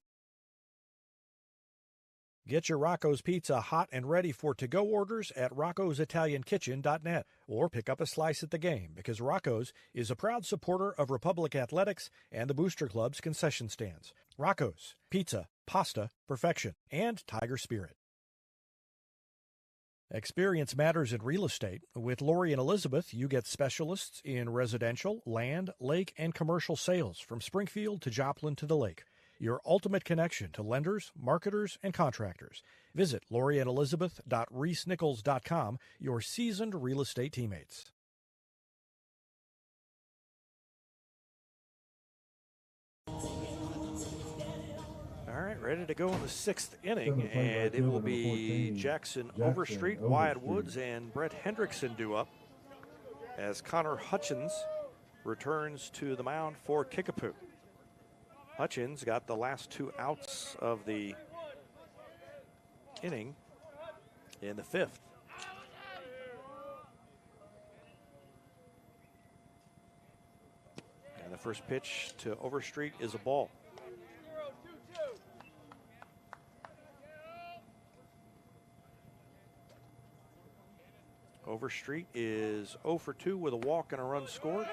S8: Get your Rocco's Pizza hot and ready for to-go orders at roccositaliankitchen.net or pick up a slice at the game, because Rocco's is a proud supporter of Republic Athletics and the Booster Club's concession stands. Rocco's, pizza, pasta, perfection, and Tiger Spirit. Experience matters in real estate. With Lori and Elizabeth, you get specialists in residential, land, lake, and commercial sales from Springfield to Joplin to the lake. Your ultimate connection to lenders, marketers, and contractors. Visit loriandelizabeth.reesnichols.com, your seasoned real estate teammates.
S1: All right, ready to go in the 6th inning, and it will be Jackson Overstreet, Wyatt Woods, and Brett Hendrickson due up as Connor Hutchins returns to the mound for Kickapoo. Hutchins got the last 2 outs of the inning in the 5th. And the first pitch to Overstreet is a ball. Overstreet is 0 for 2 with a walk and a run scored.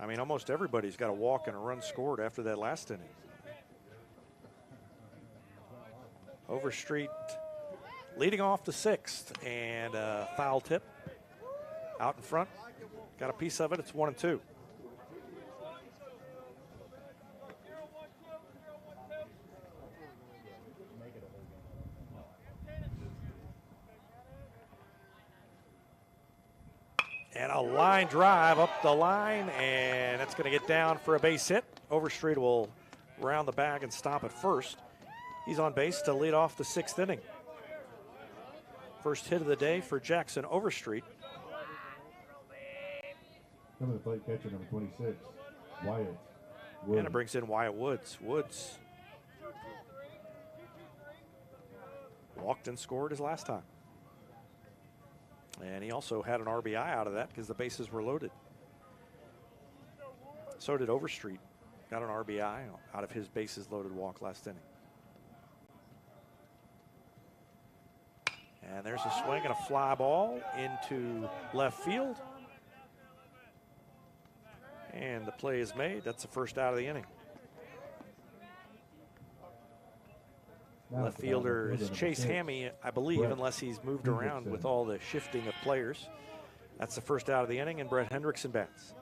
S1: I mean, almost everybody's got a walk and a run scored after that last inning. Overstreet leading off the 6th, and a foul tip out in front. Got a piece of it. It's 1-2. And a line drive up the line, and it's going to get down for a base hit. Overstreet will round the bag and stop at first. He's on base to lead off the 6th inning. First hit of the day for Jackson Overstreet.
S3: Coming to the plate, catcher number 26, Wyatt Woods.
S1: And it brings in Wyatt Woods. Woods walked and scored his last time. And he also had an RBI out of that because the bases were loaded. So did Overstreet. got an RBI out of his bases loaded walk last inning. And there's a swing and a fly ball into left field. And the play is made. That's the first out of the inning. Left fielder is Chase Hammy, I believe, unless he's moved around with all the shifting of players. That's the first out of the inning, and Brett Hendrickson bats.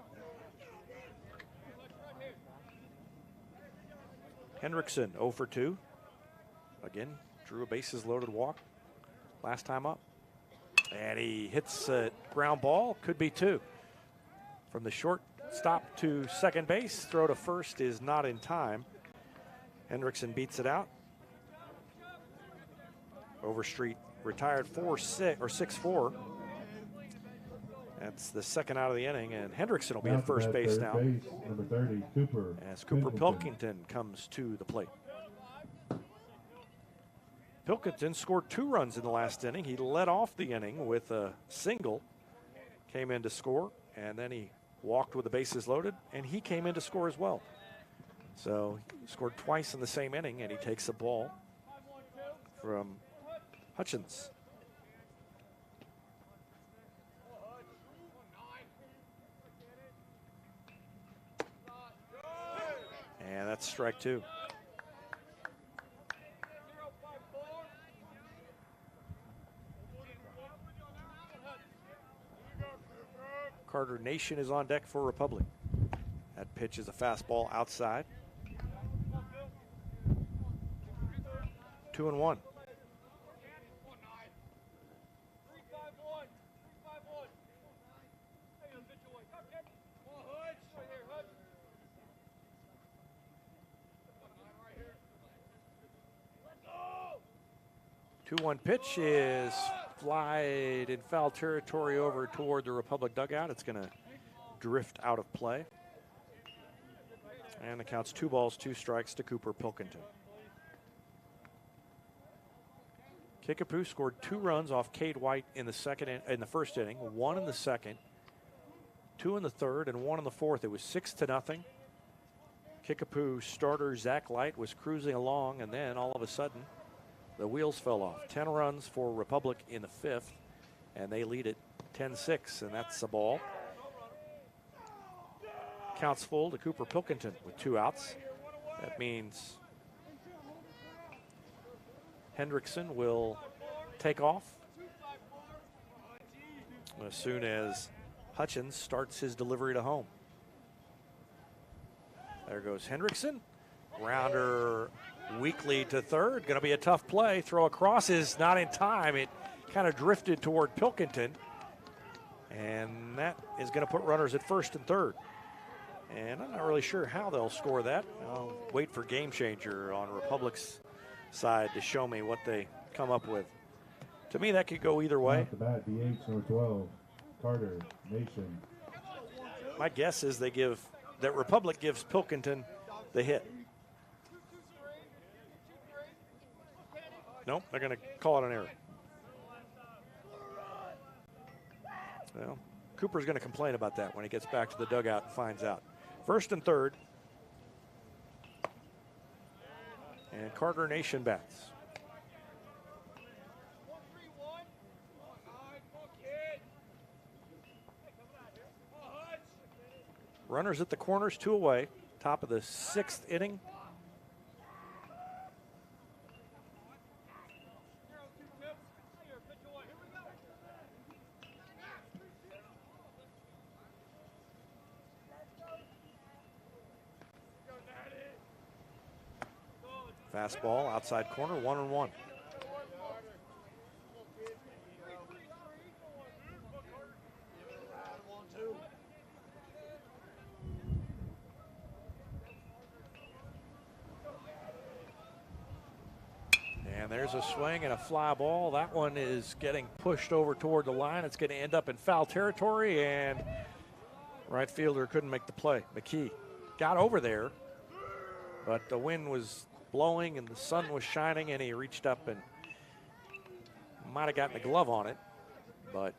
S1: Hendrickson 0 for 2. Again, drew a bases loaded walk last time up. And he hits a ground ball, could be 2. From the short stop to second base, throw to first is not in time. Hendrickson beats it out. Overstreet retired 6-4. That's the second out of the inning, and Hendrickson will be at first base now.
S3: Number 30, Cooper.
S1: As Cooper Pilkington comes to the plate. Pilkington scored 2 runs in the last inning. He led off the inning with a single, came in to score, and then he walked with the bases loaded, and he came in to score as well. So he scored twice in the same inning, and he takes a ball from Hutchins. And that's strike 2. Carter Nation is on deck for Republic. That pitch is a fastball outside. 2-1. Two-one pitch is flied in foul territory over toward the Republic dugout. It's going to drift out of play. And the count's 2 balls, 2 strikes to Cooper Pilkington. Kickapoo scored 2 runs off Cade White in the first inning, 1 in the second, 2 in the third, and 1 in the fourth. It was 6-0. Kickapoo starter Zach Light was cruising along, and then all of a sudden, the wheels fell off. 10 runs for Republic in the 5th, and they lead it 10-6, and that's a ball. Counts full to Cooper Pilkington with 2 outs. That means Hendrickson will take off as soon as Hutchins starts his delivery to home. There goes Hendrickson. Grounder weakly to third. Going to be a tough play. Throw across is not in time. It kind of drifted toward Pilkington. And that is going to put runners at first and third. And I'm not really sure how they'll score that. I'll wait for Game Changer on Republic's side to show me what they come up with. To me, that could go either way.
S3: Off the bat, DH number 12, Carter Nation.
S1: My guess is that Republic gives Pilkington the hit. Nope, they're going to call it an error. Well, Cooper's going to complain about that when he gets back to the dugout and finds out. First and third. And Carter Nation bats. Runners at the corners, 2 away. Top of the 6th inning. Fastball, outside corner, 1-1. And there's a swing and a fly ball. That one is getting pushed over toward the line. It's going to end up in foul territory, and right fielder couldn't make the play. McKee got over there, but the wind was blowing and the sun was shining, and he reached up and might have gotten a glove on it, but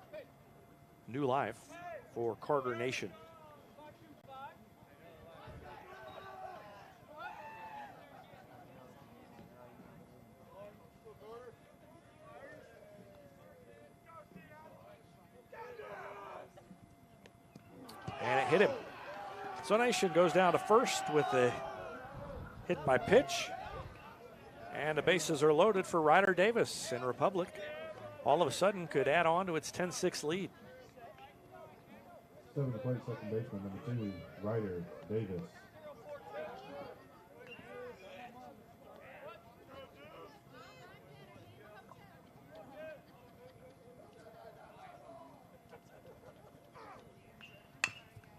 S1: new life for Carter Nation. hit him. So Nation goes down to first with the hit by pitch. And the bases are loaded for Ryder Davis, and Republic all of a sudden could add on to its 10-6 lead.
S3: 7 to play, second baseman number 2, Ryder Davis.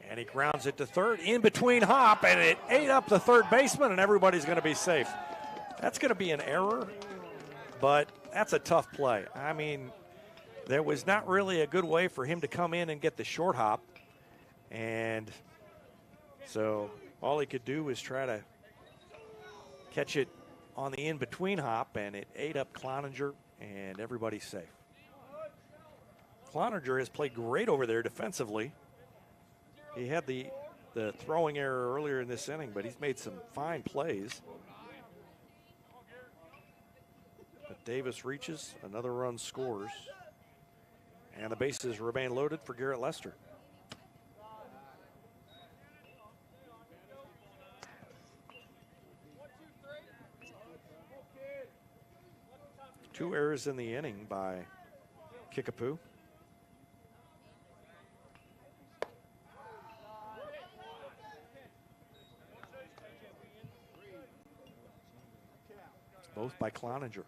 S1: And he grounds it to third, in between hop, and it ate up the third baseman, and everybody's going to be safe. That's going to be an error, but that's a tough play. I mean, there was not really a good way for him to come in and get the short hop, and so all he could do was try to catch it on the in-between hop, and it ate up Cloninger, and everybody's safe. Cloninger has played great over there defensively. He had the throwing error earlier in this inning, but he's made some fine plays. But Davis reaches, another run scores, and the bases remain loaded for Garrett Lester. Two errors in the inning by Kickapoo. Both by Cloninger.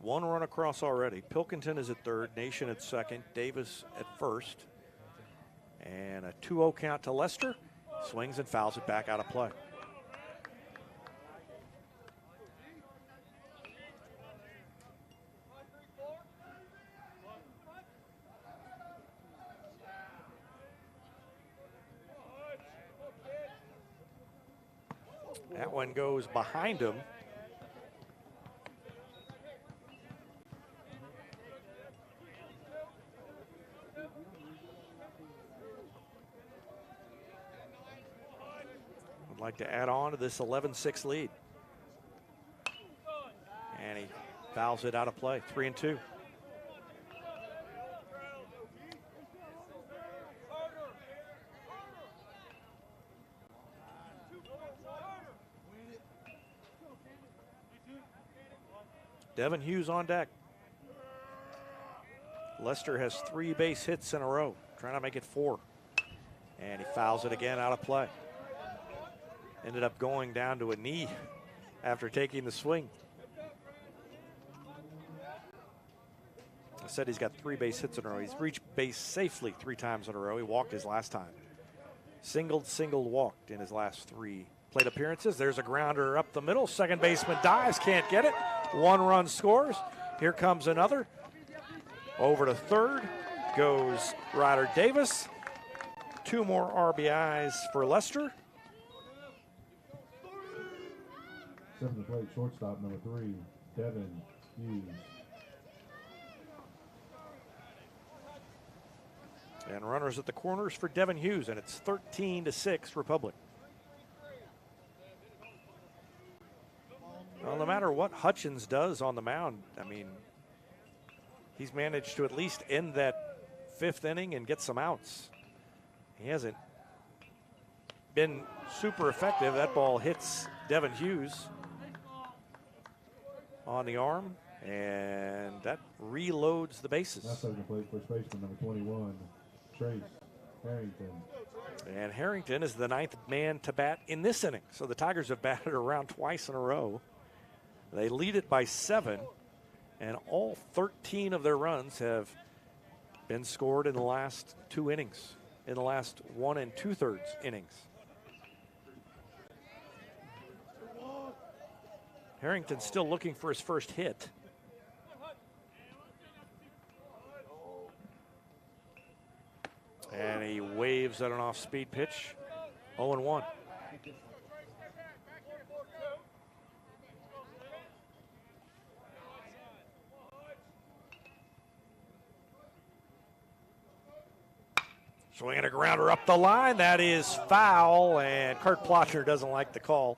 S1: One run across already. Pilkington is at third, Nation at second, Davis at first. And a 2-0 count to Lester. Swings and fouls it back out of play. That one goes behind him. Would like to add on to this 11-6 lead. And he fouls it out of play, 3-2. Devin Hughes on deck. Lester has 3 base hits in a row, trying to make it 4. And he fouls it again out of play. Ended up going down to a knee after taking the swing. I said he's got 3 base hits in a row. He's reached base safely 3 times in a row. He walked his last time. Singled, walked in his last 3 plate appearances. There's a grounder up the middle. Second baseman dives, can't get it. 1 run scores. Here comes another. Over to third goes Ryder Davis. 2 more RBIs for Lester.
S3: 7 to play, shortstop number 3, Devin Hughes.
S1: And runners at the corners for Devin Hughes, and it's 13-6 Republic. Well, no matter what Hutchins does on the mound, I mean, he's managed to at least end that 5th inning and get some outs. He hasn't been super effective. That ball hits Devin Hughes on the arm, and that reloads the bases.
S3: Now second to play, first baseman number 21, Trace Harrington.
S1: And Harrington is the 9th man to bat in this inning. So the Tigers have batted around twice in a row. They lead it by 7, and all 13 of their runs have been scored in the last 2 innings, in the last 1 2/3 innings. Harrington's still looking for his first hit. And he waves at an off-speed pitch. 0-1. Swinging a grounder up the line. That is foul, and Kurt Plotner doesn't like the call.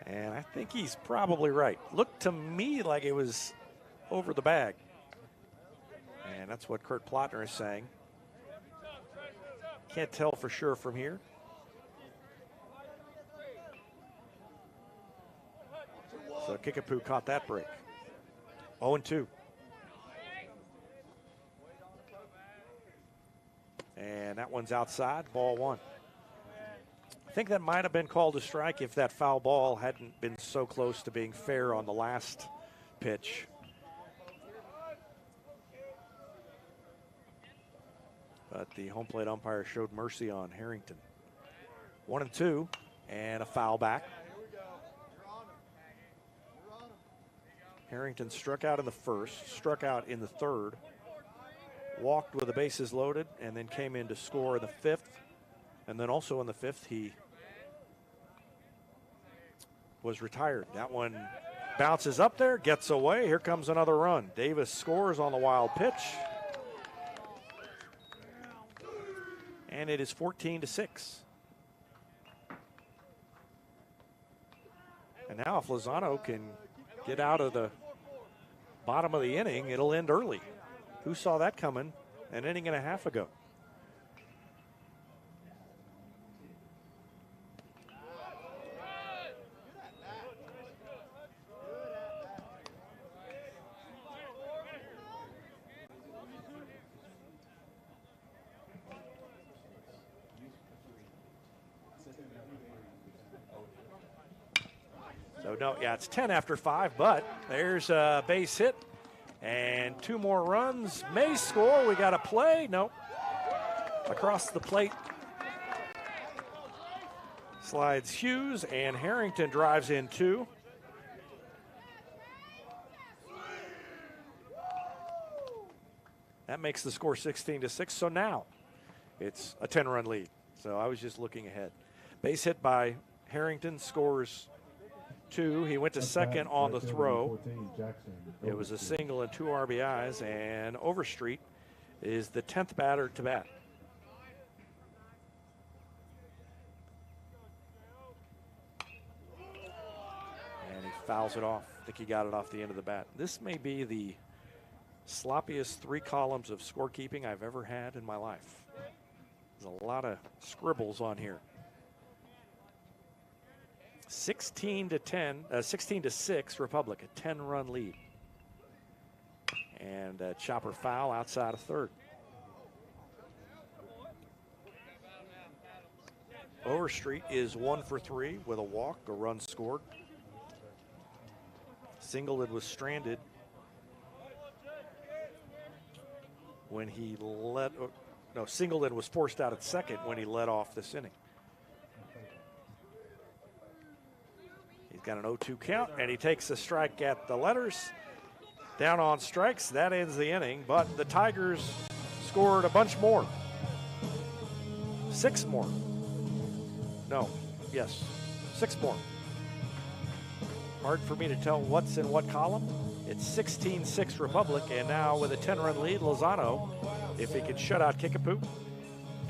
S1: And I think he's probably right. Looked to me like it was over the bag. And that's what Kurt Plotner is saying. Can't tell for sure from here. So Kickapoo caught that break. 0-2. And that one's outside, ball one. I think that might have been called a strike if that foul ball hadn't been so close to being fair on the last pitch. But the home plate umpire showed mercy on Harrington. 1-2, and a foul back. Harrington struck out in the first, struck out in the third, walked with the bases loaded, and then came in to score in the fifth. And then also in the fifth, he was retired. That one bounces up there, gets away. Here comes another run. Davis scores on the wild pitch. And it is 14-6. And now if Lozano can get out of the bottom of the inning, it'll end early. Who saw that coming an inning and a half ago? So no, yeah, it's 10 after 5, but there's a base hit and 2 more runs. May score. We got a play. Nope. Across the plate slides Hughes, and Harrington drives in 2. That makes the score 16-6. So now it's a 10-run lead. So I was just looking ahead. Base hit by Harrington, scores 2. He went to second on the throw. It was a single and 2 RBIs, and Overstreet is the 10th batter to bat. And he fouls it off. I think he got it off the end of the bat. This may be the sloppiest 3 columns of scorekeeping I've ever had in my life. There's a lot of scribbles on here. 16-6 Republic, a 10-run lead. And a chopper foul outside of third. Overstreet is 1 for 3 with a walk, a run scored. Singleton was stranded when he Singleton was forced out at second when he led off this inning. He's got an 0-2 count, and he takes a strike at the letters. Down on strikes, that ends the inning, but the Tigers scored a bunch more. 6 more. Yes, 6 more. Hard for me to tell what's in what column. It's 16-6 Republic, and now with a 10-run lead, Lozano, if he can shut out Kickapoo,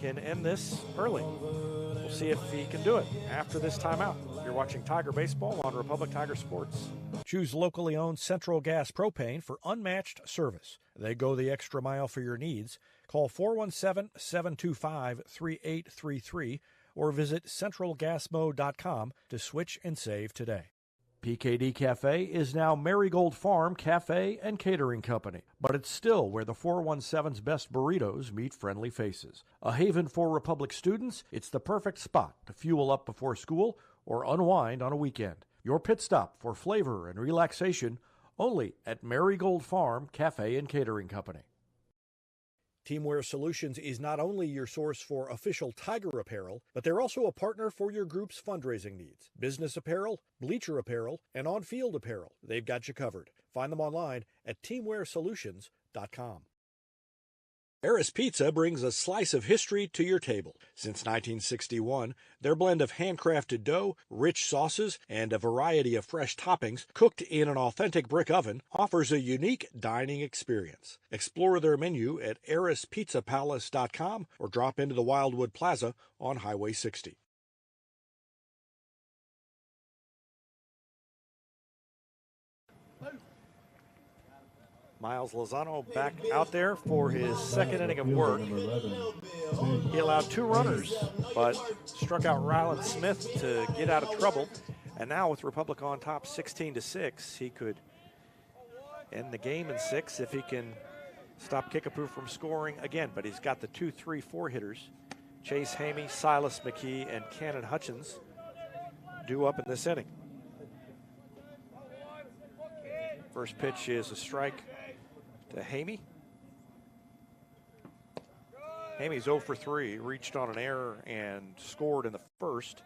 S1: can end this early. We'll see if he can do it after this timeout. You're watching Tiger Baseball on Republic Tiger Sports.
S8: Choose locally owned Central Gas Propane for unmatched service. They go the extra mile for your needs. Call 417-725-3833 or visit centralgasmo.com to switch and save today. PKD Cafe is now Marigold Farm Cafe and Catering Company, but it's still where the 417's best burritos meet friendly faces. A haven for Republic students, it's the perfect spot to fuel up before school or unwind on a weekend. Your pit stop for flavor and relaxation only at Marigold Farm Cafe and Catering Company. Teamwear Solutions is not only your source for official Tiger apparel, but they're also a partner for your group's fundraising needs. Business apparel, bleacher apparel, and on-field apparel. They've got you covered. Find them online at teamwearsolutions.com. Eris Pizza brings a slice of history to your table. Since 1961, their blend of handcrafted dough, rich sauces, and a variety of fresh toppings cooked in an authentic brick oven offers a unique dining experience. Explore their menu at erispizzapalace.com or drop into the Wildwood Plaza on Highway 60.
S1: Miles Lozano back out there for his second inning of work.
S3: Number 11,
S1: He allowed 2 runners, but struck out Ryland Smith to get out of trouble. And now with Republic on top 16-6, he could end the game in 6 if he can stop Kickapoo from scoring again. But he's got the 2, 3, 4 hitters. Chase Hamey, Silas McKee, and Cannon Hutchins due up in this inning. First pitch is a strike to Hamey. Hamey's 0 for 3, reached on an error and scored in the first.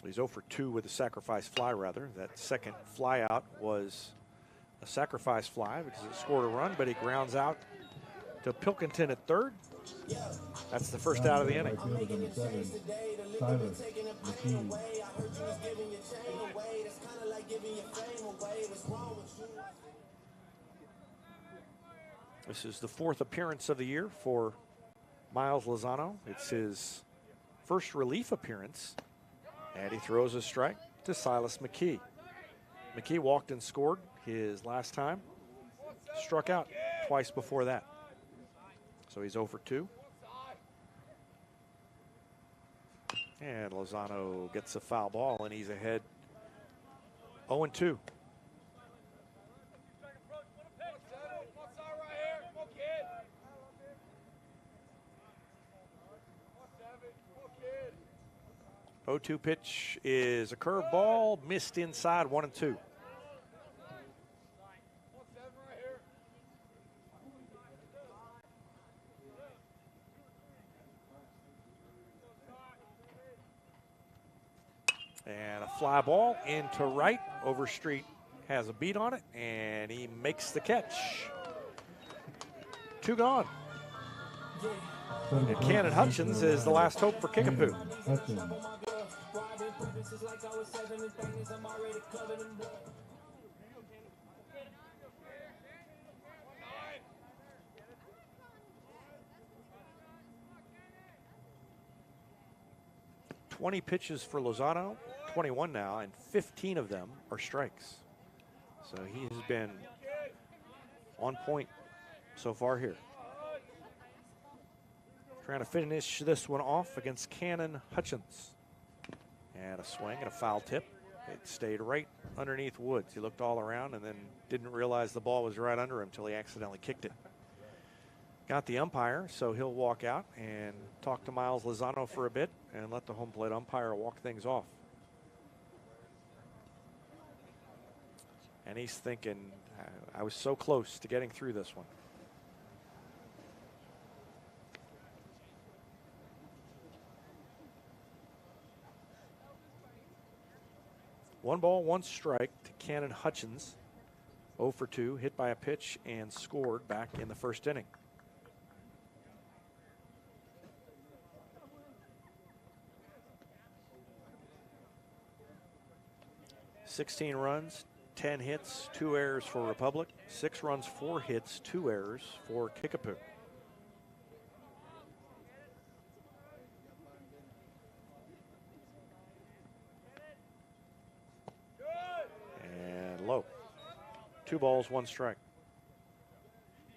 S1: He's 0 for 2 with a sacrifice fly, rather. That second fly out was a sacrifice fly because it scored a run, but he grounds out to Pilkington at third. That's the first out of the inning.
S3: Right fielder, number 7, Silas McKee.
S1: This is the 4th appearance of the year for Miles Lozano. It's his first relief appearance, and he throws a strike to Silas McKee. McKee walked and scored his last time, struck out twice before that. So he's 0 for 2. And Lozano gets a foul ball, and he's ahead 0-2. The 0-2 pitch is a curveball, missed inside, 1-2. And a fly ball into right. Overstreet has a beat on it, and he makes the catch. 2 gone. And Cannon Hutchins is the last hope for Kickapoo.
S3: Hutchins.
S1: 20 pitches for Lozano, 21 now, and 15 of them are strikes. So he has been on point so far here. Trying to finish this one off against Cannon Hutchins. And a swing and a foul tip. It stayed right underneath Woods. He looked all around and then didn't realize the ball was right under him until he accidentally kicked it. Got the umpire, so he'll walk out and talk to Miles Lozano for a bit and let the home plate umpire walk things off. And he's thinking, I was so close to getting through this one. One ball, one strike to Cannon Hutchins. 0 for 2, hit by a pitch and scored back in the first inning. $16 runs, 10 hits, 2 errors for Republic. 6 runs, 4 hits, 2 errors for Kickapoo. And low. 2 balls, 1 strike.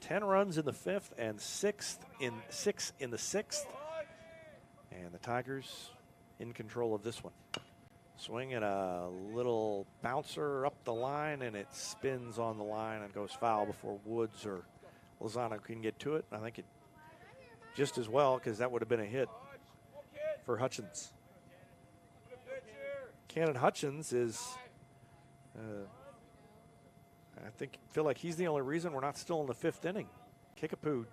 S1: 10 runs in the 5th and 6 in the 6th. And the Tigers in control of this one. Swing and a little bouncer up the line, and it spins on the line and goes foul before Woods or Lozano can get to it. I think it just as well, because that would have been a hit for Hutchins. Cannon Hutchins is, I feel like he's the only reason we're not still in the 5th inning. Kickapoo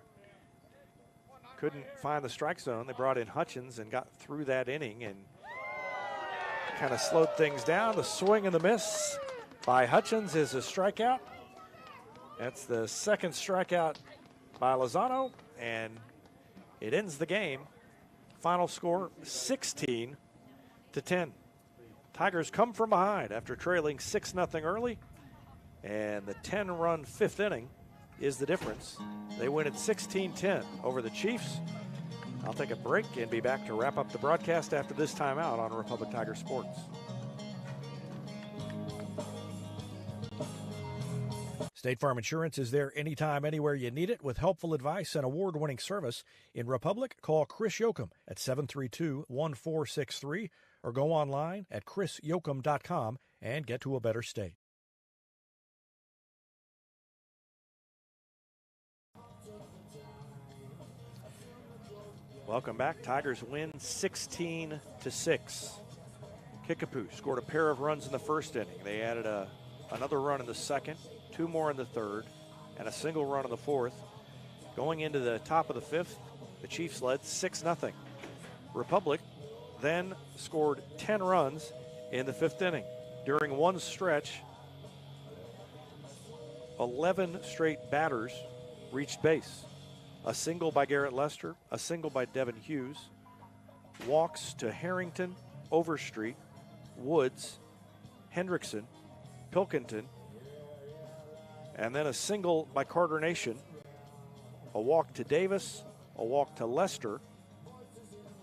S1: couldn't find the strike zone. They brought in Hutchins and got through that inning and kind of slowed things down. The swing and the miss by Hutchins is a strikeout. That's the 2nd strikeout by Lozano, and it ends the game. Final score 16-10. Tigers come from behind after trailing 6-0 early, and the 10-run 5th inning is the difference. They win at 16-10 over the Chiefs. I'll take a break and be back to wrap up the broadcast after this timeout on Republic Tiger Sports.
S8: State Farm Insurance is there anytime, anywhere you need it with helpful advice and award-winning service. In Republic, call Chris Yoakum at 732-1463 or go online at chrisyoakum.com and get to a better state.
S1: Welcome back. Tigers win 16-6. Kickapoo scored a pair of runs in the first inning. They added another run in the second, 2 more in the third, and a single run in the fourth. Going into the top of the fifth, the Chiefs led 6-0. Republic then scored 10 runs in the fifth inning. During one stretch, 11 straight batters reached base. A single by Garrett Lester, a single by Devin Hughes, walks to Harrington, Overstreet, Woods, Hendrickson, Pilkington, and then a single by Carter Nation, a walk to Davis, a walk to Lester,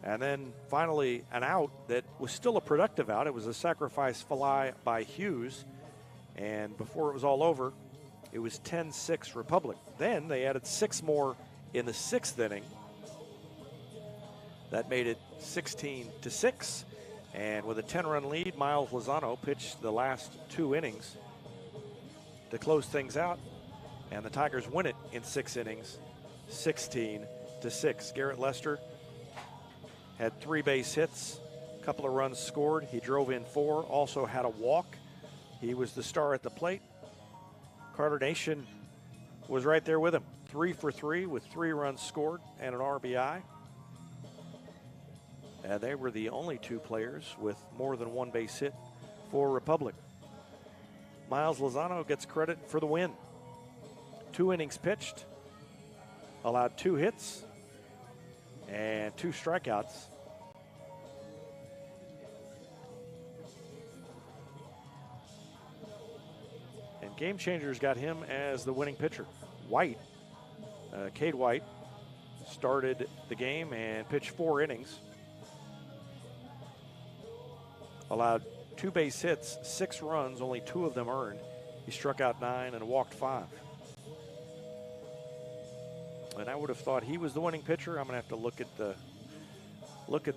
S1: and then finally an out that was still a productive out. It was a sacrifice fly by Hughes, and before it was all over, it was 10-6 Republic. Then they added 6 more in the sixth inning. That made it 16-6. And with a 10-run lead, Miles Lozano pitched the last 2 innings to close things out. And the Tigers win it in 6 innings, 16-6. Garrett Lester had 3 base hits, a couple of runs scored. He drove in 4, also had a walk. He was the star at the plate. Carter Nation was right there with him. 3 for 3 with 3 runs scored and an RBI. And they were the only 2 players with more than 1 base hit for Republic. Miles Lozano gets credit for the win. 2 innings pitched, allowed 2 hits and 2 strikeouts. And Game Changers got him as the winning pitcher. White, Cade White, started the game and pitched 4 innings. Allowed 2 base hits, 6 runs, only 2 of them earned. He struck out 9 and walked 5. And I would have thought he was the winning pitcher. I'm going to have to look at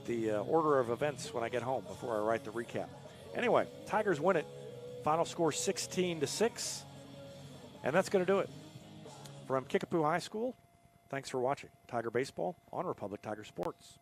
S1: the order of events when I get home before I write the recap. Anyway, Tigers win it. Final score 16-6. And that's going to do it. From Kickapoo High School, thanks for watching Tiger Baseball on Republic Tiger Sports.